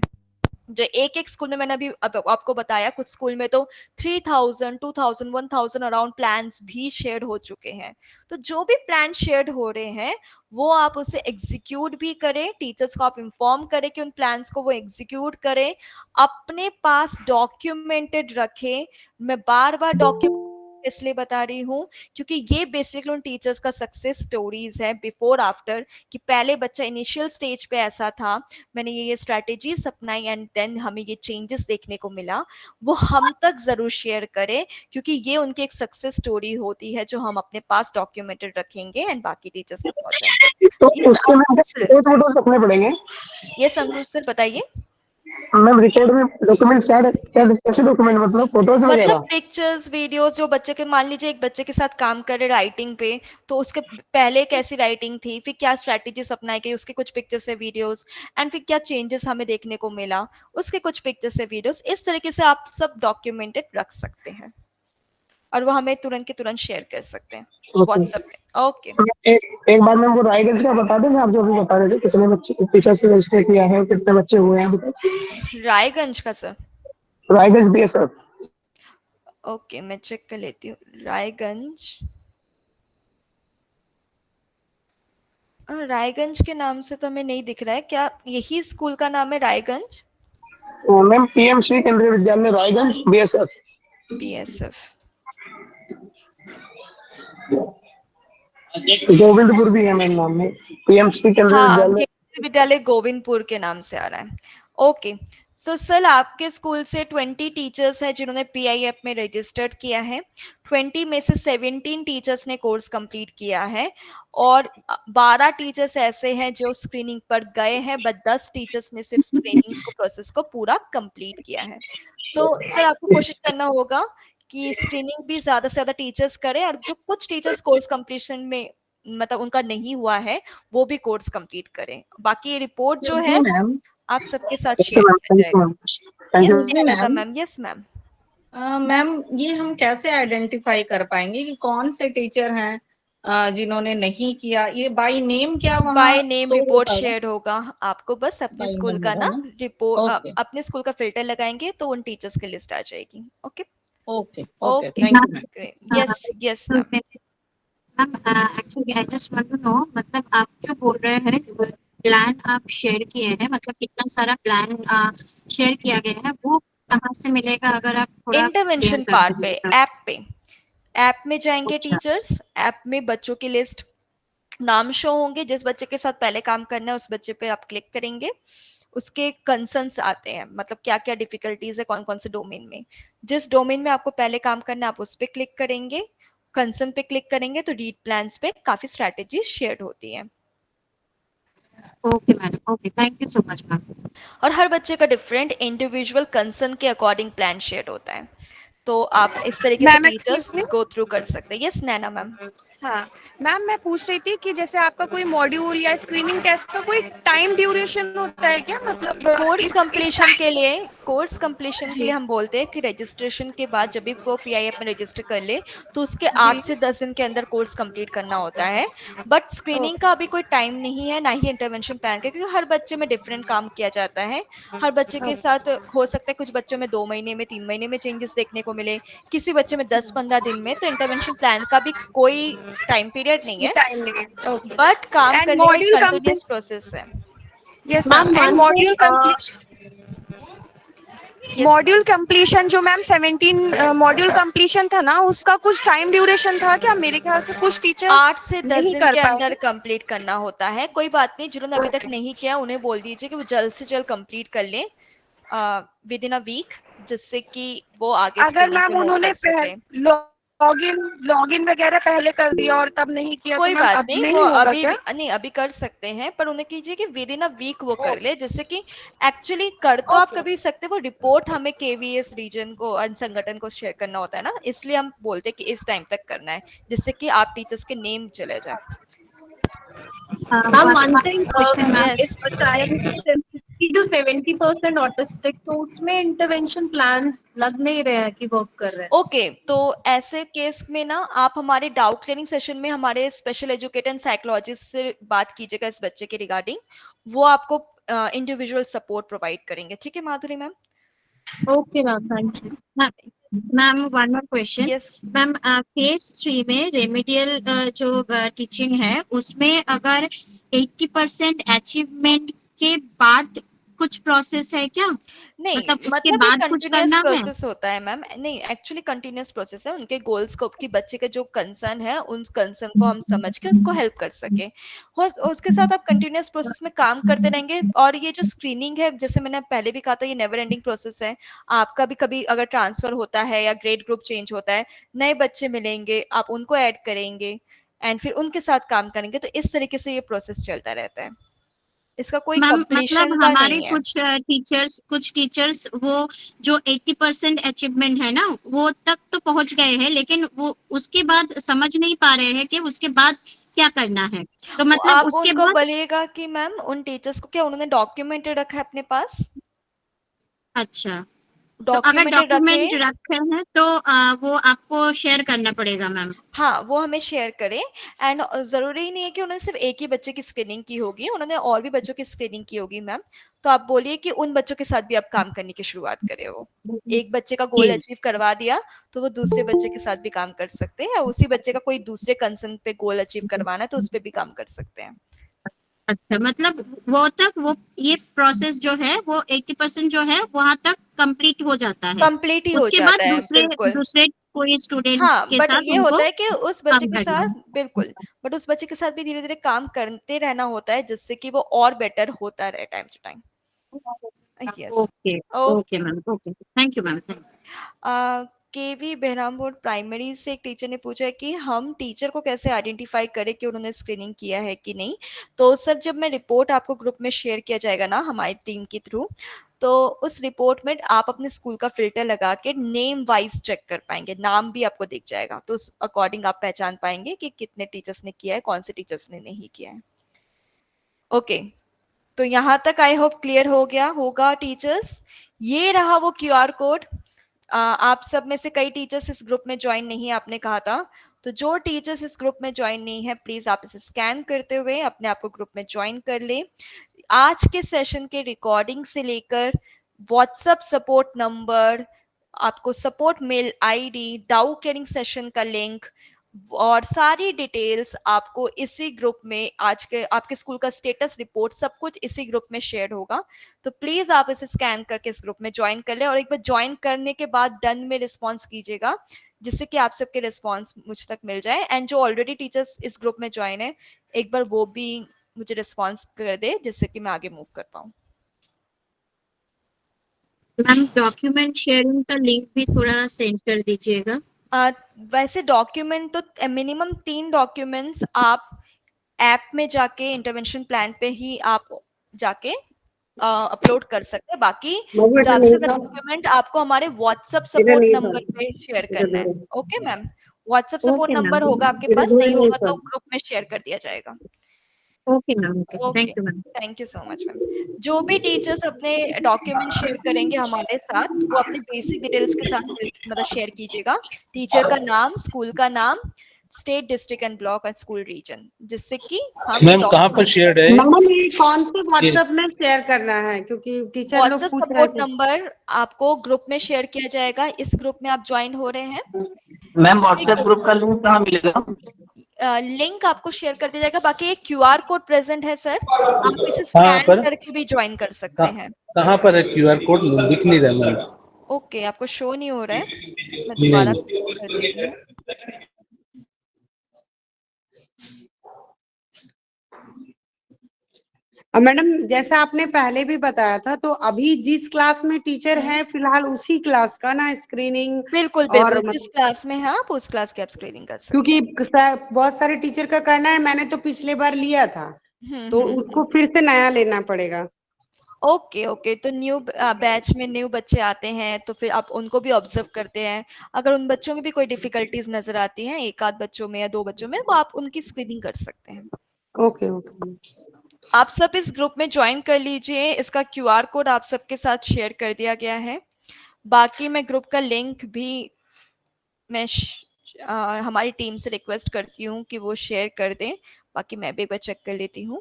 Speaker 2: जो एक स्कूल में मैंने अभी आपको बताया, कुछ स्कूल में तो 3000, 2000, 1000 अराउंड प्लान्स भी शेयर हो चुके हैं। तो जो भी प्लान शेयर हो रहे हैं वो आप उसे एग्जीक्यूट भी करें, टीचर्स को आप इंफॉर्म करें कि उन प्लान्स को वो एग्जीक्यूट करें, अपने पास डॉक्यूमेंटेड रखें। मैं बार बार डॉक्यूमेंट इसलिए बता रही हूँ क्योंकि ये बेसिकली उन टीचर्स का सक्सेस स्टोरीज है बिफोर आफ्टर, कि पहले बच्चा इनिशियल स्टेज पे ऐसा था, मैंने ये स्ट्रैटेजीज अपनाई एंड देन हमें ये चेंजेस देखने को मिला। वो हम तक जरूर शेयर करें, क्योंकि ये उनकी एक सक्सेस स्टोरी होती है जो हम अपने पास डॉक्यूमेंटेड रखेंगे एंड बाकी टीचर्स तक पहुंचाएंगे।
Speaker 10: तो उसके में फोटोज रखने पड़ेंगे।
Speaker 2: ये संतोष सर बताइए।
Speaker 10: मैम रिकॉर्ड में डॉक्यूमेंट कैसे डॉक्यूमेंट, मतलब फोटोज वगैरह,
Speaker 2: मतलब पिक्चर्स, वीडियोस, जो बच्चे के, मान लीजिए एक बच्चे के साथ काम कर रहे राइटिंग पे, तो उसके पहले कैसी राइटिंग थी, फिर क्या स्ट्रैटेजीज अपनाई गई, उसके कुछ पिक्चर्स है, वीडियोस, एंड फिर क्या चेंजेस हमें देखने को मिला, उसके कुछ पिक्चर्स है, वीडियोस, इस तरीके से आप सब डॉक्यूमेंटेड रख सकते हैं। और वो हमें तुरंत के तुरंत शेयर कर सकते हैं
Speaker 10: ओके
Speaker 2: व्हाट्सएप पे। ओके
Speaker 10: एक बार मैम वो रायगंज का बता दें, आप जो अभी बता रहे थे कितने बच्चे टीचर्स ने रजिस्टर किया है, कितने बच्चे हुए हैं अभी तक?
Speaker 2: रायगंज का सर?
Speaker 10: रायगंज बीएसएफ।
Speaker 2: ओके मैं चेक कर लेती हूँ। रायगंज, रायगंज के नाम से तो हमें नहीं दिख रहा है। क्या यही स्कूल का नाम है रायगंज?
Speaker 10: मैम पीएमसी केंद्रीय विद्यालय रायगंज बीएसएफ।
Speaker 2: बीएसएफ
Speaker 10: गोविंदपुर भी है मेरे नाम में, पीएमसी केंद्रीय
Speaker 2: हाँ,
Speaker 10: विद्यालय।
Speaker 2: केंद्रीय विद्यालय गोविंदपुर के नाम से आ रहा है। ओके तो सर आपके स्कूल से 20 टीचर्स हैं जिन्होंने पीआईएफ में रजिस्टर्ड किया है। 20 में से 17 टीचर्स ने कोर्स कंप्लीट किया है और 12 टीचर्स ऐसे हैं जो स्क्रीनिंग पर गए हैं, बट 10 टीचर्स ने सिर्फ स्क्रीनिंग को प्रोसेस को पूरा कंप्लीट किया है। तो सर आपको कोशिश करना होगा कि स्क्रीनिंग भी ज्यादा से ज्यादा टीचर्स करें, और जो कुछ टीचर्स कोर्स कंप्लीशन में मतलब उनका नहीं हुआ है वो भी कोर्स कंप्लीट करें। बाकी रिपोर्ट जो है
Speaker 9: मैम
Speaker 2: आप सबके साथ शेयर किया जाएगा। Yes ma'am, yes ma'am.
Speaker 9: Ma'am ये हम कैसे आइडेंटिफाई कर पाएंगे कि कौन से टीचर हैं जिन्होंने नहीं किया? ये बाय नेम क्या वहाँ
Speaker 2: बाय नेम
Speaker 9: शो
Speaker 2: रिपोर्ट
Speaker 9: होता है?
Speaker 2: शेयर होगा आपको, बस अपने
Speaker 9: By
Speaker 2: स्कूल
Speaker 9: name
Speaker 2: का
Speaker 9: होगा
Speaker 2: ना
Speaker 9: ना?
Speaker 2: रिपोर्ट
Speaker 9: ओके
Speaker 2: अपने स्कूल का फिल्टर लगाएंगे तो उन टीचर्स की लिस्ट आ जाएगी। Okay
Speaker 9: okay okay,
Speaker 2: okay
Speaker 9: thank you ma'am.
Speaker 2: Yes yes ma'am.
Speaker 13: Ma'am actually I just want to know, मतलब आप जो बोल रहे हैं प्लान आप शेयर किए हैं, मतलब कितना सारा प्लान शेयर किया गया है, वो कहाँ से मिलेगा? अगर आप थोड़ा
Speaker 2: इंटरवेंशन
Speaker 13: क्लियर
Speaker 2: पार्ट
Speaker 13: कर
Speaker 2: पे,
Speaker 13: दीजिए।
Speaker 2: ऐप में जाएंगे
Speaker 13: अच्छा।
Speaker 2: टीचर्स, ऐप में बच्चों की लिस्ट नाम शो होंगे, जिस बच्चे के साथ पहले काम करना है उस बच्चे पे आप क्लिक करेंगे, उसके कंसर्न्स आते हैं, मतलब क्या क्या डिफिकल्टीज है कौन कौन से डोमेन में, जिस डोमेन में आपको पहले काम करना है आप उस पर क्लिक करेंगे, कंसर्न पे क्लिक करेंगे तो रीड प्लान्स पे काफी स्ट्रैटेजी शेयर होती है।
Speaker 13: Okay madam, okay, thank you so much ma'am.
Speaker 2: और हर बच्चे का डिफरेंट इंडिविजुअल कंसर्न के अकॉर्डिंग प्लान शेयर होता है, तो आप इस तरीके से
Speaker 11: ma'am
Speaker 2: teachers
Speaker 11: excuse me.
Speaker 2: Go through कर सकते हैं। यस नैना मैम।
Speaker 11: हाँ मैम, मैं पूछ रही थी कि जैसे आपका कोई मॉड्यूल या स्क्रीनिंग टेस्ट का कोई टाइम ड्यूरेशन होता है क्या? मतलब
Speaker 2: कोर्स कंप्लीशन के लिए, कोर्स कंप्लीशन के
Speaker 11: जी
Speaker 2: लिए हम बोलते हैं कि रजिस्ट्रेशन के बाद जब भी वो पीआईएफ में रजिस्टर कर ले तो उसके 8 से 10 दिन के अंदर कोर्स कंप्लीट करना होता है। बट स्क्रीनिंग का अभी कोई टाइम नहीं है, ना ही इंटरवेंशन प्लान का, क्योंकि हर बच्चे में डिफरेंट काम किया जाता है। हर बच्चे के साथ हो सकता है कुछ बच्चों में 2 महीने में 3 महीने में चेंजेस देखने को मिले, किसी बच्चे में 10-15 दिन में। तो इंटरवेंशन प्लान का भी कोई टाइम पीरियड नहीं है,
Speaker 11: टाइम नहीं है। ओके
Speaker 2: बट काम
Speaker 11: एंड
Speaker 2: करने का एक
Speaker 11: मॉड्यूल
Speaker 2: कंटिन्यूस प्रोसेस है।
Speaker 11: Yes
Speaker 5: ma'am
Speaker 11: ma'am, and
Speaker 5: one
Speaker 11: module
Speaker 5: thing,
Speaker 11: completion,
Speaker 2: Yes,
Speaker 11: module completion जो मैम 17 मॉड्यूल कंप्लीशन था ना, उसका कुछ टाइम ड्यूरेशन था क्या? मेरे ख्याल से कुछ टीचर्स
Speaker 2: 8 से 10
Speaker 11: नहीं
Speaker 2: दिन
Speaker 11: कर
Speaker 2: के अंदर
Speaker 11: पाए।
Speaker 2: कंप्लीट करना होता है। कोई बात नहीं, जिन्होंने अभी तक नहीं किया उन्हें बोल दीजिए कि वो जल्द से जल्द कंप्लीट कर लें विद इन अ वीक, जिससे कि वो आगे
Speaker 12: अगर
Speaker 2: स्क्रीनिंग
Speaker 12: मैम
Speaker 2: पे मूव
Speaker 12: उन्होंने
Speaker 2: कर सके।
Speaker 12: लॉगिन वगैरह पहले कर दिया और तब नहीं किया तो
Speaker 2: कोई
Speaker 12: मैम
Speaker 2: बात
Speaker 12: अब
Speaker 2: नहीं, वो
Speaker 12: नहीं होगा
Speaker 2: अभी
Speaker 12: क्या?
Speaker 2: नहीं अभी कर सकते हैं, पर उन्हें कीजिए कि विद इन अ वीक वो कर ले, जिससे कि एक्चुअली कर तो आप कभी सकते, वो रिपोर्ट हमें केवीएस रीजन को और संगठन को शेयर करना होता है ना, इसलिए हम बोलते हैं कि इस टाइम तक करना है, जिससे कि आप टीचर्स के नेम चले जाए।
Speaker 5: Ma'am one thing,
Speaker 13: question ma'am.
Speaker 2: Yes yes ma'am.
Speaker 5: 60 to 70% autistic, तो उसमें इंटरवेंशन प्लान्स लग नहीं रहे हैं कि वर्क कर रहे हैं।
Speaker 2: ओके तो ऐसे केस में ना आप हमारे डाउट क्लियरिंग सेशन में हमारे स्पेशल एजुकेटर एंड साइकोलॉजिस्ट से बात कीजिएगा इस बच्चे के रिगार्डिंग, वो आपको इंडिविजुअल सपोर्ट प्रोवाइड करेंगे। ठीक है Madhuri ma'am?
Speaker 5: Okay ma'am, thank you.
Speaker 13: Ma'am one more question.
Speaker 2: Yes
Speaker 13: ma'am phase 3 में रेमेडियल जो टीचिंग है उसमें अगर 80% अचीवमेंट के बाद कुछ प्रोसेस है क्या?
Speaker 2: नहीं,
Speaker 13: मतलब उसके
Speaker 2: मतलब ये
Speaker 13: बाद कुछ
Speaker 2: कंटिन्यूअस
Speaker 13: करना है?
Speaker 2: प्रोसेस होता है मैम। नहीं, एक्चुअली कंटिन्यूअस प्रोसेस है, उनके गोल्स को कि बच्चे के जो कंसर्न है उन कंसर्न को हम समझ के उसको हेल्प कर सके। उसके साथ आप कंटिन्यूअस प्रोसेस में काम करते रहेंगे। और ये जो स्क्रीनिंग है, जैसे मैंने पहले भी कहा था, ये नेवर एंडिंग प्रोसेस है। आपका भी कभी अगर ट्रांसफर होता है या ग्रेड ग्रुप चेंज होता है, नए बच्चे मिलेंगे, आप उनको ऐड करेंगे एंड फिर उनके साथ काम करेंगे, तो इस तरीके से ये प्रोसेस चलता रहता है। इसका कोई
Speaker 13: मैम मतलब
Speaker 2: कंप्लीशन का
Speaker 13: हमारे
Speaker 2: नहीं है।
Speaker 13: कुछ टीचर्स वो जो 80% अचीवमेंट है ना वो तक तो पहुंच गए हैं, लेकिन वो उसके बाद समझ नहीं पा रहे हैं कि उसके बाद क्या करना है, तो मतलब
Speaker 2: आप
Speaker 13: उसके
Speaker 2: उनको
Speaker 13: बाद।
Speaker 2: बोलिएगा कि मैम उन टीचर्स को क्या उन्होंने डॉक्यूमेंटेड रखा है अपने पास?
Speaker 13: अच्छा तो अगर
Speaker 2: डॉक्यूमेंटेड
Speaker 13: डॉक्यूमेंट
Speaker 2: रखे।
Speaker 13: रखे हैं तो वो आपको शेयर करना पड़ेगा मैम।
Speaker 2: हाँ, वो हमें शेयर करें। एंड ज़रूरी ही नहीं है कि उन्होंने सिर्फ एक ही बच्चे की स्क्रीनिंग की होगी, उन्होंने और भी बच्चों की स्क्रीनिंग की होगी मैम। तो आप बोलिए कि उन बच्चों के साथ भी आप काम करने की शुरुआत करें। वो एक बच्चे का गोल अचीव करवा दिया तो वो दूसरे बच्चे के साथ भी काम कर सकते हैं, या उसी बच्चे का कोई दूसरे कंसर्न पे गोल अचीव करवाना है तो उस पे भी काम कर सकते हैं।
Speaker 13: अच्छा, मतलब वो तक वो ये प्रोसेस जो है वो 80% जो है वहां तक कंप्लीट हो जाता है,
Speaker 2: कंप्लीट ही हो
Speaker 13: उसके बाद
Speaker 2: जाता है,
Speaker 13: दूसरे
Speaker 2: बिल्कुल।
Speaker 13: दूसरे कोई स्टूडेंट
Speaker 2: हाँ,
Speaker 13: के
Speaker 2: बट
Speaker 13: साथ
Speaker 2: ये
Speaker 13: उनको
Speaker 2: होता है कि उस बच्चे
Speaker 13: काम
Speaker 2: के
Speaker 13: करना
Speaker 2: साथ,
Speaker 13: है।
Speaker 2: बिल्कुल, बट उस बच्चे के साथ भी धीरे-धीरे काम करते रहना होता है, जिससे कि वो और बेटर होता रहे time to time. Yes.
Speaker 13: Okay okay
Speaker 2: okay.
Speaker 13: Ma'am, okay, thank you ma'am, thank
Speaker 2: KV Berhampur primary से एक टीचर ने पूछा है कि हम टीचर को कैसे आइडेंटिफाई करें कि उन्होंने स्क्रीनिंग किया है कि नहीं। तो सर, जब मैं रिपोर्ट आपको ग्रुप में शेयर किया जाएगा ना हमारी टीम के थ्रू, तो उस रिपोर्ट में आप अपने स्कूल का फिल्टर लगा के नेम वाइज चेक कर पाएंगे, नाम भी आपको दिख जाएगा, तो उस अकॉर्डिंग आप पहचान पाएंगे कि कितने टीचर्स ने किया है, कौन से टीचर्स ने नहीं किया है। ओके, तो यहाँ तक आई होप क्लियर हो गया होगा टीचर्स। ये रहा वो क्यूआर कोड। आप सब में से कई टीचर्स इस ग्रुप में ज्वाइन नहीं है, आपने कहा था। तो जो टीचर्स इस ग्रुप में ज्वाइन नहीं है, प्लीज आप इसे स्कैन करते हुए अपने आप को ग्रुप में ज्वाइन कर ले। आज के सेशन के रिकॉर्डिंग से लेकर व्हाट्सएप सपोर्ट नंबर, आपको support mail ID, doubt clearing session का लिंक और सारी डिटेल्स आपको इसी ग्रुप में, आज के आपके स्कूल का स्टेटस रिपोर्ट, सब कुछ इसी ग्रुप में शेयर होगा। तो प्लीज आप इसे स्कैन करके इस ग्रुप में ज्वाइन कर ले, और एक बार ज्वाइन करने के बाद डन में रिस्पॉन्स कीजिएगा, जिससे कि आप सबके रिस्पॉन्स मुझ तक मिल जाए। एंड जो ऑलरेडी टीचर्स इस ग्रुप में ज्वाइन है, एक बार वो भी मुझे रिस्पॉन्स कर दे, जिससे कि मैं आगे मूव कर पाऊँ।
Speaker 13: मैम डॉक्यूमेंट शेयरिंग का लिंक भी थोड़ा सेंड कर दीजिएगा।
Speaker 2: वैसे डॉक्यूमेंट तो मिनिमम 3 डॉक्यूमेंट्स आप ऐप में जाके इंटरवेंशन प्लान पे ही आप जाके अपलोड कर सकते हैं। बाकी ज्यादा से ज्यादा डॉक्यूमेंट आपको हमारे व्हाट्सएप सपोर्ट नंबर पे शेयर करना है। Okay ma'am, WhatsApp support
Speaker 13: okay
Speaker 2: number
Speaker 13: ma'am,
Speaker 2: होगा आपके पास, नहीं होगा तो ग्रुप में शेयर कर दिया जाएगा।
Speaker 13: Okay ma'am,
Speaker 2: okay,
Speaker 13: thank you ma'am.
Speaker 2: Thank you so much ma'am. जो भी टीचर्स अपने डॉक्यूमेंट शेयर करेंगे हमारे साथ, वो अपने बेसिक डिटेल्स के साथ मतलब शेयर कीजिएगा। टीचर का नाम, स्कूल का नाम, स्टेट, डिस्ट्रिक्ट एंड ब्लॉक और स्कूल रीजन, जिससे कि हम
Speaker 7: मैम कहाँ पर शेयर्ड है?
Speaker 14: मैडम ये कौन से व्हाट्सएप में शेयर करना है, क्योंकि टीचर लोग
Speaker 2: व्हाट्सएप
Speaker 14: पूछ रहे
Speaker 2: सपोर्ट
Speaker 14: थे।
Speaker 2: नंबर आपको ग्रुप में शेयर किया जाएगा। इस ग्रुप में आप ज्वाइन हो रहे हैं,
Speaker 15: मैम व्हाट्सएप ग्रुप का लिंक कहाँ मिलेगा?
Speaker 2: लिंक आपको शेयर कर दिया जाएगा। बाकी एक क्यूआर कोड प्रेजेंट है सर, आप इसे
Speaker 7: कहाँ
Speaker 2: स्कैन
Speaker 7: पर?
Speaker 2: करके भी ज्वाइन कर सकते हैं।
Speaker 7: कहाँ पर है क्यूआर कोड? दिख नहीं रहा मैम।
Speaker 2: ओके, आपको शो नहीं हो रहा है, मैं दोबारा कर देती हूँ।
Speaker 14: मैडम जैसा आपने पहले भी बताया था, तो अभी जिस क्लास में टीचर हैं फिलहाल उसी क्लास का ना स्क्रीनिंग,
Speaker 2: बिल्कुल
Speaker 14: और
Speaker 2: बिल्कुल, जिस क्लास में है आप उस क्लास की आप स्क्रीनिंग कर सकते
Speaker 14: क्योंकि बहुत सारे टीचर का कहना है मैंने तो पिछले बार लिया था, तो उसको फिर से नया लेना पड़ेगा।
Speaker 2: ओके ओके, तो न्यू बैच में न्यू बच्चे आते हैं तो फिर आप उनको भी ऑब्जर्व करते हैं। अगर उन बच्चों में भी कोई डिफिकल्टीज नजर आती हैं, एक आध बच्चों में या 2 बच्चों में, वो आप उनकी स्क्रीनिंग कर सकते हैं।
Speaker 14: ओके ओके,
Speaker 2: आप सब इस ग्रुप में ज्वाइन कर लीजिए। इसका क्यूआर कोड आप सबके साथ शेयर कर दिया गया है। बाकी मैं ग्रुप का लिंक भी मैं हमारी टीम से रिक्वेस्ट करती हूँ कि वो शेयर कर दें। बाकी मैं भी एक बार चेक कर लेती हूँ।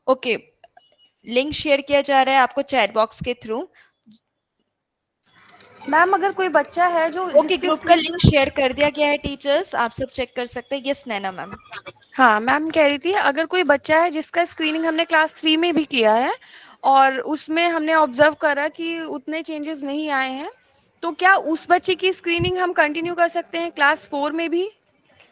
Speaker 2: ओके, लिंक शेयर किया जा रहा है आपको चैट बॉक्स के थ्रू।
Speaker 11: मैम अगर कोई बच्चा है जो
Speaker 2: ओके, ग्रुप का लिंक शेयर कर दिया गया है टीचर्स, आप सब चेक कर सकते हैं। यस नैना मैम।
Speaker 11: हाँ मैम कह रही थी, अगर कोई बच्चा है जिसका स्क्रीनिंग हमने क्लास 3 में भी किया है और उसमें हमने ऑब्जर्व करा कि उतने चेंजेस नहीं आए हैं, तो क्या उस बच्चे की स्क्रीनिंग हम कंटिन्यू कर सकते हैं क्लास 4 में भी?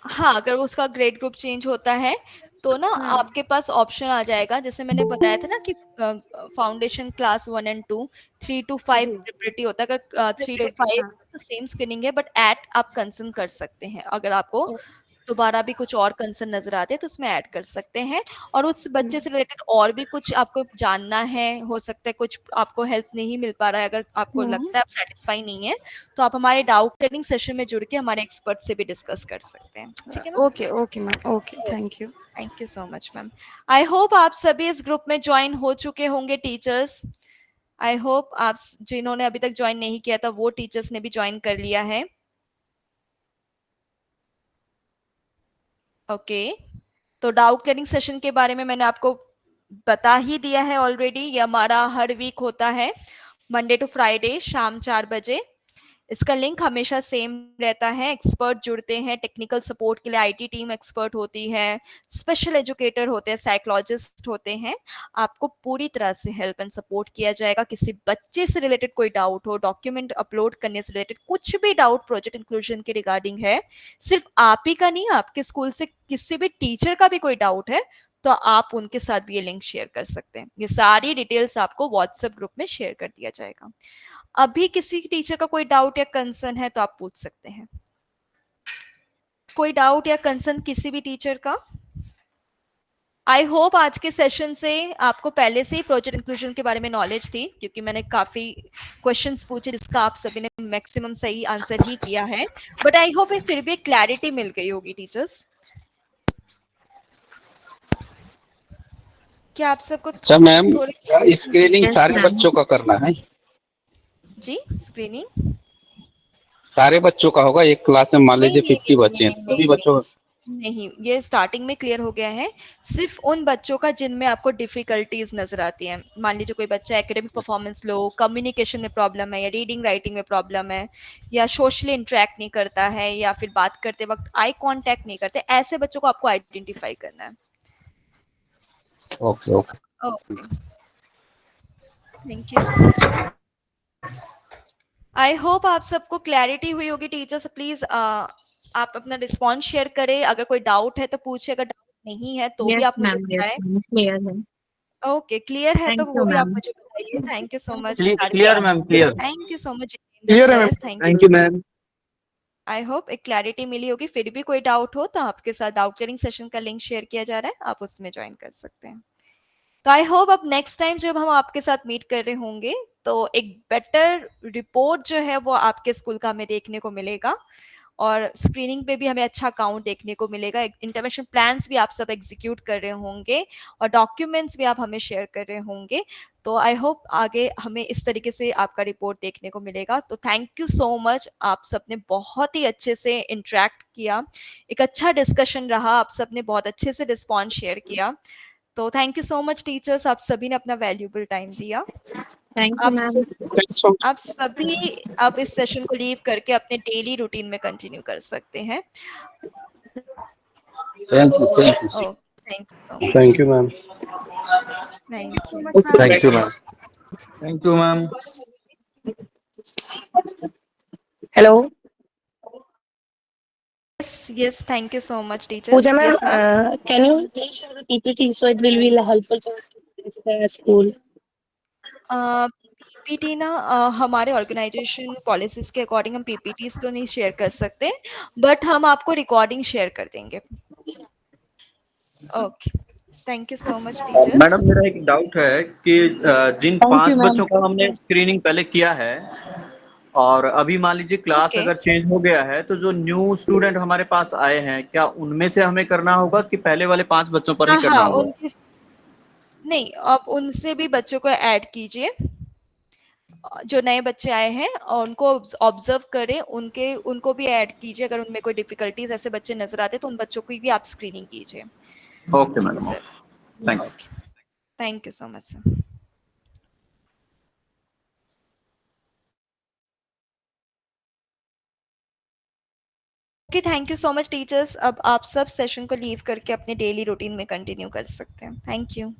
Speaker 2: हाँ, अगर उसका ग्रेड ग्रुप चेंज होता है तो ना आपके पास ऑप्शन आ जाएगा, जैसे मैंने बताया था ना कि foundation class 1 and 2, 3 to 5 preparatory होता है। अगर 3 to 5 तो सेम स्क्रीनिंग है, बट ऐड आप कंसर्न कर सकते हैं। अगर आपको दोबारा भी कुछ और कंसर्न नजर आते हैं तो उसमें ऐड कर सकते हैं। और उस बच्चे से रिलेटेड और भी कुछ आपको जानना है, हो सकता है कुछ आपको हेल्प नहीं मिल पा रहा है, अगर आपको लगता है आप सेटिस्फाई नहीं है, तो आप हमारे डाउट क्लियरिंग सेशन में जुड़ के हमारे एक्सपर्ट से भी डिस्कस कर सकते हैं। ठीक है ना?
Speaker 11: Okay okay ma'am, okay, thank you.
Speaker 2: Thank you so much ma'am. I hope आप सभी इस ग्रुप में ज्वाइन हो चुके होंगे टीचर्स। आई होप आप जिन्होंने अभी तक ज्वाइन नहीं किया था वो टीचर्स ने भी ज्वाइन कर लिया है। ओके, तो डाउट क्लियरिंग सेशन के बारे में मैंने आपको बता ही दिया है ऑलरेडी। ये हमारा हर वीक होता है, मंडे टू फ्राइडे शाम 4 बजे। इसका लिंक हमेशा सेम रहता है। एक्सपर्ट जुड़ते हैं टेक्निकल सपोर्ट के लिए, आईटी टीम एक्सपर्ट होती है, स्पेशल एजुकेटर होते हैं, साइकोलॉजिस्ट होते हैं। आपको पूरी तरह से हेल्प एंड सपोर्ट किया जाएगा। किसी बच्चे से रिलेटेड कोई डाउट हो, डॉक्यूमेंट अपलोड करने से रिलेटेड कुछ भी डाउट प्रोजेक्ट इंक्लूजन के रिगार्डिंग है, सिर्फ आप ही का नहीं, आपके स्कूल से किसी भी टीचर का भी कोई डाउट है तो आप उनके साथ भी ये लिंक शेयर कर सकते हैं। ये सारी डिटेल्स आपको व्हाट्सएप ग्रुप में शेयर कर दिया जाएगा। अभी किसी टीचर का कोई डाउट या कंसर्न है तो आप पूछ सकते हैं। कोई डाउट या कंसर्न किसी भी टीचर का? आई होप आज के सेशन से आपको पहले से ही प्रोजेक्ट इंक्लूजन के बारे में नॉलेज थी, क्योंकि मैंने काफी क्वेश्चंस पूछे जिसका आप सभी ने मैक्सिमम सही आंसर ही किया है। बट आई होप फिर भी क्लैरिटी मिल गई होगी टीचर्स। क्या आप सबको
Speaker 16: अच्छा मैम, स्क्रीनिंग सारे बच्चों का करना है?
Speaker 2: जी, स्क्रीनिंग
Speaker 16: सारे बच्चों का होगा? एक क्लास में मान लीजिए 50 बच्चे हैं, सभी बच्चों का?
Speaker 2: नहीं, ये स्टार्टिंग में क्लियर हो गया है। सिर्फ उन बच्चों का जिनमें आपको डिफिकल्टीज नजर आती हैं। मान लीजिए कोई बच्चा एकेडमिक परफॉर्मेंस लो, कम्युनिकेशन में प्रॉब्लम है, या रीडिंग राइटिंग में प्रॉब्लम है, या सोशली इंटरेक्ट नहीं करता है, या फिर बात करते वक्त आई कांटेक्ट नहीं करते, ऐसे बच्चों को आपको आइडेंटिफाई करना है।
Speaker 16: Okay okay
Speaker 2: okay, thank you. I hope आप सबको क्लैरिटी हुई होगी। टीचर्स प्लीज आप अपना रिस्पॉन्स शेयर करें। अगर कोई डाउट है तो पूछे, अगर डाउट नहीं है तो भी आप मुझे बताएं।
Speaker 13: क्लियर है।
Speaker 2: ओके, क्लियर है तो
Speaker 13: Thank
Speaker 2: वो
Speaker 13: you,
Speaker 2: भी आप
Speaker 13: ma'am.
Speaker 2: मुझे बताइए। Thank you so much.
Speaker 16: Clear ma'am, clear.
Speaker 2: Thank you so much
Speaker 10: clear है ma'am.
Speaker 2: Sir.
Speaker 16: Thank you ma'am.
Speaker 2: I hope एक क्लैरिटी मिली होगी। फिर भी कोई डाउट हो तो आपके साथ डाउट क्लियरिंग सेशन का लिंक शेयर किया जा रहा है, आप उसमें ज्वाइन कर सकते हैं। तो आई होप अब नेक्स्ट टाइम जब हम आपके साथ मीट कर रहे होंगे तो एक बेटर रिपोर्ट जो है वो आपके स्कूल का हमें देखने को मिलेगा, और स्क्रीनिंग पे भी हमें अच्छा काउंट देखने को मिलेगा। इंटरवेंशन प्लान्स भी आप सब एग्जीक्यूट कर रहे होंगे, और डॉक्यूमेंट्स भी आप हमें शेयर कर रहे होंगे। तो आई होप आगे हमें इस तरीके से आपका रिपोर्ट देखने को मिलेगा। तो थैंक यू सो मच, आप सबने बहुत ही अच्छे से इंटरेक्ट किया, एक अच्छा डिस्कशन रहा, आप सबने बहुत अच्छे से रिस्पॉन्स शेयर किया। तो thank you so much teachers, आप सभी ने अपना वैल्यूएबल टाइम दिया।
Speaker 13: Thank you, ma'am.
Speaker 2: आप सभी अब इस सेशन को लीव करके अपने डेली रूटीन में कंटिन्यू कर सकते हैं।
Speaker 16: Thank you thank you
Speaker 2: thank you so much.
Speaker 7: Thank you ma'am.
Speaker 2: Thank you.
Speaker 7: Thank you ma'am.
Speaker 3: Thank you ma'am.
Speaker 17: Hello.
Speaker 2: Yes, thank you so much, teachers.
Speaker 17: Pooja ma'am,
Speaker 2: Yes, ma'am.
Speaker 17: can you please share the PPT so it will be helpful to students in the school?
Speaker 2: PPT ना हमारे organisation policies के according हम PPTs तो नहीं share कर सकते, but हम आपको रिकॉर्डिंग शेयर कर देंगे। Okay, thank you so much teachers.
Speaker 18: Madam मेरा एक डाउट है कि जिन 5 बच्चों का हमने स्क्रीनिंग पहले किया है और अभी मान लीजिए क्लास अगर चेंज हो गया है, तो जो न्यू स्टूडेंट हमारे पास आए हैं, क्या उनमें से हमें करना होगा कि पहले वाले 5 बच्चों पर ही करना होगा?
Speaker 2: नहीं, आप उनसे भी बच्चों को ऐड कीजिए। जो नए बच्चे आए हैं और उनको ऑब्जर्व करें, उनको भी ऐड कीजिए। अगर उनमें कोई डिफिकल्टीज ऐसे बच्चे नजर आते तो उन बच्चों की भी आप स्क्रीनिंग कीजिए।
Speaker 18: Okay madam, thank you.
Speaker 2: Thank you so much sir. Okay, thank you so much teachers. अब आप सब सेशन को लीव करके अपने डेली रूटीन में कंटिन्यू कर सकते हैं। Thank you.